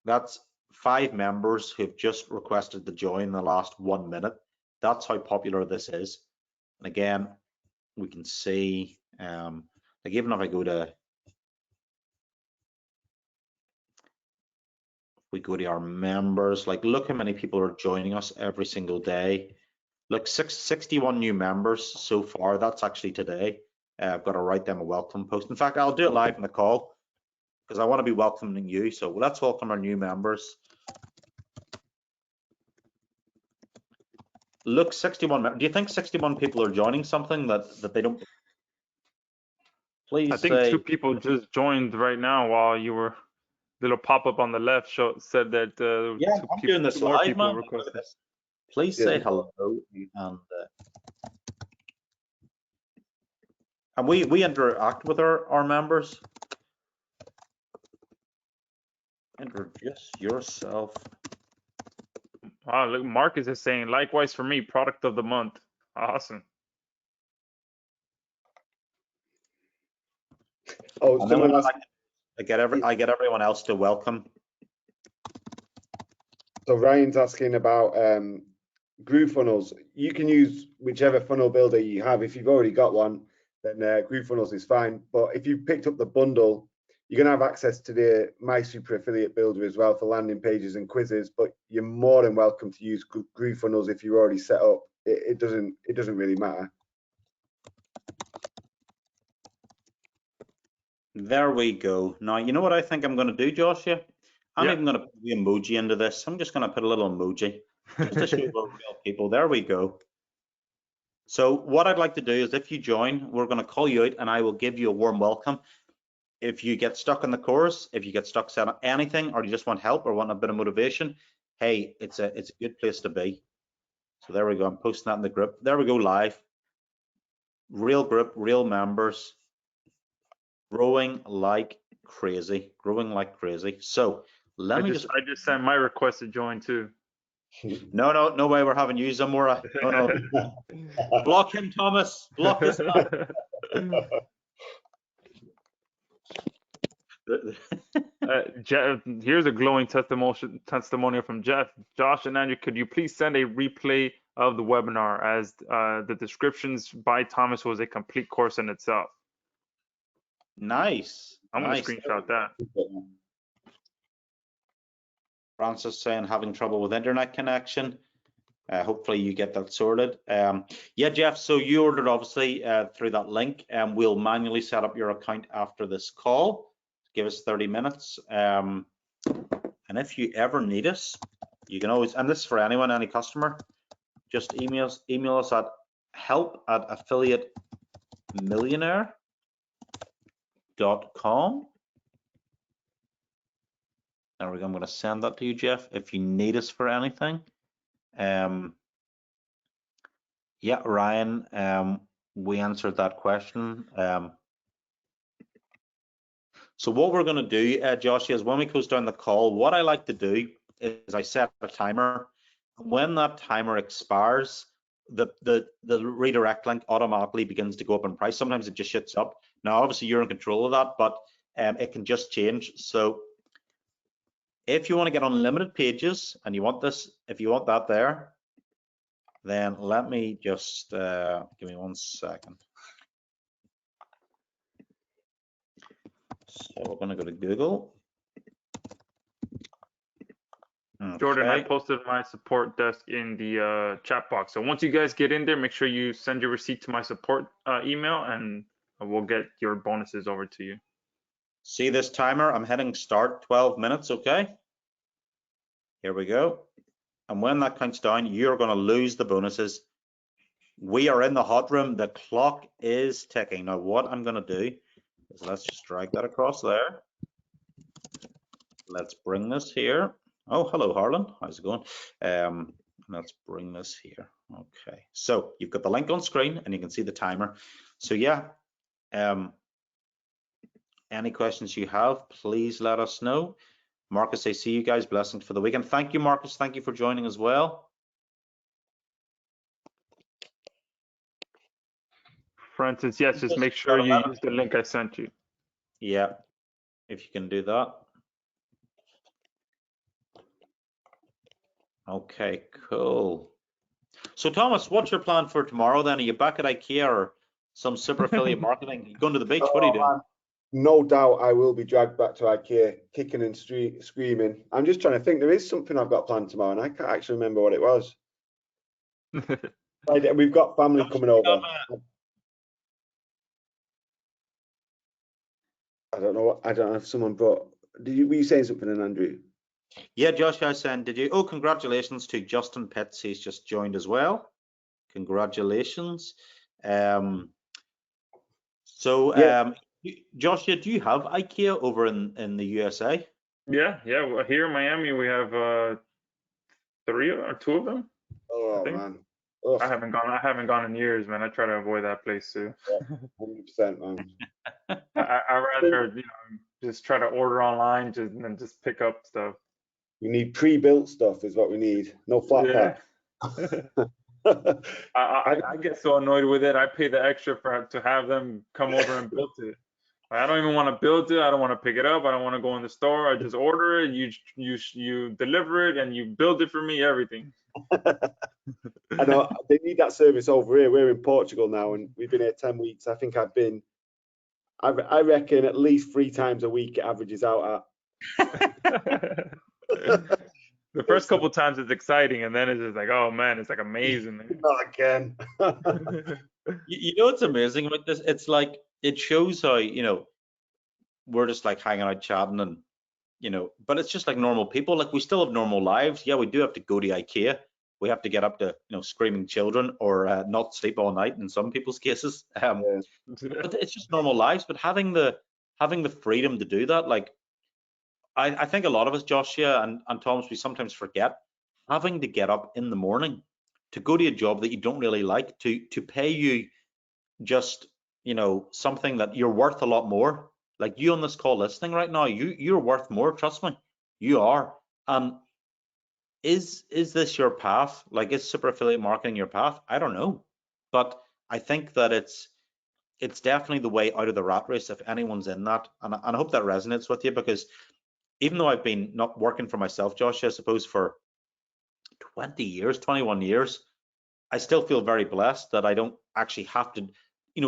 That's 5 members who've just requested to join in the last 1 minute. That's how popular this is. And again, we can see, like even if I go to, we go to our members, like look how many people are joining us every single day. Look, 61 new members so far. That's actually today. I've got to write them a welcome post. In fact, I'll do it live in the call because I want to be welcoming you. So let's welcome our new members. Look, 61. Do you think 61 people are joining something that they don't? Please I think say. 2 people just joined right now while you were. Little pop-up on the left said that Yeah, I'm doing this 2 more live, people man. Look at requested. this. Please Yeah. say hello, and we interact with our members. Introduce yourself. Wow, look, Marcus is saying likewise for me, product of the month. Awesome. Oh, And then someone what asked, I get everyone else to welcome. so Ryan's asking about GrooveFunnels. You can use whichever funnel builder you have. If you've already got one, then GrooveFunnels is fine. But if you've picked up the bundle, you're going to have access to the My Super Affiliate Builder as well for landing pages and quizzes. But you're more than welcome to use GrooveFunnels if you're already set up. It doesn't really matter. There we go. Now, you know what I think I'm going to do, Joshua? I'm Yeah. even going to put the emoji into this. I'm just going to put a little emoji just to show we're real people. There we go. So what I'd like to do is if you join, we're going to call you out and I will give you a warm welcome. If you get stuck in the course, if you get stuck on anything, or you just want help or want a bit of motivation, hey, it's a good place to be. So there we go. I'm posting that in the group. There we go, live. Real group, real members, growing like crazy, growing like crazy. So let me just. I just sent my request to join too. No way we're having you, Zamora. No. Block him, Thomas. Block this man. Jeff, here's a glowing testimonial from Jeff. Josh and Andrew, could you please send a replay of the webinar, as the descriptions by Thomas was a complete course in itself. Nice. I'm nice. going to screenshot that. Francis saying having trouble with internet connection. Hopefully you get that sorted. Yeah, Jeff, so you ordered obviously through that link, and we'll manually set up your account after this call. Give us 30 minutes. And if you ever need us, you can always, and this is for anyone, any customer, just email us at help@affiliatemillionaire.com. There we go. I'm going to send that to you, Jeff, if you need us for anything. Yeah, Ryan, we answered that question. So what we're going to do, Joshua, is when we close down the call, what I like to do is I set a timer. When that timer expires, the redirect link automatically begins to go up in price. Sometimes it just shoots up. Now, obviously, you're in control of that, but it can just change. So if you want to get unlimited pages and you want this, if you want that there, then let me just give me 1 second. So we're going to go to Google. Jordan, I Okay. posted my support desk in the chat box. So once you guys get in there, make sure you send your receipt to my support email, and we'll get your bonuses over to you. See this timer? I'm hitting start, 12 minutes, okay? Here we go. And when that counts down, you're going to lose the bonuses. We are in the hot room. The clock is ticking. Now, what I'm going to do is let's just drag that across there. Let's bring this here. Oh, hello, Harlan. How's it going? Let's bring this here. Okay. So you've got the link on screen and you can see the timer. So yeah, any questions you have, please let us know. Marcus, I see you guys. Blessings for the weekend. Thank you, Marcus. Thank you for joining as well. Francis, yes, just make sure you use the link I sent you. Yeah, if you can do that. Okay, cool. So Thomas, what's your plan for tomorrow then? Are you back at IKEA or some super affiliate marketing? You going to the beach? What are you doing? Man, no doubt I will be dragged back to IKEA, kicking and screaming. I'm just trying to think. There is something I've got planned tomorrow, and I can't actually remember what it was. We've got family coming over. I don't know. I don't know if someone brought. Were you saying something, Andrew? Yeah, Josh, I was saying, did you? Oh, congratulations to Justin Pitts. He's just joined as well. Congratulations. Joshua, do you have IKEA over in the USA? Yeah. Well, here in Miami, we have 3 or 2 of them. Oh man. Ugh. I haven't gone in years, man. I try to avoid that place too. 100%, man. I rather just try to order online and just pick up stuff. We need pre-built stuff is what we need. No flat pack. I get so annoyed with it. I pay the extra to have them come over and build it. I don't even want to build it. I don't want to pick it up. I don't want to go in the store. I just order it. You deliver it and you build it for me. Everything. I know they need that service over here. We're in Portugal now, and we've been here 10 weeks. I think I reckon at least 3 times a week it averages out at. The first couple times it's exciting, and then it's just like, oh man, it's like amazing. Not again. You know what's amazing about this? It's like it shows how we're just like hanging out chatting and but it's just like normal people. Like we still have normal lives. Yeah, we do have to go to IKEA. We have to get up to screaming children or not sleep all night in some people's cases. But it's just normal lives. But having the freedom to do that, like I think a lot of us, Joshua and Thomas, we sometimes forget having to get up in the morning to go to a job that you don't really like, to pay you just something that you're worth a lot more. Like you on this call listening right now, you're worth more. Trust me, you are. Is this your path? Like, is super affiliate marketing your path? I don't know, but I think that it's definitely the way out of the rat race if anyone's in that, and I hope that resonates with you, because even though I've been not working for myself, Josh, I suppose for 20 years, 21 years, I still feel very blessed that I don't actually have to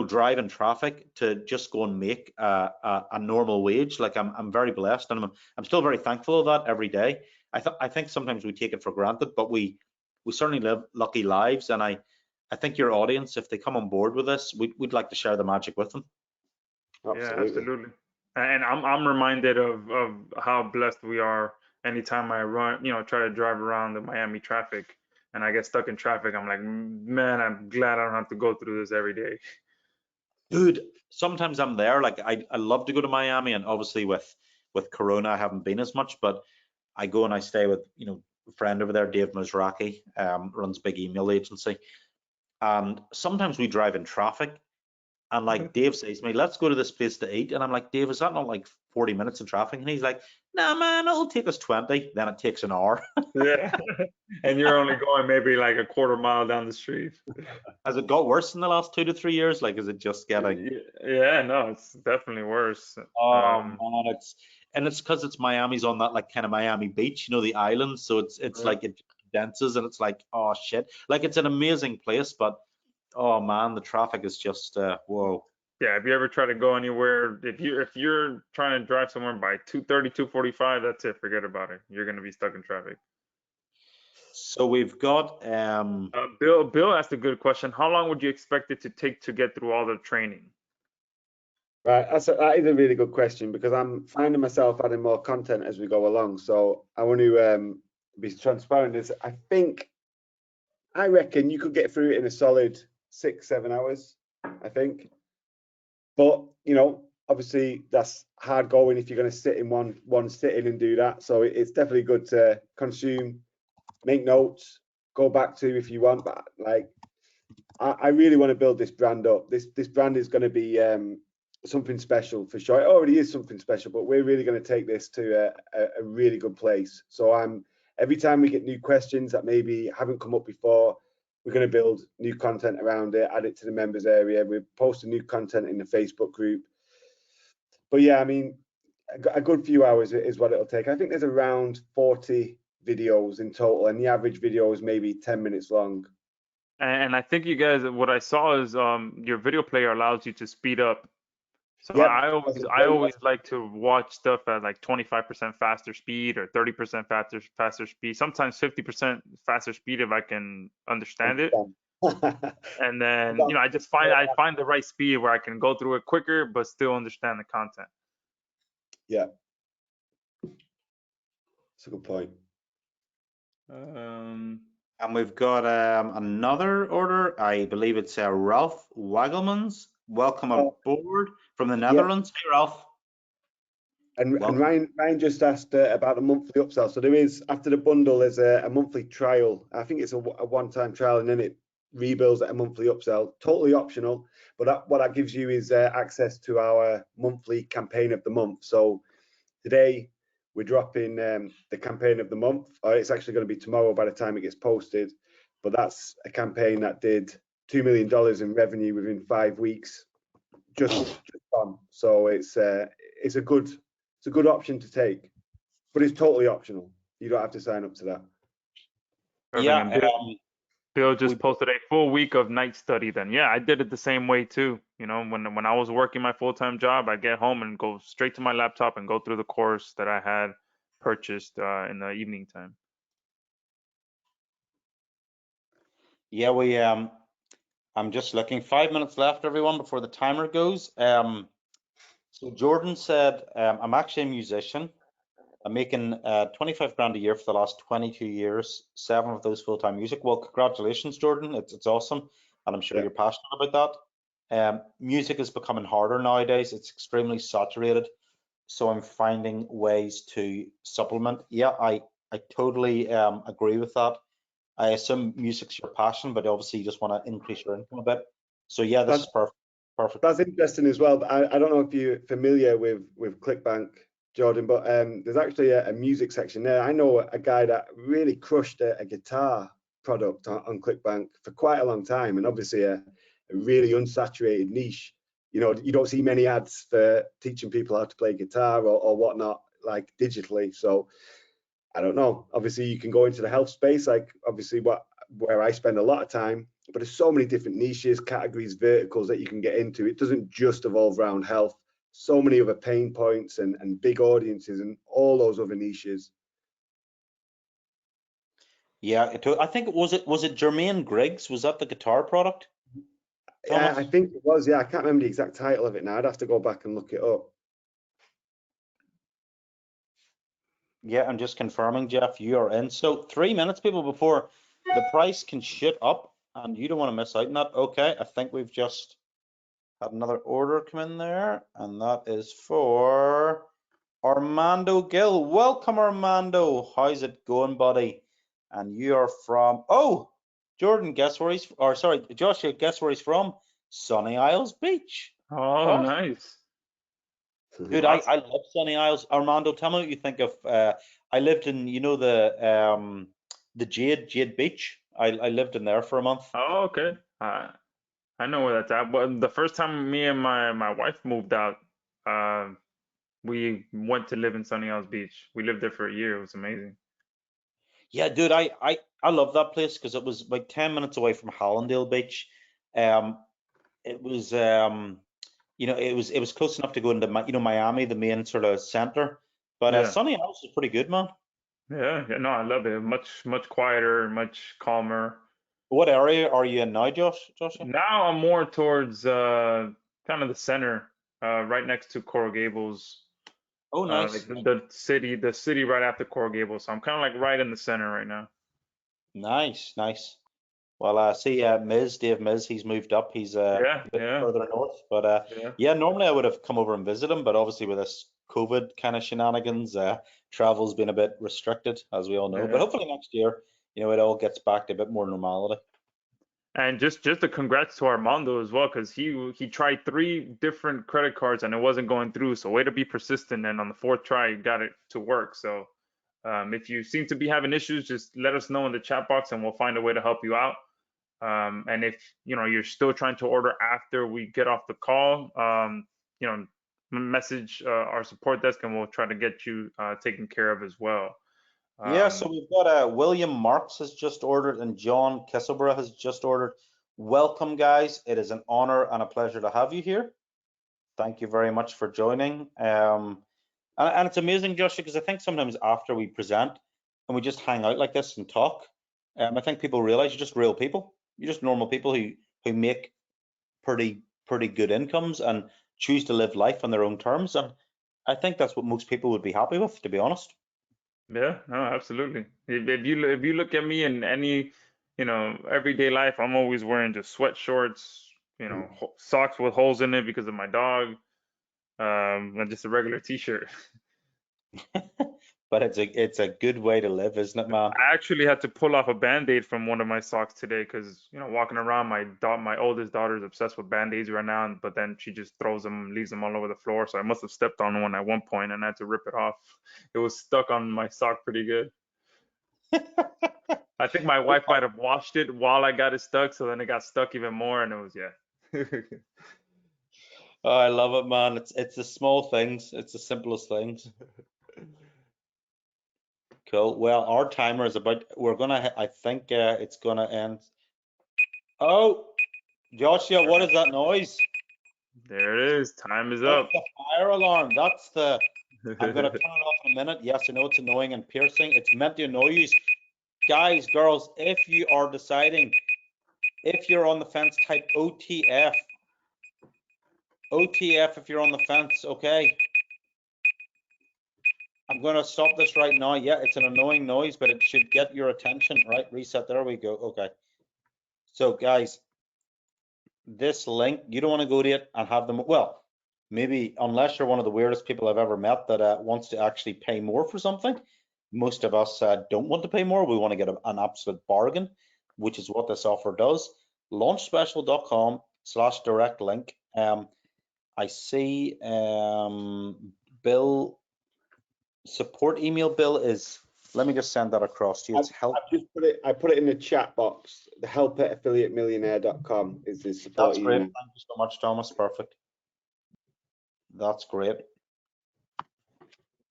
drive in traffic to just go and make a normal wage. Like I'm very blessed, and I'm still very thankful of that every day. I think sometimes we take it for granted, but we certainly live lucky lives, and I think your audience, if they come on board with this, we'd like to share the magic with them. Absolutely. Yeah, absolutely. And I'm reminded of how blessed we are anytime I run, try to drive around the Miami traffic and I get stuck in traffic. I'm like, man, I'm glad I don't have to go through this every day. Dude, sometimes I'm there. Like I love to go to Miami, and obviously with Corona, I haven't been as much, but I go and I stay with a friend over there, Dave Mizraki, runs big email agency, and sometimes we drive in traffic, and like Dave says to me, let's go to this place to eat, and I'm like, Dave, is that not like 40 minutes in traffic? And he's like, nah man, it'll take us 20. Then it takes an hour. Yeah. And you're only going maybe like a quarter mile down the street. Has it got worse in the last 2 to 3 years? Like, is it just getting? Yeah, no, it's definitely worse. Man, it's because it's Miami's on that like kind of Miami beach, the island, so it's like it condenses, and it's like, oh shit, like it's an amazing place, but oh man, the traffic is just whoa. Yeah, if you ever try to go anywhere, if you're trying to drive somewhere by 2:30, 2:45, that's it. Forget about it. You're gonna be stuck in traffic. So we've got Bill asked a good question. How long would you expect it to take to get through all the training? Right, that is a really good question because I'm finding myself adding more content as we go along. So I want to be transparent. I reckon you could get through it in a solid 6-7 hours. I think, but obviously that's hard going if you're going to sit in one sitting and do that. So it's definitely good to consume, make notes, go back to if you want. But like, I really want to build this brand up. This brand is going to be something special for sure. It already is something special, but we're really going to take this to a really good place. So every time we get new questions that maybe haven't come up before, we're going to build new content around it, add it to the members area. We're posting new content in the Facebook group. But yeah, I mean, a good few hours is what it'll take. I think there's around 40 videos in total, and the average video is maybe 10 minutes long. And I think you guys, what I saw is your video player allows you to speed up. So Yep, I always like to watch stuff at like 25% faster speed or 30% faster speed. Sometimes 50% faster speed if I can understand it. And then I find the right speed where I can go through it quicker but still understand the content. Yeah, that's a good point. and we've got another order. I believe it's Ralph Wagelmans. Welcome aboard from the Netherlands. Hey, Ralph. And Ryan just asked about the monthly upsell. So there is, after the bundle, there's a monthly trial. I think it's a one-time trial, and then it rebuilds at a monthly upsell. Totally optional, but what that gives you is access to our monthly campaign of the month. So today we're dropping the campaign of the month. Or it's actually going to be tomorrow by the time it gets posted. But that's a campaign that did $2 million in revenue within 5 weeks. Just on. So it's a good option to take, but it's totally optional. You don't have to sign up to that. Yeah, Bill just posted a full week of night study then. Yeah, I did it the same way too. When I was working my full-time job, I get home and go straight to my laptop and go through the course that I had purchased in the evening time. Yeah, I'm just looking. 5 minutes left, everyone, before the timer goes. So Jordan said, I'm actually a musician. I'm making 25 grand a year for the last 22 years, 7 of those full-time music. Well, congratulations, Jordan. It's awesome. And I'm sure you're passionate about that. Music is becoming harder nowadays. It's extremely saturated. So I'm finding ways to supplement. Yeah, I totally agree with that. I assume music's your passion, but obviously you just want to increase your income a bit. So yeah, this is perfect. That's interesting as well. I don't know if you're familiar with Clickbank, Jordan, but there's actually a music section there. I know a guy that really crushed a guitar product on Clickbank for quite a long time, and obviously a really unsaturated niche. You don't see many ads for teaching people how to play guitar or whatnot, like digitally. So I don't know. Obviously, you can go into the health space, like obviously where I spend a lot of time. But there's so many different niches, categories, verticals that you can get into. It doesn't just evolve around health. So many other pain points and big audiences and all those other niches. Yeah, I think was it Jermaine Griggs? Was that the guitar product? Yeah, I think it was. Yeah, I can't remember the exact title of it now. I'd have to go back and look it up. Yeah, I'm just confirming, Jeff, you are in. So 3 minutes, people, before the price can shoot up, and you don't want to miss out on that. Okay, I think we've just had another order come in there, and that is for Armando Gill. Welcome, Armando. How's it going, buddy? And you are from, Jordan, guess where he's, or sorry, Joshua, guess where he's from? Sunny Isles Beach. Oh, nice. Dude, I love Sunny Isles. Armando, tell me what you think of. I lived in, the Jade Beach. I lived in there for a month. Oh, okay. I know where that's at. But the first time me and my wife moved out, we went to live in Sunny Isles Beach. We lived there for a year. It was amazing. Yeah, dude, I love that place because it was like 10 minutes away from Hallandale Beach. It was you know, it was close enough to go into Miami, the main sort of center. But Yeah. Sunny House is pretty good, man. Yeah, no, I love it. Much quieter, much calmer. What area are you in now, Joshua? Now I'm more towards kind of the center, right next to Coral Gables. Oh, Like nice. the city right after Coral Gables. So I'm kind of like right in the center right now. Nice. Well, see, Dave Miz, he's moved up. He's Yeah, a bit yeah, further north. But yeah, yeah, normally I would have come over and visit him, but obviously with this COVID kind of shenanigans, travel's been a bit restricted, as we all know. But yeah. hopefully next year, you know, it all gets back to a bit more normality. And just a congrats to Armando as well, because he tried 3 different credit cards and it wasn't going through. So way to be persistent, and on the 4th try, he got it to work. So if you seem to be having issues, just let us know in the chat box and we'll find a way to help you out. And if you're still trying to order after we get off the call, message our support desk and we'll try to get you taken care of as well. Yeah, so we've got William Marks has just ordered and John Kisselborough has just ordered. Welcome, guys. It is an honor and a pleasure to have you here. Thank you very much for joining. And it's amazing, Joshua, because I think sometimes after we present and we just hang out like this and talk, I think people realize you're just real people. You're just normal people who make pretty good incomes and choose to live life on their own terms. And I think that's what most people would be happy with, to be honest. Yeah, no, absolutely. If you look at me in any, everyday life, I'm always wearing just sweat shorts, socks with holes in it because of my dog, and just a regular t-shirt. But it's a good way to live, isn't it, man? I actually had to pull off a band-aid from one of my socks today because, walking around, my oldest daughter's obsessed with band-aids right now, but then she just throws them, leaves them all over the floor. So I must have stepped on one at one point and I had to rip it off. It was stuck on my sock pretty good. I think my wife might have washed it while I got it stuck, so then it got stuck even more, and it was, yeah. Oh, I love it, man. It's the small things. It's the simplest things. Cool. Well, our timer is about. I think it's gonna end. Oh, Joshua, what is that noise? There it is. Time is That's up. the fire alarm. That's the. I'm gonna turn it off in a minute. Yes, I know it's annoying and piercing. It's meant to annoy you, guys, girls. If you are deciding, if you're on the fence, type OTF. OTF if you're on the fence. Okay. I'm going to stop this right now. Yeah, it's an annoying noise, but it should get your attention. Right, reset. There we go. Okay. So, guys, this link, you don't want to go to it and have them. Well, maybe unless you're one of the weirdest people I've ever met that wants to actually pay more for something. Most of us don't want to pay more. We want to get an absolute bargain, which is what this offer does. Launchspecial.com/direct link. I see Bill. Support email, Bill, is, let me just send that across to you. It's help. I put it in the chat box. The help@affiliatemillionaire.com is the support That's great. email. Thank you so much, Thomas. Perfect. That's great.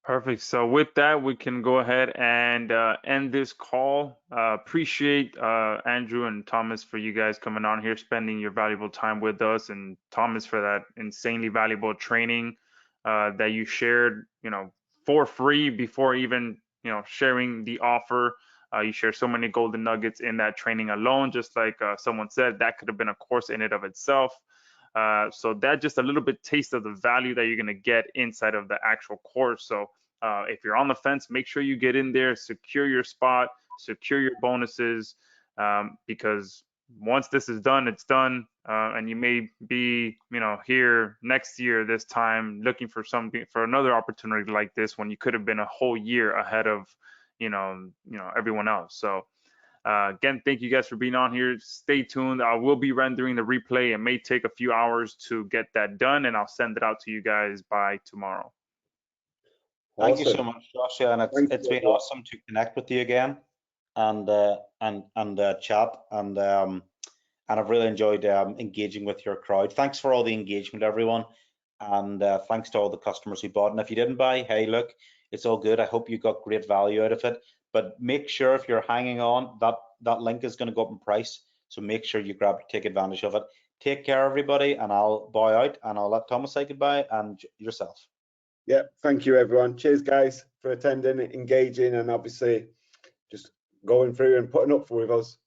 Perfect. So with that, we can go ahead and end this call. Appreciate Andrew and Thomas for you guys coming on here, spending your valuable time with us, and Thomas for that insanely valuable training that you shared, for free before even, sharing the offer. You share so many golden nuggets in that training alone. Just like someone said, that could have been a course in and of itself. So that just a little bit taste of the value that you're going to get inside of the actual course. So if you're on the fence, make sure you get in there, secure your spot, secure your bonuses, because once this is done, it's done. And you may be, here next year, this time, looking for another opportunity like this when you could have been a whole year ahead of, everyone else. So again, thank you guys for being on here. Stay tuned. I will be rendering the replay. It may take a few hours to get that done, and I'll send it out to you guys by tomorrow. Thank you so much, Joshua, and it's been awesome to connect with you again and chat, and I've really enjoyed engaging with your crowd. Thanks for all the engagement, everyone, and thanks to all the customers who bought. And if you didn't buy, hey, look, it's all good. I hope you got great value out of it. But make sure if you're hanging on, that link is going to go up in price. So make sure you take advantage of it. Take care, everybody, and I'll bow out and I'll let Thomas say goodbye and yourself. Yeah, thank you everyone. Cheers guys for attending, engaging, and obviously just going through and putting up with us.